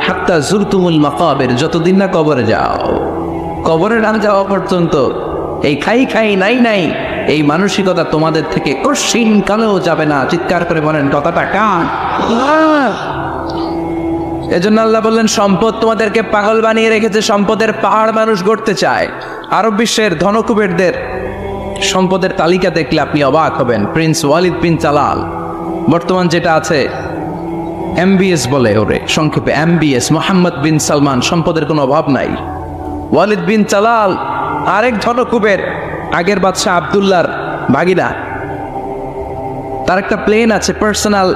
হাত্তা যুরতুমুল মাকাবির, যতদিন না কবরে যাও। কবরে না যাওয়া পর্যন্ত এই খাই খাই নাই নাই এই মানসিকতা তোমাদের থেকে কঠিন কালেও যাবে না। চিৎকার করে বলেন কথাটা কান। এজন্য আল্লাহ বললেন, সম্পদ তোমাদেরকে পাগল বানিয়ে রেখেছে। সম্পদের পাহাড় মানুষ গড়তে চায়। আরব বিশ্বের ধনকুবেরদের সম্পদের তালিকা দেখলে আপনি অবাক হবেন। প্রিন্স ওয়ালিদ বিন তালাল, বর্তমান যেটা আছে MBS বলে ওরে, সংক্ষেপে MBS, মোহাম্মদ বিন সালমান, সম্পদের কোনো অভাব নাই। ওয়ালিদ বিন তালাল আরেক ধনকুবের, আগের বাদশাহ আব্দুল্লাহর ভাগিনা, তার একটা প্লেন আছে, পার্সোনাল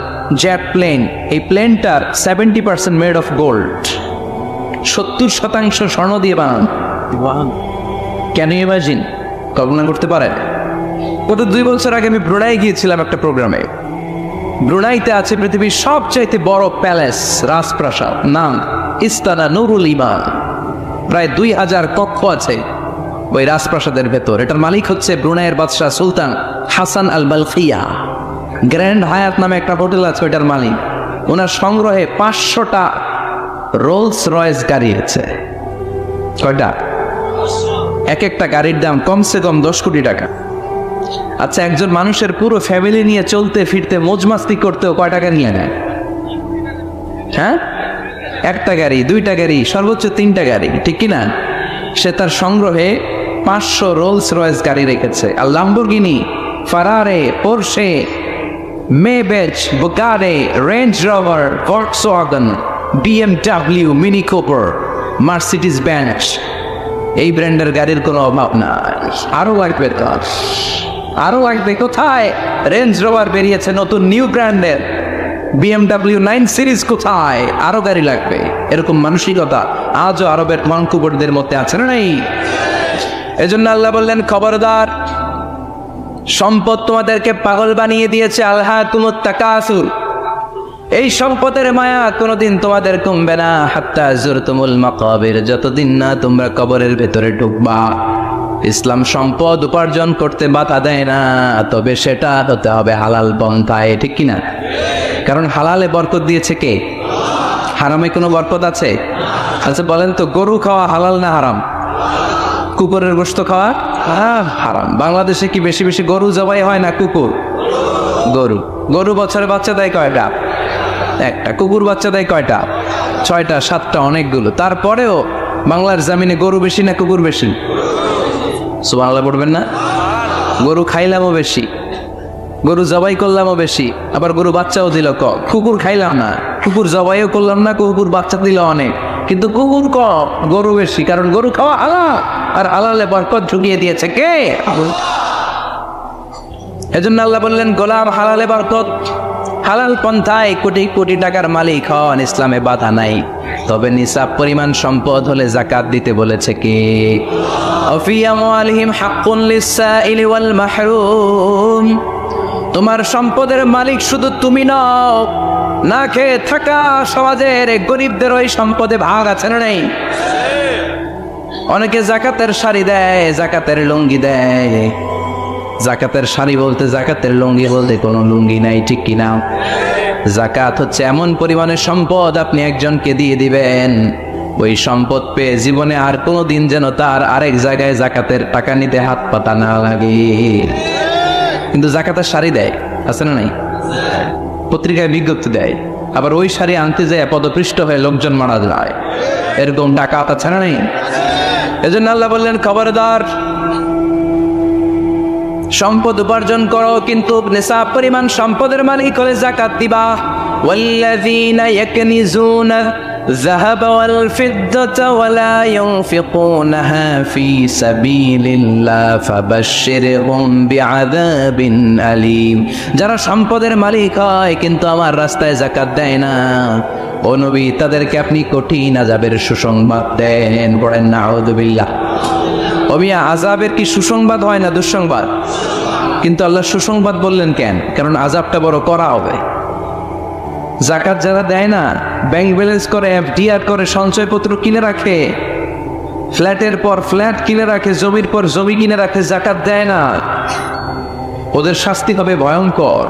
জেট প্লেন। এই প্লেনটার 70% মেড অফ গোল্ড, 70% স্বর্ণ দিয়ে বানানো। Can you imagine? কল্পনা করতে পারেন? গত 2 বছর আগে আমি ব্রুনাই গিয়েছিলাম একটা প্রোগ্রামে। ব্রুনাইতে আছে পৃথিবীর সবচাইতে বড় প্যালেস, রাজপ্রাসাদ, নাম ইস্তানা নুরুল ইমান। প্রায় 2000 কক্ষ আছে ওই রাজপ্রাসাদের ভেতর। এটার মালিক হচ্ছে ব্রুনাইয়ের বাদশাহ সুলতান হাসান আল বালখিয়া। গ্র্যান্ড হায়াত নামে একটা হোটেল আছে, ওইটার মালিক। ওনার সংগ্রহে 500টা রোলস রয়েস গাড়ি আছে। কয়টা? এক একটা গাড়ির দাম কমসে কম 10 কোটি টাকা। আচ্ছা, একজন মানুষের পুরো ফ্যামিলি নিয়ে চলতে ফিরতে মজমাস্তি করতেও কয় টাকা নিয়ে নেয়? হ্যাঁ, একটা গাড়ি, 2টা গাড়ি, সর্বোচ্চ 3টা গাড়ি, ঠিক কিনা? সে তার সংগ্রহে 500 রোলস রয়েস গাড়ি রেখেছে। আর Lamborghini, Ferrari, Porsche, Maybach, Bugatti, Range Rover, Volkswagen, BMW, Mini Cooper, Mercedes Benz, এই ব্র্যান্ডের গাড়ির কোনো অভাব নাই। আরো লাগবে তো, আরো লাগবে। কোথায়? রেঞ্জ রোভার বেরিয়েছে নতুন নিউ ব্র্যান্ডের, BMW 9 সিরিজ কোথায়? আরো গাড়ি লাগবে। এরকম মানসিকতা আজও আরবের মনকুবরদের মধ্যে আছে না নাই? এজন্য আল্লাহ বললেন, খবরদার, সম্পদ তোমাদেরকে পাগল বানিয়ে দিয়েছে। আলহাকুমুত তাকাসুর, এই সম্পদের মায়া কোনোদিন তোমাদের কমবে না। হাত্তা যুরতুমুল মাকাবির, যতদিন না তোমরা কবরের ভেতরে ঢুকবা। ইসলাম সম্পদ উপার্জন করতে বাধা দেয় না, তবে সেটা হতে হবে হালাল পন্থায়, ঠিক কিনা? কারণ হালালে বরকত দিয়েছে কে? হারামে কোনো বরকত আছে? আচ্ছা বলেন তো, গরু খাওয়া হালাল না হারাম? কুকুরের গোশত খাওয়া হারাম। বাংলাদেশে কি বেশি বেশি গরু জবাই হয় না কুকুর? গরু। গরু বছরে বাচ্চা দেয় কয়টা? একটা। কুকুর বাচ্চা দেয় কয়টা? 6টা 7টা, অনেকগুলো। তারপরেও বাংলার জমিনে গরু বেশি না কুকুর বেশি? সুবহানাল্লাহ পড়বেন না? গরু খাইলামও বেশি, গরু জবাই করলামও বেশি, আবার গরু বাচ্চাও দিল কম। কুকুর খাইলাম না, কুকুর জবাইও করলাম না, কুকুর বাচ্চা দিল অনেক, কিন্তু কুকুর কম, গরু বেশি। কারণ গরু খাওয়া হালাল, আর হালালে বরকত ঢুকিয়ে দিয়েছে কে? এজন্য আল্লাহ বললেন, গোলাম, হালালে বরকত, হালাল পন্থায় কোটি কোটি টাকার মালিক হন, ইসলামে বাধা নাই। তবে নিসাব পরিমাণ সম্পদ হলে যাকাত দিতে বলেছে কে? অফি আমওয়ালিহিম হাক্কুন লিসসাইলি ওয়াল মাহরুম। তোমার সম্পদের মালিক শুধু তুমি নও, না খেয়ে থাকা সমাজের গরিবদের ওই সম্পদে ভাগ আছে না নেই? অনেকে জাকাতের শাড়ি দেয়, জাকাতের লুঙ্গি দেয়। জাকাতের শাড়ি বলতে, জাকাতের লুঙ্গি বলতে কোনো লুঙ্গি নাই, ঠিক কিনা? জাকাত হচ্ছে এমন পরিমাণের সম্পদ আপনি একজনকে দিয়ে দিবেন, ওই সম্পদ পেয়ে জীবনে আর কোনো দিন যেন তার আরেক জায়গায় জাকাতের টাকা নিতে হাত পাতা না লাগে। কিন্তু জাকাতের শাড়ি দেয়, আছে না নাই? পত্রিকায় বিজ্ঞপ্তি দেয়, আবার ওই শাড়ি আনতে যায় পদপৃষ্ট হয়ে লোকজন মারা যায়। এরকম ডাকাত আছে না নাই? এজন্য আল্লাহ বললেন, খবরদার, সম্পদ উপার্জন করো, কিন্তু নিসাব পরিমাণ সম্পদের মালিক হলে যাকাত দিবা। ওয়াল্লাযীনা ইয়াকনিজুনা الذهب والفضة ولا ينفقونها في سبيل الله فبشرهم بعذاب أليم। যারা সম্পদের মালিক হয় কিন্তু আমার রাস্তায় যাকাত দেয় না, ও নবী, তাদেরকে আপনি কঠিন আযাবের সুসংবাদ দেন। পড়েন নাউযুবিল্লাহ। ও মিয়া, আযাবের কি সুসংবাদ হয় না দুঃসংবাদ? কিন্তু আল্লাহ সুসংবাদ বললেন কেন? কারণ আযাবটা বড় করা হবে। জাকাত যারা দেয় না, ব্যাংক ব্যালেন্স করে, FDR করে, সঞ্চয়পত্র কিনে রাখে, ফ্ল্যাটের পর ফ্ল্যাট কিনে রাখে, জমির পর জমি কিনে রাখে, জাকাত দেয় না, ওদের শাস্তি হবে ভয়ঙ্কর।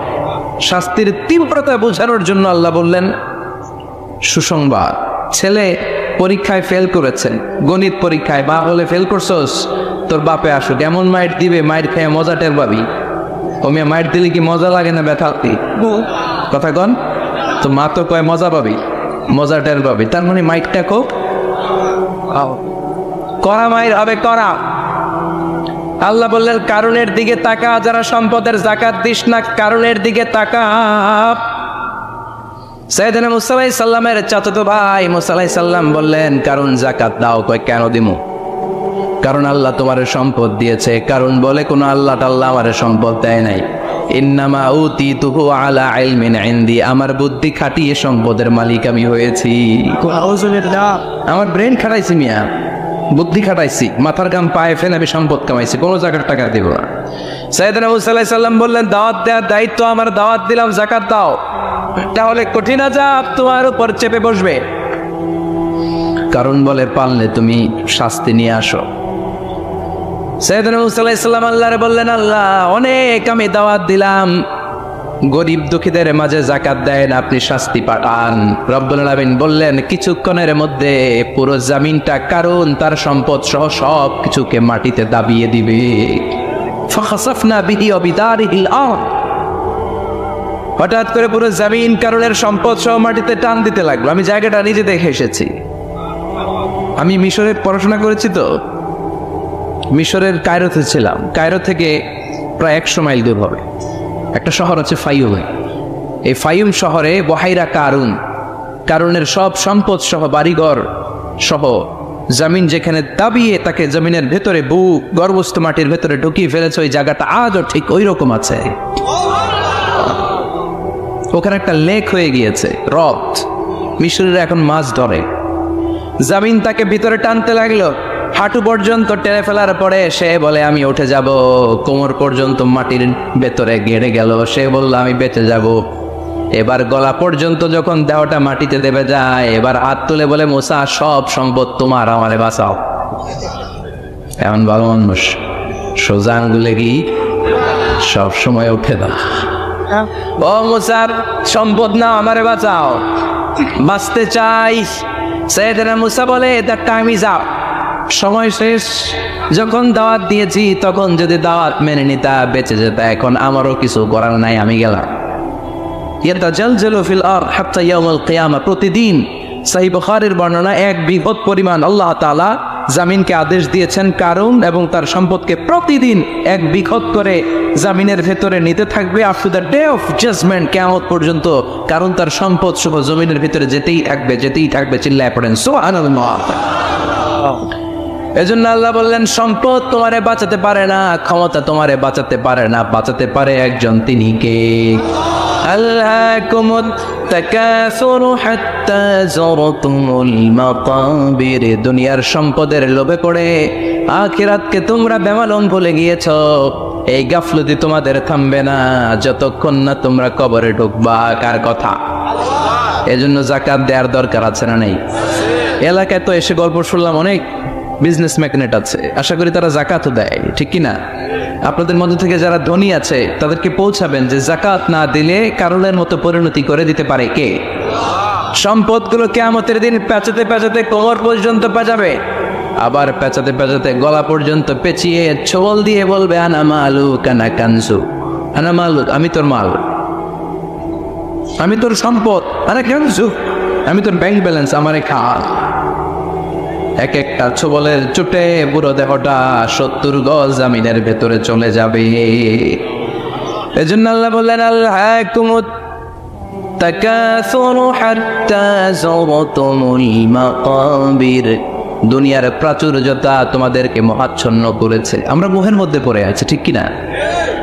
শাস্তির তীব্রতা বোঝানোর জন্য আল্লাহ বললেন সুসংবাদ। ছেলে পরীক্ষায় ফেল করেছে, গণিত পরীক্ষায়, বা হলে ফেল করছস, তোর বাপে আসুক, এমন মাইট দিবে, মাইট খেয়ে মজা টের পাবি। ও মিয়া, মাইট দিলে কি মজা লাগে না ব্যথা? কথা কন তো, মা তো কয় মজা পাবি, মজা টের পাবি, তার মানে মাইটটা খুব কড়া মাইর হবে, কড়া। আল্লাহ বললেন, কারণের দিকে তাকা, যারা সম্পদের যাকাত দিস না, কারণের দিকে তাকা। সাইয়েদনা মুসা আলাইহিস সালামের চাচাতো ভাই মুসা আলাইহিস সালাম বললেন, কারণ যাকাত দাও। কয় কেন দিমু? কারণ আল্লাহ তোমার সম্পদ দিয়েছে। কারণ বলে কোন আল্লাহ টাল্লাহ আমার সম্পদ দেয় নাই। ইন্নামা উতিতুহু আলা ইলমিন ইনদি, আমার বুদ্ধি খাটিয়ে সম্পদের মালিক আমি হয়েছি। আমার ব্রেন খাটাইছি মিয়া, বুদ্ধি খাটাইছি, মাথার গাম পায়ে ফেলে আমি সম্পদ কামাইছি, কোনো জায়গার টাকা দিব না। সাইয়েদনা মুসা আলাইহিস সালাম বললেন, দাওয়াত দেওয়ার দায়িত্ব আমার, দাওয়াত দিলাম, যাকাত দাও। তাহলে কঠিন আযাব তোমার উপর চেপে বসবে। কারণ বলে পারলে তুমি শাস্তি নিয়ে আসো। সাইয়েদনা মুসা আলাইহিস সালাম আল্লাহরে বললেন, আল্লাহ অনেক আমি দাওয়াত দিলাম, গরিব দুঃখীদের মাঝে যাকাত দেন, আপনি শাস্তি পাঠান। রব্বুল আলামিন বললেন, কিছুক্ষণের মধ্যে পুরো জমিনটা কারণ তার সম্পদ সহ সব কিছুকে মাটিতে দাবিয়ে দিবে। ফাখাসাফনা বিহি ওয়া বিদারিহিল আরদ, হঠাৎ করে পুরো জমিন কারণের সম্পদ সহ মাটিতে টান দিতে লাগলো। আমি জায়গাটা নিজে দেখে এসেছি। আমি মিশরে পড়াশোনা করেছি, তো মিশরের কায়রোতে ছিলাম। কায়রো থেকে প্রায় 100 মাইল দূর হবে একটা শহর আছে ফাইয়ুমে। এই ফাইয়ুম শহরে বহাইরা কারুনের সব সম্পদ সহ বাড়িঘর সহ জমিন যেখানে দাবিয়ে তাকে জমিনের ভেতরে বুক গর্ভস্থ মাটির ভেতরে ঢুকিয়ে ফেলেছে, ওই জায়গাটা আজও ঠিক ওই রকম আছে। ওখানে একটা লেক হয়ে গিয়েছে, হ্রদ। মিশরীরা এখন মাছ ধরে। জমিন তাকে ভিতরে টানতে লাগলো, হাঁটু পর্যন্ত টেনে ফেলার পরে সে বলে আমি উঠে যাব। কোমর পর্যন্ত মাটির ভেতরে গেড়ে গেল। সে বলল আমি বেঁচে যাব। এবার গলা পর্যন্ত যখন দেহটা মাটিতে দেবে যায়, এবার হাত তুলে বলে, মুসা সব সম্পদ তোমার, আমারে বাঁচাও। এমন ভালো মানুষ সোজা আঙ্গুলে কি সব সময় উঠে দাও, ও মুসার সম্পদ না, আমারে বাঁচাও, বাঁচতে চাই। সাইয়েদনা মুসা বলে, দ্য টাইম ইজ আপ, সময় শেষ। যখন দাওয়াত দিয়েছি তখন যদি দাওয়াত মেনে নিতা বেঁচে যেতা, এখন আমারও কিছু করার নাই, আমি গেলাম। ইয়াতাজালজালু ফিল আরদ হাত্তা ইয়াউমুল কিয়ামা, প্রতিদিন সহিহ বুখারীর বর্ণনা, এক বিঘত পরিমাণ আল্লাহ তাআলা জামিনকে আদেশ দিয়েছেন কারণ এবং তার সম্পদকে প্রতিদিন এক বিঘত করে জামিনের ভেতরে নিতে থাকবে, up to the day of judgement, কিয়ামত পর্যন্ত। কারণ তার সম্পদ সহ জমিনের ভিতরে যেতেই থাকবে। চিল্লায় পড়েন সুবহানাল্লাহ। এজন্য আল্লাহ বললেন, সম্পদ তোমারে বাঁচাতে পারে না, ক্ষমতা তোমারে বাঁচাতে পারে না, বাঁচাতে পারে একজন, তিনি কে? আল্লাহকুমুত তাকাসুরু হাত্তা যুরতুমুল মাকাবির, দুনিয়ার সম্পদের লোভে পড়ে আখিরাতকে তোমরা বেমালুম ভুলে গিয়েছো। এই গাফলতি তোমাদের থামবে না যতক্ষণ না তোমরা কবরে ঢুকবা। কার কথা? এজন্য যাকাত দেওয়ার দরকার আছে না নেই? এলাকায় তো এসে গল্প শুনলাম, অনেক বিজনেস ম্যাগনেট আছে, আশা করি তারা যাকাতও দেয়, ঠিক কিনা? আপনাদের মধ্যে থেকে যারা ধনী আছে তাদেরকে পৌঁছাবেন যে যাকাত না দিলে কারণের মতো পরিণতি করে দিতে পারে কে? সম্পদগুলো কিয়ামতের দিন পেঁচাতে পেঁচাতে কোমর পর্যন্ত পেঁচাবে, আবার পেঁচাতে পেঁচাতে গলা পর্যন্ত পেঁচিয়ে ছোবল দিয়ে বলবে, আনা মালুক আনা কানজু, আনা মালুক, আমি তোর মাল, আমি তোর সম্পদ, আনা কানজু, আমি তোর ব্যাংক ব্যালেন্স, আমারে খা। এক একটা ছোবলের চোটে পুরো দেহটা 70 গজ জামিনের ভেতরে চলে যাবে। এজন্য আল্লাহ বললেন, আল্লাহকুমুত তাকাসুরু হাত্তা যুরতুমুল মাকাবির, দুনিয়ার প্রাচুর্যতা তোমাদেরকে মোহাচ্ছন্ন করেছে। আমরা মোহের মধ্যে পড়ে আছি, ঠিক কিনা?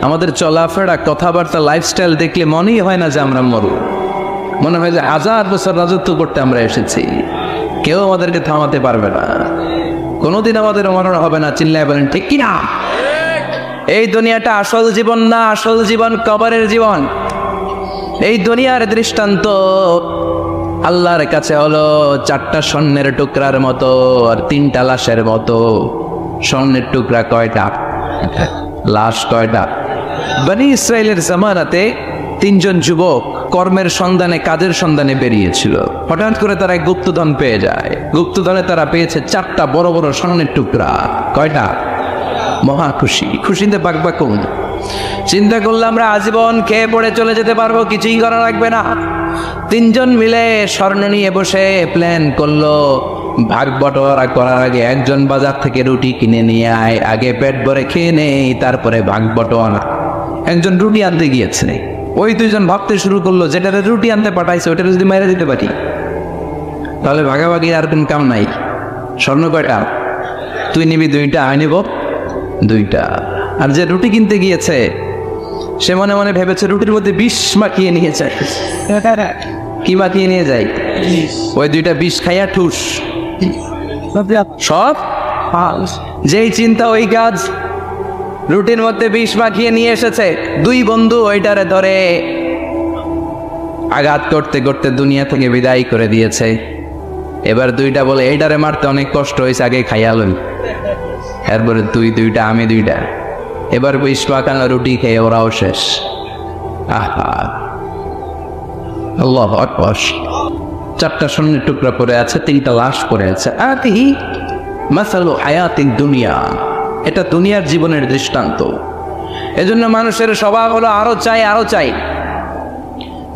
আমাদের চলাফেরা, কথাবার্তা, লাইফস্টাইল দেখলে মনেই হয় না যে আমরা মরু, মনে হয় যে 1000 বছর রাজত্ব করতে আমরা এসেছি, কেউ আমাদেরকে থামাতে পারবে না, কোনোদিন আমাদের মরণ হবে না। চিল্লায় বলেন ঠিক কিনা? এই দুনিয়াটা আসল জীবন না, আসল জীবন কবরের জীবন। এই দুনিয়ার দৃষ্টান্ত আল্লাহর কাছে হলো 4টা স্বর্ণের টুকরার মতো আর 3টা লাশের মতো। স্বর্ণের টুকরা কয়টা? লাশ কয়টা? বনি ইসরাইলের জামানাতে 3 জন যুবক কর্মের সন্ধানে, কাজের সন্ধানে বেরিয়েছিল। হঠাৎ করে তারা এক গুপ্তধন পেয়ে যায়। গুপ্তধনে তারা পেয়েছে 4টা বড় বড় স্বর্ণের টুকরা। কয়টা? মহা খুশি, খুশিতে বাকবাকুম। চিন্তা করলে আমরা আজীবন খেয়ে পড়ে চলে যেতে পারবো, কিছুই করা লাগবে না। 3 জন মিলে স্বর্ণ নিয়ে বসে প্ল্যান করলো, ভাগ বটোয়ারা করার আগে একজন বাজার থেকে রুটি কিনে নিয়ে আয়, আগে পেট ভরে খেয়ে নেই, তারপরে ভাগ বটোয়ারা। একজন রুটি আনতে গিয়েছে, ওই দুইজন ভাবতে শুরু করলো, যেটাতে রুটি আনতে পাঠাইছে ওইটা যদি মেরে দিতে পারি তাহলে ভাগাভাগি আর কোন কাম নাই। স্বর্ণ কয়টা? তুই নিবি 2টা, আমি নিব 2টা। আর যে রুটি কিনতে গিয়েছে সে মনে মনে ভেবেছে রুটির মধ্যে বিষ মাখিয়ে নিয়ে যায়। কি মাখিয়ে নিয়ে যায়? ওই 2টা বিষ খাইয়া ঠুস সব। যেই চিন্তা ওই কাজ। রুটির মধ্যে বিষ মাখিয়ে নিয়ে এসেছে। 2 বন্ধু ওইটারে ধরে আঘাত করতে করতে দুনিয়া থেকে বিদায় করে দিয়েছে। এবার 2টা বলে এইটারে মারতে অনেক কষ্ট হয়েছে, আগে খাইয়া লই। এরপরে তুই 2টা, আমি 2টা। এবার বিষ মাখানো রুটি খেয়ে ওরাও শেষ। আহা, আল্লাহু আকবার। 4টা স্বর্ণের টুকরা পড়ে আছে, 3টা লাশ পড়ে আছে। আতিহি মাসালু হায়াতিদ দুনিয়া, এটা দুনিয়ার জীবনের দৃষ্টান্ত। এজন্য মানুষের স্বভাব হলো আরো চাই, আরো চাই।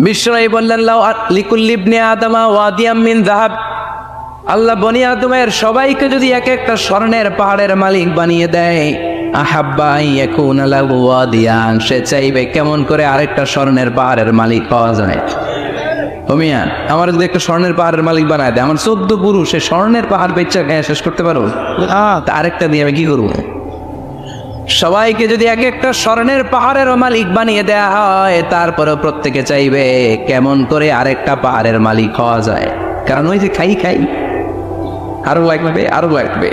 বিশ্বনবী বললেন লাউ লিকুল্লি ইবনি আদমা ওয়াদিয়াম মিন যাহাব, আল্লাহ বনি আদমের সবাইকে যদি এক একটা স্বর্ণের পাহাড়ের মালিক বানিয়ে দেয়, আহাব্বা ইয়াকুনা লাহু ওয়াদিয়ান, সে চাইবে কেমন করে আরেকটা স্বর্ণের পাহাড়ের মালিক পাওয়া যায়। মিয়া, আমার যদি একটা স্বর্ণের পাহাড়ের মালিক বানায় দেয়, আমার 14 পুরুষ সে স্বর্ণের পাহাড় বেচা খেয়ে শেষ করতে পারবো? আরেকটা দিয়ে আমি কি করবো? সবাইকে যদি এক একটা স্বর্ণের পাহাড়ের মালিক বানিয়ে দেয়া হয়, তারপরে প্রত্যেকে চাইবে কেমন করে আরেকটা পাহাড়ের মালিক হওয়া যায়। কারণ ওই যে খাই খাই, আরো লাগবে, আরো লাগবে।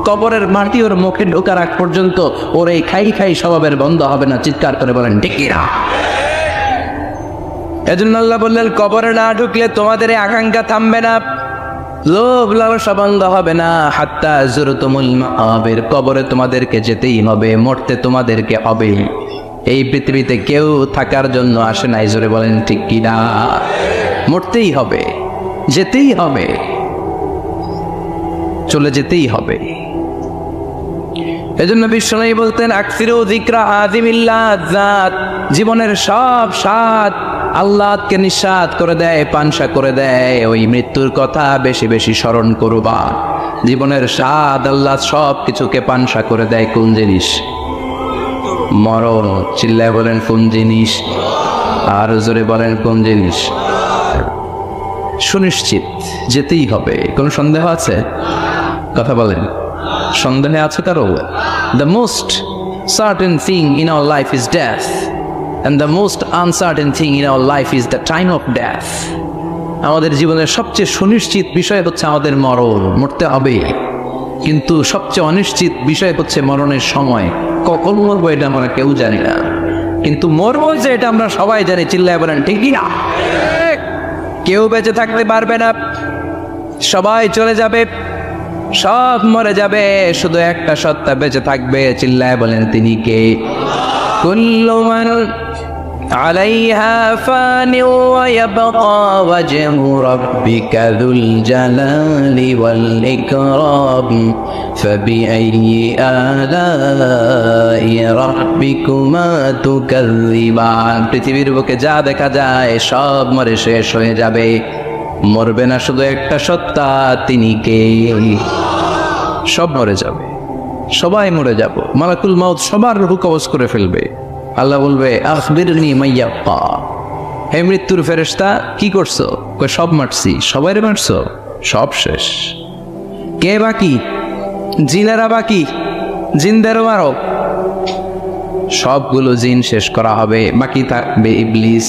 কবরের মাটি ওর মুখে ঢোকার আগ পর্যন্ত ওর এই খাই খাই স্বভাবের বন্ধ হবে না। চিৎকার করে বলেন ঠিক কিনা? এজন্য আল্লাহ বললেন কবরে না ঢুকলে তোমাদের এই আকাঙ্ক্ষা থামবে না, লোভ লালসা বন্ধ হবে না। হাত্তা যুরতুমুল মাকাবির, কবরে তোমাদেরকে যেতেই হবে, মরতে তোমাদেরকে হবে। এই পৃথিবীতে কেউ থাকার জন্য আসে নাই, জোরে বলেন ঠিক কিনা? মরতেই হবে, যেতেই হবে, চলে যেতেই হবে। এজন্য বিশ্বনবী বলতেন আকসিরু যিকরা আযিমিল্লাহ জাত, জীবনের সব স্বাদ আল্লাহকে নিঃস্বাদ করে দেয়, পানসা করে দেয়। ওই মৃত্যুর কথা বেশি বেশি স্মরণ করবা। জীবনের স্বাদ আল্লাহ সব কিছুকে পানসা করে দেয়। কোন জিনিস? মরণ। চিল্লায় বলেন কোন জিনিস? আর জোরে বলেন কোন জিনিস? সুনিশ্চিত যেতেই হবে। কোন সন্দেহ আছে? কথা বলেন, সন্দেহে আছে কারো? The most certain thing in our life is death, and the most uncertain thing in our life is the time of death. আমাদের জীবনের সবচেয়ে সুনিশ্চিত বিষয় হচ্ছে আমাদের মরণ, মরতে হবে। কিন্তু সবচেয়ে অনিশ্চিত বিষয় হচ্ছে মরণের সময়। কখন মরবো এটা আমরা কেউ জানি না, কিন্তু মরবো যে এটা আমরা সবাই জানি। চিল্লায় বলেন ঠিক না? কেউ বেঁচে থাকতে পারবে না, সবাই চলে যাবে, সব মরে যাবে, শুধু একটা সত্তা বেঁচে থাকবে। চিল্লায় বলেন তিনি কে? কুল্লু মান আলাইহা ফানি ওয়া ইয়াবকা ওয়াজহু রাব্বিকা যুল জালালি ওয়াল ইকরাম ফাবিআইয়ি আলাই রাব্বিকুমা তুকাযযিবান। পৃথিবীর বুকে যা দেখা যায় সব মরে শেষ হয়ে যাবে, মরবে না শুধু একটা সত্তা, তিনি কে? সব মরে যাবে, সবাই মরে যাব। মালাকুল মাউত সবার রূহ কবজ করে ফেলবে। আল্লাহ বলবে আখবিরনি মাইয়াব্বা, হে মৃত্যুর ফেরেশতা কি করছো? কই সব মারছি। সবাই মারছো? সব শেষ। কে বাকি? জিনেরা বাকি, জিনদেরও মারো। সবগুলো জিন শেষ করা হবে, বাকি থাকবে ইবলিস।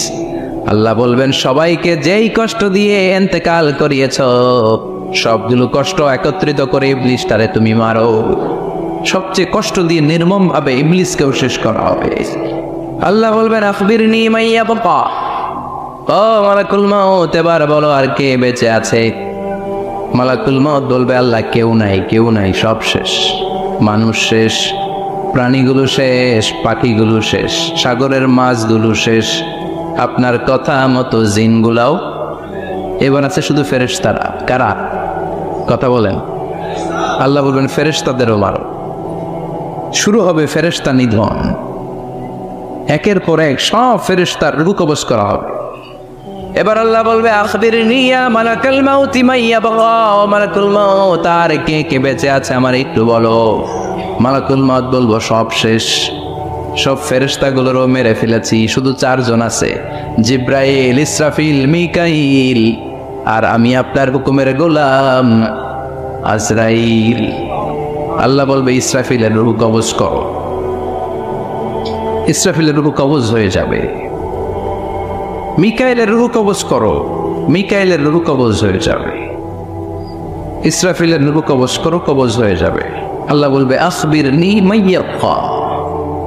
আল্লাহ বলবেন সবাইকে যেই কষ্ট দিয়ে ইন্তেকাল করিয়েছ, সবগুলো কষ্ট একত্রিত করে ইবলিসটারে তুমি মারো। সবচেয়ে কষ্ট দিয়ে নির্মম ভাবে ইবলিসকেও শেষ করা হবে। আল্লাহ বলবেন আখবিরনি মাইয়াবকা, ও মালাকুল মাউত এবার বলো আর কে বেঁচে আছে? মালাকুল মাউত বলবে আল্লাহ কেউ নাই, কেউ নাই, সব শেষ। মানুষ শেষ, প্রাণীগুলো শেষ, পাখিগুলো শেষ, সাগরের মাছগুলো শেষ, আপনার কথা মতো জিনগুলাও। এবার আছে শুধু ফেরেশতারা। কারা? কথা বলেন। আল্লাহ বলবেন ফেরেশতাদেরও মারো। শুরু হবে ফেরেশতা নিধন। একের পর এক সব ফেরেশতার রূহ কবজ করা হবে। এবার আল্লাহ বলবে আখবিরনি ইয়া মালাকুল মাউত মাইয়াবকা, ও মালাকুল মাউত আর কে কে বেঁচে আছে আমার একটু বলো। মালাকুল মাউত বলবো সব শেষ। সব ফেরেশতাগুলোরও মেরে ফেলেছি, শুধু 4 জন আছে, জিব্রাইল, ইসরাফিল, মিকাইল, আর আমি আপনার হুকুমের গোলাম আজরাইল। আল্লাহ বলবে ইসরাফিলের রূহ কবজ করো। ইসরাফিলের রূহ কবজ হয়ে যাবে। মিকাইলের রূহ কবজ করো, মিকাইলের রূহ কবজ হয়ে যাবে। ইসরাফিলের রূহ কবজ করো, কবজ হয়ে যাবে। আল্লাহ বলবে আখবিরনি মাইয়াবকা।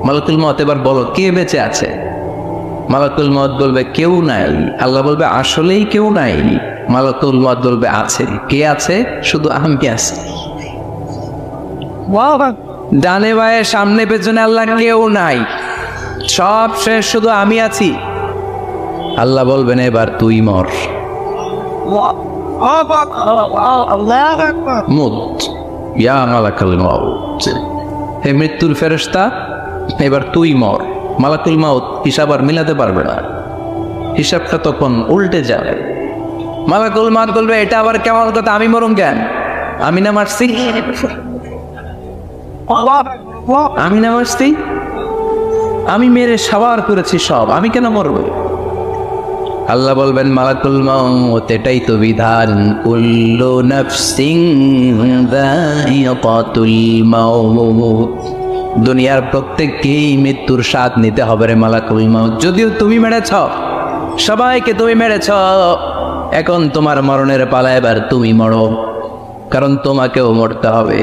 মালাকুল মউত এবার বলো কে বেঁচে আছে? মালাকুল মউত বলবে কেউ নাই। আল্লাহ বলবে আসলেই কেউ নাই? মালাকুল মউত বলবে আছে। কে আছে? শুধু আমি আছি। ডানে বায়ে সামনে পেছনে আল্লাহ কেউ নাই, সব শেষ, শুধু আমি আছি। আল্লাহ বলবেন এবার তুই মর। মুত ইয়া মালাকুল মউত, হে মৃত্যুর ফেরেশতা এবার তুই মর। মালাকুল মউত হিসাব আর মিলাতে পারবে না, হিসাবটা তখন উল্টে যাবে। মালাকুল মউত বলবে এটা আবার কেমন কথা, আমি মরুম কেন? আমি না মারছি? আমি না মারছি? আমি মেরে সাবার করেছি সব, আমি কেন মরব? আল্লাহ বলবেন মালাকুল মউত এটাই তো বিধান, কুল্লু নাফসিন যায়িকাতুল মাউত, দুনিয়ার প্রত্যেককেই মৃত্যুর স্বাদ নিতে হবে রে মালাকুল মউত। যদিও তুমি মেরেছ, সবাইকে তুমি মেরেছ, এখন তোমার মরণের পালা, এবার তুমি মরো, কারণ তোমাকেও মরতে হবে,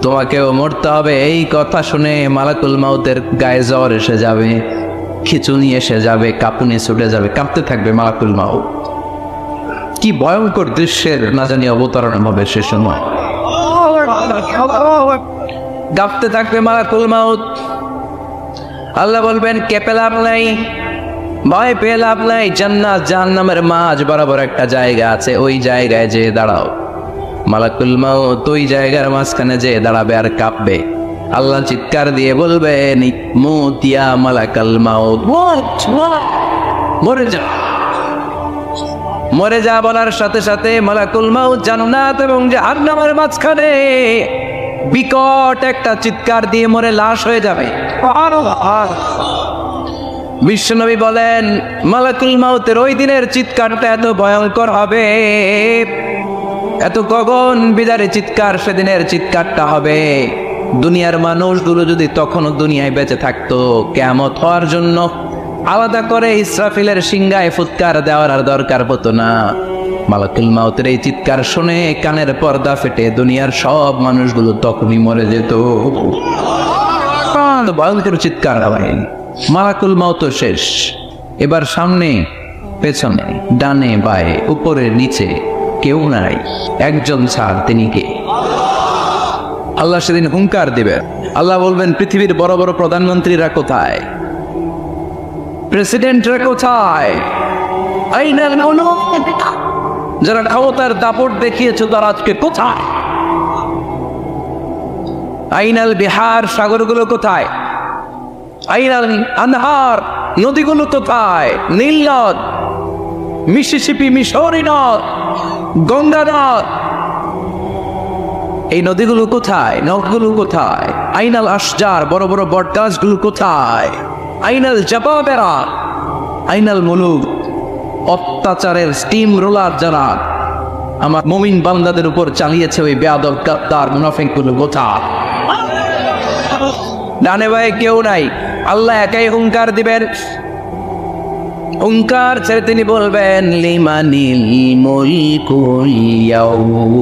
তোমাকেও মরতে হবে। এই কথা শুনে মালাকুল মউতের গায়ে জ্বর এসে যাবে, খিঁচুনি এসে যাবে, কাঁপুনি ছুটে যাবে, কাঁপতে থাকবে মালাকুল মউত। কি ভয়ঙ্কর দৃশ্যের না জানি অবতারণ হবে সে সময়। কাঁপতে থাকবে মালাকুল মউত। আল্লাহ বলবেন কেঁপে লাভ নাই, ভয় পেয়ে লাভ নাই, জান্নাত জাহান্নামের মাঝ বরাবর একটা জায়গা আছে, ওই জায়গায় যেয়ে দাঁড়াও। মালাকুল মউত ওই জায়গার মাঝখানে যেয়ে দাঁড়াবে আর কাঁপবে। আল্লাহ চিৎকার দিয়ে বলবেন মুত ইয়া মালাকুল মউত, মরে যা, মরে যা। বলার সাথে সাথে মালাকুল মউত জান্নাত এবং জাহান্নামের মাঝখানে বিকট একটা চিৎকার দিয়ে মরে লাশ হয়ে যাবে। বিশ্বনবী বলেন মালাকুল মউতের ওই দিনের চিৎকারটা এত ভয়ঙ্কর হবে, এত গগন বিদারে চিৎকার সেদিনের চিৎকারটা হবে। দুনিয়ার মানুষগুলো যদি তখনও দুনিয়ায় বেঁচে থাকতো, কিয়ামত হওয়ার জন্য আলাদা করে ইসরাফিলের সিংহায় ফুৎকার দেওয়ার আর দরকার হতো না। মালাকুল মউতের এই চিৎকার শুনে কানের পর্দা ফেটে দুনিয়ার সব মানুষগুলো তখনই মরে যেত। ভয়ঙ্কর চিৎকার হয়। মালাকুল মউত শেষ, এবার সামনে পেছনে ডানে বায়ে উপরে নিচে কেউ নাই, একজন ছাড়, তিনি কে? আল্লাহ সেদিন হুঙ্কার দিবে। আল্লাহ বলবেন পৃথিবীর বড় বড় প্রধানমন্ত্রীরা কোথায়? প্রেসিডেন্টরা কোথায়? আইনাল মুলুক, যারা ক্ষমতার দাপট দেখিয়েছে তারা আজকে কোথায়? আইনাল বিহার, সাগরগুলো কোথায়? আইনাল আনহার, নদীগুলো কোথায়? নীল নদ, মিসিসিপি, মিশরি নদ, গঙ্গা নদ, এই নদীগুলো কোথায়? নদগুলো কোথায়? আইনাল আশজার, বড় বড় বটগাছগুলো কোথায়? আইনাল জাবাবেরা, আইনাল মুলুক, অত্যাচারের স্টিম রোলার যারা আমার মুমিন বান্দাদের উপর চালিয়েছে, ওই বেয়াদব গাদ্দার মুনাফিকগুলো কোথায়? ডানে বায়ে কেউ নাই, আল্লাহ একাই হুঙ্কার দিবেন। হুঙ্কার ছেড়ে তিনি বলবেন লিমানিল মুলকুল ইয়াউম,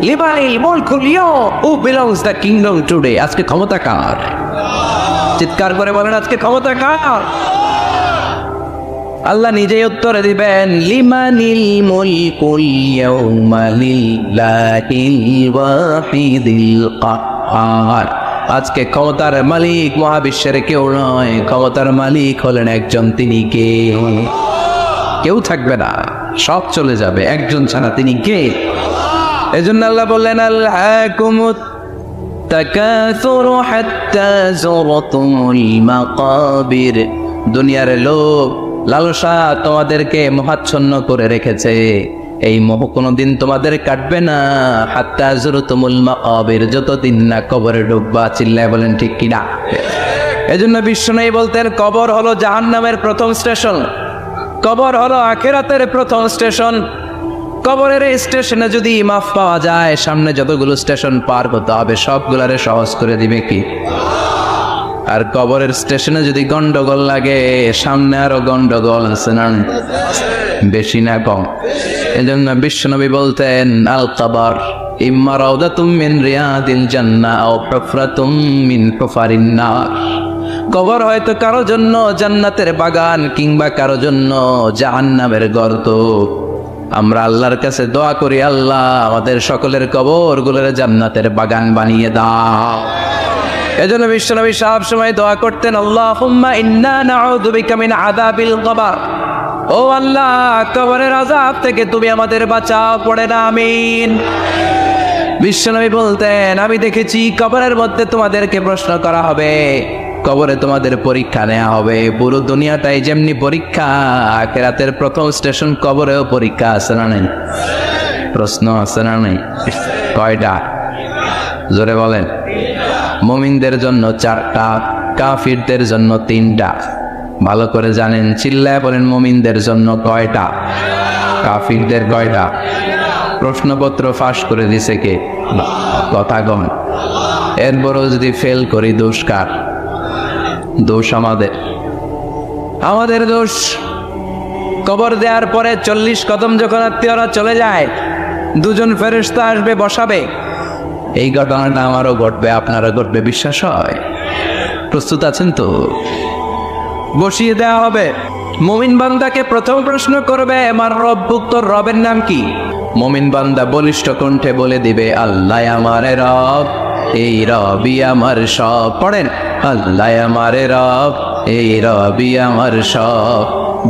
লিমানিল মুলকুল ইয়াউম, who belongs the kingdom today, আজকে ক্ষমতা কার? চিৎকার করে বলেন আজকে ক্ষমতা কার? আল্লাহ নিজেই উত্তরে দিবেন লিমানিল মুলকুল ইয়াউমা লিল্লাহিল ওয়াহিদিল কাহ্হার, আজকে ক্ষমতার মালিক মহাবিশ্বের কেউ নয়, ক্ষমতার মালিক হলেন একজন, তিনি কে? কেউ থাকবে না, সব চলে যাবে, একজন ছাড়া, তিনি কে? এজন্য আল্লাহ বললেন আলহাকুমুত তাকাসুরু হাত্তা যুরতুমুল মাকাবির, দুনিয়ার লোভ লালসা তোমাদেরকে মোহাচ্ছন্ন করে রেখেছে, এই মোহ কোনোদিন তোমাদের কাটবে না। হাত্তা যুরতুমুল মাকাবির, যতদিন না কবরে ডুববা। চিল্লায় বলেন ঠিক কিনা? এজন্য বিশ্বনবী বলতেন কবর হলো জাহান্নামের প্রথম স্টেশন, কবর হলো আখিরাতের প্রথম স্টেশন। কবরের এই স্টেশনে যদি মাফ পাওয়া যায়, সামনে যতগুলো স্টেশন পার করতে হবে সবগুলারে সহজ করে দিবে কি? আর কবরের স্টেশনে যদি গন্ডগোল লাগে, সামনে আরো গন্ডগোল আছে না, বেশি না কম? এজন্য বিশ্বনবী বলতেন আল কবর ইম্মা রাউদাতুম মিন রিয়াদিল জান্নাহ আও হুফরাতুম মিন হুফারিন নার। কবর হয়তো কারো জন্য জান্নাতের বাগান, কিংবা কারো জন্য জাহান্নামের গর্ত। আমরা আল্লাহর কাছে দোয়া করি, আল্লাহ আমাদের সকলের কবরগুলোর জান্নাতের বাগান বানিয়ে দাও। এজন্য বিশ্বনবী সব সময় দোয়া করতেন, আল্লাহুম্মা ইন্না নাউযু বিকা মিন আযাবিল কবর। ও আল্লাহ, কবরের আযাব থেকে তুমি আমাদের বাঁচাও, পড়ে না আমিন। বিশ্বনবী বলতেন, আমি দেখেছি কবরের মধ্যে তোমাদেরকে প্রশ্ন করা হবে, কবরে তোমাদের পরীক্ষা নেওয়া হবে। পুরো দুনিয়াটাই যেমনি পরীক্ষা, আখিরাতের প্রথম স্টেশন কবরেও পরীক্ষা আছে না নেই? প্রশ্ন আছে না নেই? কয়টা? জোরে বলেন। মুমিনদের জন্য 4টা, কাফিরদের জন্য 3টা। ভালো করে জানেন, চিল্লায় বলেন, মুমিনদের জন্য কয়টা, কাফিরদের কয়টা? প্রশ্নপত্র ফাঁস করে দিছে কে? কথা কম। এরপরও যদি ফেল করি, দোষ কার? দোষ আমাদের, আমাদের দোষ। কবর দেওয়ার পরে 40 কদম যখন আত্মীয়রা চলে যায়, 2জন ফেরেশতা আসবে, বসাবে। এই ঘটনাটা আমারও ঘটবে, আপনারও ঘটবে, বিশ্বাস হয়? প্রস্তুত আছেন তো? বসিয়ে দেওয়া হবে। মুমিন বান্দাকে প্রথম প্রশ্ন করবে, আমার রব্বুক, তোর রবের নাম কি? মুমিন বান্দা বলিষ্ঠ কণ্ঠে বলে দিবে, আল্লাহ আমার রব, এই রবি আমার সব। পড়েন, আল্লাহ আমার রব, এই রবি আমার সব।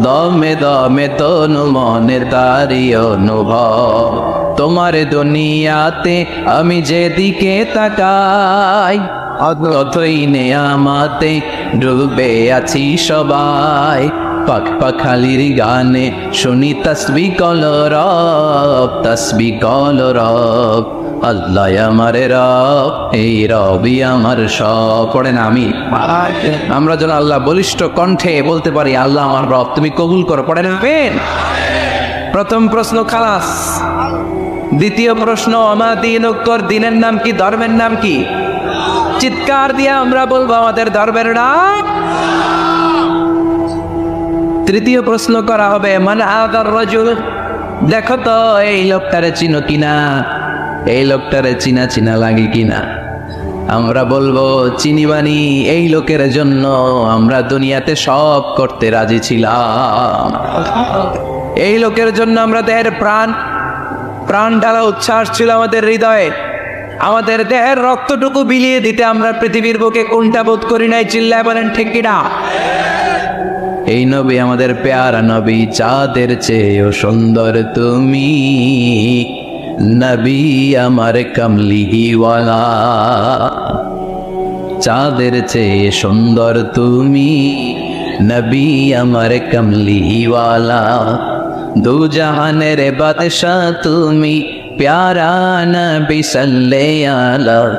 দমে দমে তনু মনে তারি অনুভব। তোমার দুনিয়াতে আমি যেদিকে তাকাই, অথই নেয়ামাতে ডুবে আছি সবাই। পাখ পাখালির গানে শুনি তসবি কলরব, তসবি কলরব। আল্লাহ আমার রব, এই রবি আমার সব। পড়েন আমি। আমরা যেন আল্লাহ বলিষ্ঠ কণ্ঠে বলতে পারি, আল্লাহ আমার রব, তুমি কবুল করো। পড়েন আমিন। প্রথম প্রশ্ন খালাস। দ্বিতীয় প্রশ্ন, আমার দিন, উত্তর দিনের নাম কি, ধর্মের নাম কি? চিৎকার দিয়ে আমরা বলবো আমাদের ধর্মের নাম। তৃতীয় প্রশ্ন করা হবে, মান হাযার রাজুল, দেখো তো এই লোকটারে চিনো কিনা, এই লোকটারে চিনা চিনা লাগে কিনা। আমরা বলবো চিনি বানি, এই লোকের জন্য আমরা দুনিয়াতে সব করতে রাজি ছিলাম। এই লোকের জন্য আমরা দেহের প্রাণ ঢালা উচ্ছ্বাস ছিল আমাদের হৃদয়ে। আমাদের দেহের রক্তটুকু বিলিয়ে দিতে আমরা পৃথিবীর বুকে কোনটা বোধ করি নাই? চিল্লায় বলেন ঠিক কিনা? এই নবী আমাদের পেয়ারা নবী, চাঁদের চেয়েও সুন্দর তুমি নবী আমার কমলিওয়ালা। চাঁদের চেয়ে সুন্দর তুমি নবী আমার কমলিওয়ালা। দু জাহানের বাদশাহ তুমি প্যারা নবী সাল্লাল্লাহু আলাইহি।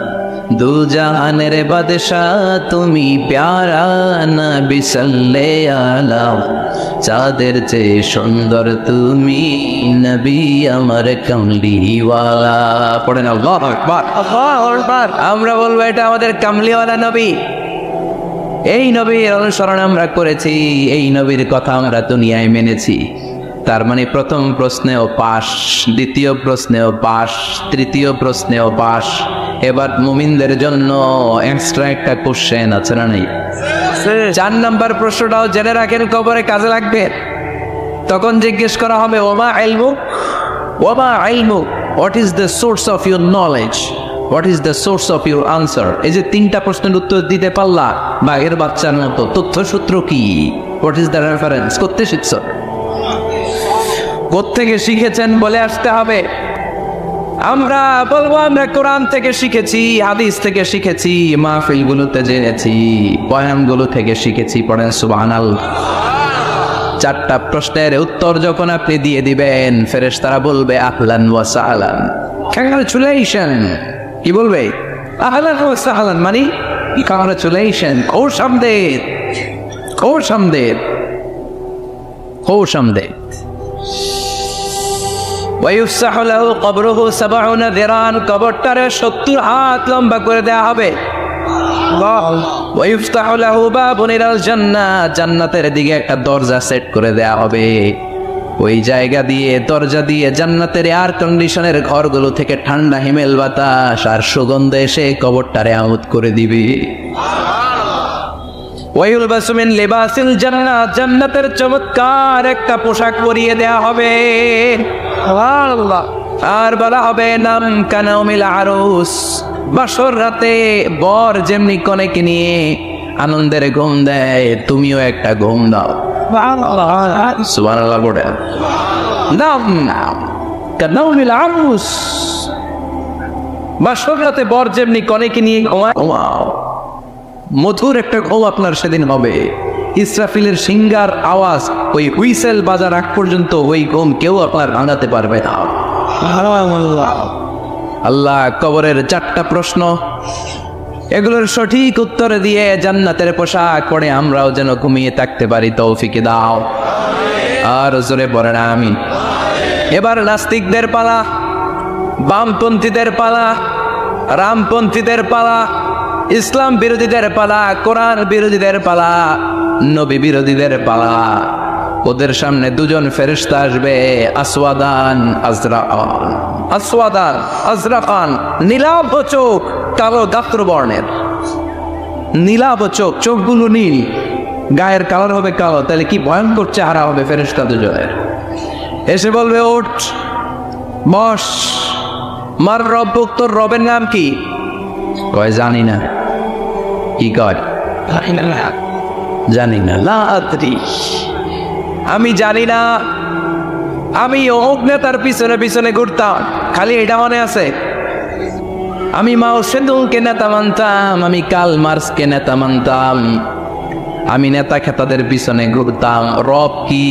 দু জাহানের বাদশাহ তুমি প্যারা নবী সাল্লাল্লাহু আলাইহি। চাঁদের চেয়ে সুন্দর তুমি নবী আমার কমলিওয়ালা। পড়েন আল্লাহু আকবার, আল্লাহু আকবার। আমরা বলবো এটা আমাদের কমলিওয়ালা নবী। এই নবীর অনুসরণ আমরা করেছি, এই নবীর কথা আমরা দুনিয়ায় মেনেছি। তার মানে প্রথম প্রশ্নেও পাস, দ্বিতীয় প্রশ্নেও পাস, তৃতীয় প্রশ্নেও পাস। এবার মুমিনদের জন্য এক্সট্রা একটা কোশ্চেন আছে না নেই? 4 নাম্বার প্রশ্নটাও জেনে রাখেন, কবরে কাজে লাগবে। তখন জিজ্ঞেস করা হবে, ওমা ইলমুক, ওমা ইলমুক, what is the source of your knowledge, what is the source of your answer. এই যে 3টা প্রশ্নের উত্তর দিতে পারলা, বাঘের বাচ্চার মতো, তথ্যসূত্র কি? What is the reference? করতে শিখছ, কোত্থেকে শিখেছেন বলে আসতে হবে। আমরা বলবো আমরা কোরআন থেকে শিখেছি, হাদিস থেকে শিখেছি, মাহফিলগুলোতে জেনেছি, বয়ানগুলো থেকে শিখেছি। পড়েন সুবহানাল্লাহ। 4টা প্রশ্নের উত্তর যখন আপনি দিয়ে দিবেন, ফেরেশতারা বলবে আহলান ওয়া সাহলান, কংগ্রাচুলেশন। কি বলবে? আহলান ওয়া সাহলান মানে কংগ্রেচুলেশন, খোশামদেদ, খোশামদেদ, খোশামদেদ। ويفسح له قبره 70 ذراعا, কবরটারে 70 হাত লম্বা করে দেয়া হবে। ويفتح له باب إلى الجنة, জান্নাতের দিকে একটা দরজা সেট করে দেয়া হবে। ওই জায়গা দিয়ে, দরজা দিয়ে জান্নাতের এয়ার কন্ডিশনের ঘরগুলো থেকে ঠান্ডা হিমেল বাতাস আর সুগন্ধ এসে কবরটারে আউট করে দিবে। ওয়ায়ুলবাসু মিন লিবাসিল জান্নাত, জান্নাতের চমৎকার একটা পোশাক পরিয়ে দেয়া হবে। সুবহানাল্লাহ। আর বলা হবে নাম কানাউমিল আরুস, বাসর রাতে বর যেমনি কনেকে নিয়ে আনন্দের ঘুম দেয়, তুমিও একটা ঘুম দাও। সুবহানাল্লাহ বলে নাম কানাউমিল আরুস, বাসর রাতে বর যেমনি কনেকে নিয়ে ঘুমাও, মধুর একটা ঘুম আপনার সেদিন হবে। ইসরাফিলের সিঙ্গার আওয়াজ, ওই হুইসেল বাজার আগ পর্যন্ত ওই ঘুম কেউ আপনার ভাঙাতে পারবে না। আল্লাহ কবরের 4টা প্রশ্ন, এগুলোর সঠিক উত্তর দিয়ে জান্নাতের পোশাক পরে আমরাও যেন ঘুমিয়ে থাকতে পারি, তৌফিক দাও। আর জোরে পড়ে না আমিন। এবার নাস্তিকদের পালা, বামপন্থীদের পালা, রামপন্থীদের পালা, ইসলাম বিরোধীদের পালা, কোরআন বিরোধীদের পালা, নবী বিরোধীদের পালা। ওদের সামনে 2জন ফেরেশতা আসবে, আসওয়াদান আজরাকান, আসওয়াদান আজরাকান, নীলাভ চোখ, কালো গাত্রবর্ণের, নীলাভ চোখ, চোখগুলো নীল, গায়ের কালার হবে কালো। তাহলে কি ভয়ঙ্কর চেহারা হবে ফেরেশতা দুজনের। এসে বলবে ওঠ, বস, মার রব্বুক, তোর রবের নাম কি? কয় জানি না। কি কয়? জানি না। লা আদরি, আমি জানি না। আমি অমুক নেতার পিছনে পিছনে ঘুরতাম, খালি এটা মনে আছে। আমি মাও সেদুংকে নেতা মানতাম, আমি কার্ল মার্কসকে নেতা মানতাম, আমি নেতা খেতাদের পিছনে ঘুরতাম। রব কি,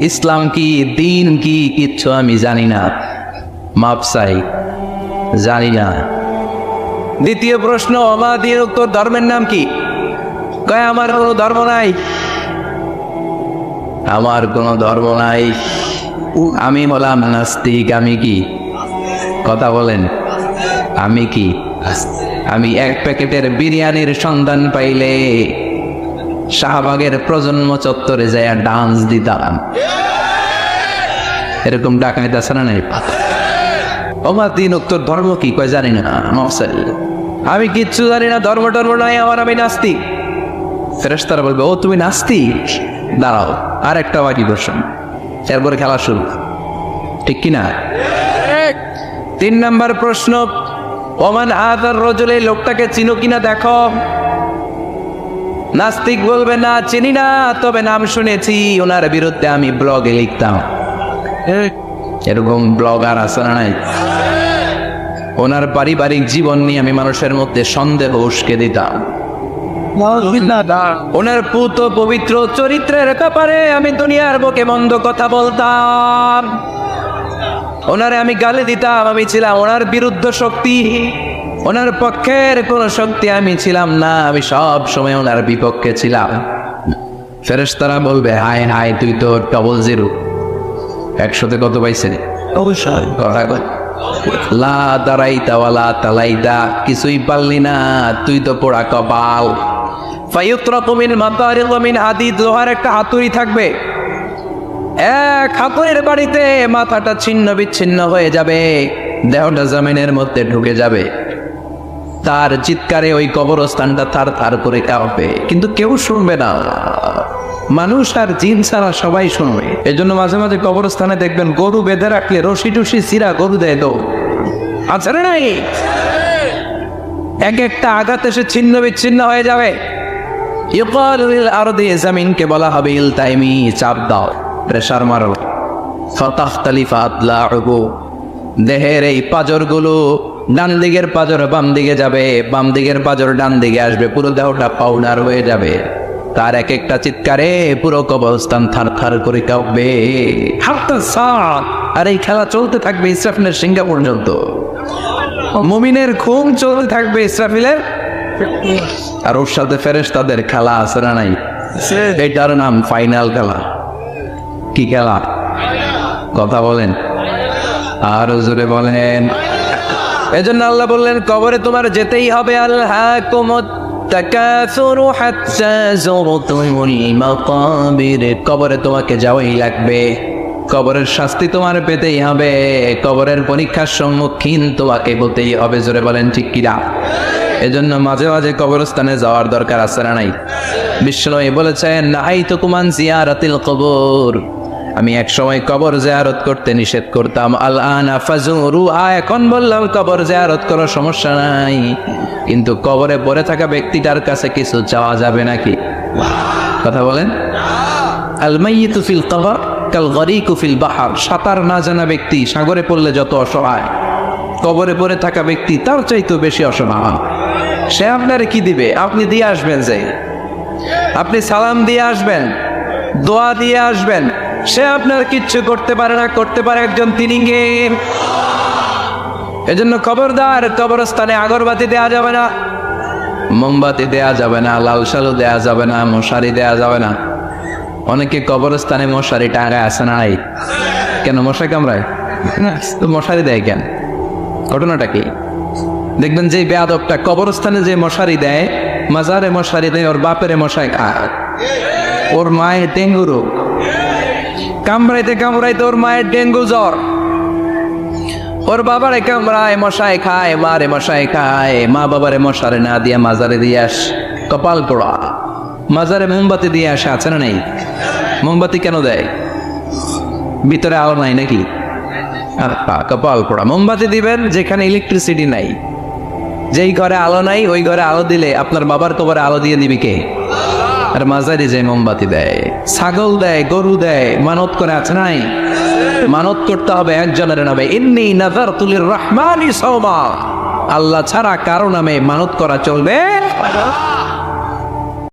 ইসলাম কি, দিন কি, কিচ্ছু আমি জানি না। মাপ চাই, জানি না। দ্বিতীয় প্রশ্ন, আমাদের তোর ধর্মের নাম কি? কয় আমার কোনো ধর্ম নাই, আমার কোনো ধর্ম নাই, আমি হলাম নাস্তিক। আমি কি? কথা বলেন, আমি কি? আমি 1 প্যাকেটের বিরিয়ানির সন্ধান পাইলে শাহবাগের প্রজন্ম চত্বরে যায় ডান্স দিতাম। এরকম ডাকাইত আছে না নাই? আমার দিন তোর ধর্ম কি? কয় জানি না। আমি কিচ্ছু জানি না, ধর্ম টর্ম নাই আমার, আমি নাস্তিক। ফেরেশতারা বলবে ও তুমি নাস্তিক, দাঁড়াও আর একটা বাকি প্রশ্ন, এরপরে খেলা শুরু, ঠিক কিনা? 3 নম্বর প্রশ্ন, ওমান আদার রজুল, এই লোকটাকে চিনো কিনা দেখো। নাস্তিক বলবে না চিনি না, তবে নাম শুনেছি, ওনার বিরুদ্ধে আমি ব্লগে লিখতাম। এরকম ব্লগার আছে না নাই? ওনার পারিবারিক জীবন নিয়ে আমি মানুষের মধ্যে সন্দেহ উস্কে দিতাম। ওনার পুত পবিত্র চরিত্রের ব্যাপারে আমি দুনিয়ার বুকে মন্দ কথা বলতাম, ওনারে আমি গালি দিতাম। আমি ছিলাম ওনার বিরুদ্ধ শক্তি, ওনার পক্ষের কোন শক্তি আমি ছিলাম না, আমি সব সময় ওনার বিপক্ষে ছিলাম। ফেরেশতারা বলবে হায় হায়, তুই তো 00, 100তে কত পাইছে? অবশ্যই লা দারাইতা ওয়ালা তালাইতা, কিছুই পারলি না, তুই তো পোড়া কপাল। ফায়ুতরাকু মিন মাতারিক ওয়া মিন হাদিদ, লোহার একটা হাতুড়ি থাকবে, এক হাতুড়ির বাড়িতে মাথাটা ছিন্ন বিচ্ছিন্ন হয়ে যাবে, দেহটা জমিনের মধ্যে ঢুকে যাবে। তার চিৎকারে ওই কবরস্থানটা থার থার করে কাঁপবে, কিন্তু কেউ শুনবে না। মানুষ আর জিন ছাড়া সবাই শুনবে। এই জন্য মাঝে মাঝে কবরস্থানে দেখবেন গরু বেঁধে রাখলে রশি টুসি সিরা গরু দেয় তো আছে না নাই? এক একটা আঘাত এসে ছিন্ন বিচ্ছিন্ন হয়ে যাবে। জমিনকে বলা হবে ইলতাইমি, চাপ দাও, প্রেসার মারো। দেহের এই পাজরগুলো, ডান দিকের পাজর বাম দিকে যাবে, বাম দিকের পাজর ডান দিকে আসবে, পুরো দেহটা পাউডার হয়ে যাবে। তার এক একটা চিৎকারে পুরো কবরস্থান থার থার করে কাঁপবে। আর এই খেলা চলতে থাকবে ইসরাফিলের সিংহা পর্যন্ত। মুমিনের ঘুম চলতে থাকবে ইসরাফিলের আর ওর সাথে ফেরেশতাদের খেলা আছে না নাই? এটার নাম ফাইনাল খেলা। কি খেলা? কথা বলেন, আর জোরে বলেন। এজন্য আল্লাহ বললেন কবরে তোমার যেতেই হবে। আলহাকুমুত তাকাসুরু হাত্তা যুরতুমুল মাকাবির, কবরে তোমাকে যাওয়াই লাগবে। কবরের শাস্তি তোমার পেতেই হবে, কবরের পরীক্ষার সম্মুখীন তোমাকে হতেই হবে। জোরে বলেন ঠিক কিনা? এজন্য মাঝে মাঝে কবরস্থানে যাওয়ার দরকার আছে না নাই? বিশ্বনবী বলেছেন নাহাইতুকুম আন জিয়ারাতিল কবর, আমি এক সময় কবর জিয়ারত করতে নিষেধ করতাম। আল আনা ফাজুরুহা, এখন বললাম কবর জিয়ারত করো, সমস্যা নাই, কিন্তু কবরে পড়ে থাকা ব্যক্তিটার কাছে কিছু চাওয়া যাবে নাকি? কথা বলেন। আল মাইয়িতু ফিল কবর কাল গরিকু ফিল বাহর, সাঁতার না জানা ব্যক্তি সাগরে পড়লে যত অসহায়, কবরে পড়ে থাকা ব্যক্তি তার চাইতেও বেশি অসহায়। সে আপনারে কি দিবে? আপনি দিয়ে আসবেন, যে আপনি সালাম দিয়ে আসবেন, দোয়া দিয়ে আসবেন, সে আপনার কিচ্ছু করতে পারে না। করতে পারে একজন, তিনি কে? এজন্য খবরদার, কবরস্থানে আগরবাতি দেয়া যাবে না, মোমবাতি দেয়া যাবে না, লাল সালু দেয়া যাবে না, মশারি দেয়া যাবে না। অনেকে কবরস্থানে মশারি টাঙায় আসে নাই, কেন? মশাই কামড়ায় তো মশারি দেয় কেন? ঘটনাটা কি? দেখবেন যে বেয়াদবটা কবরস্থানে যে মশারি দেয়, মাজারে মশারি দেয়, ওর বাপেরে মশাই খায়, ওর মায়ের ডেঙ্গু রোগ, কামড়াইতে কামড়াইতে ওর মায়ের ডেঙ্গু জ্বর, ওর বাবারে কামড়ায়, মশাই খায়, মারে মশাই খায়, মা বাবারে মশারে না দিয়ে মাজারে দিয়ে আস, কপাল পোড়া। মাজারে মোমবাতি দিয়ে আসে, আছে না নেই? মোমবাতি কেন দেয়? ভিতরে আলো নাই নাকি? কপাল পোড়া। মোমবাতি দিবেন যেখানে ইলেকট্রিসিটি নাই, যেই ঘরে আলো নাই ওই ঘরে আলো দিলে আপনার বাবার কবরে আলো দিয়ে দিবি কে? আর মাজারে যে মোমবাতি দেয়, ছাগল দেয়, গরু দেয়, মানত করে, আছে নাই? মানত করতে হবে একজনের নামে, ইন্নী নাযারতু লির-রাহমানি সাওমা, আল্লাহ ছাড়া কারো নামে মানত করা চলবে না।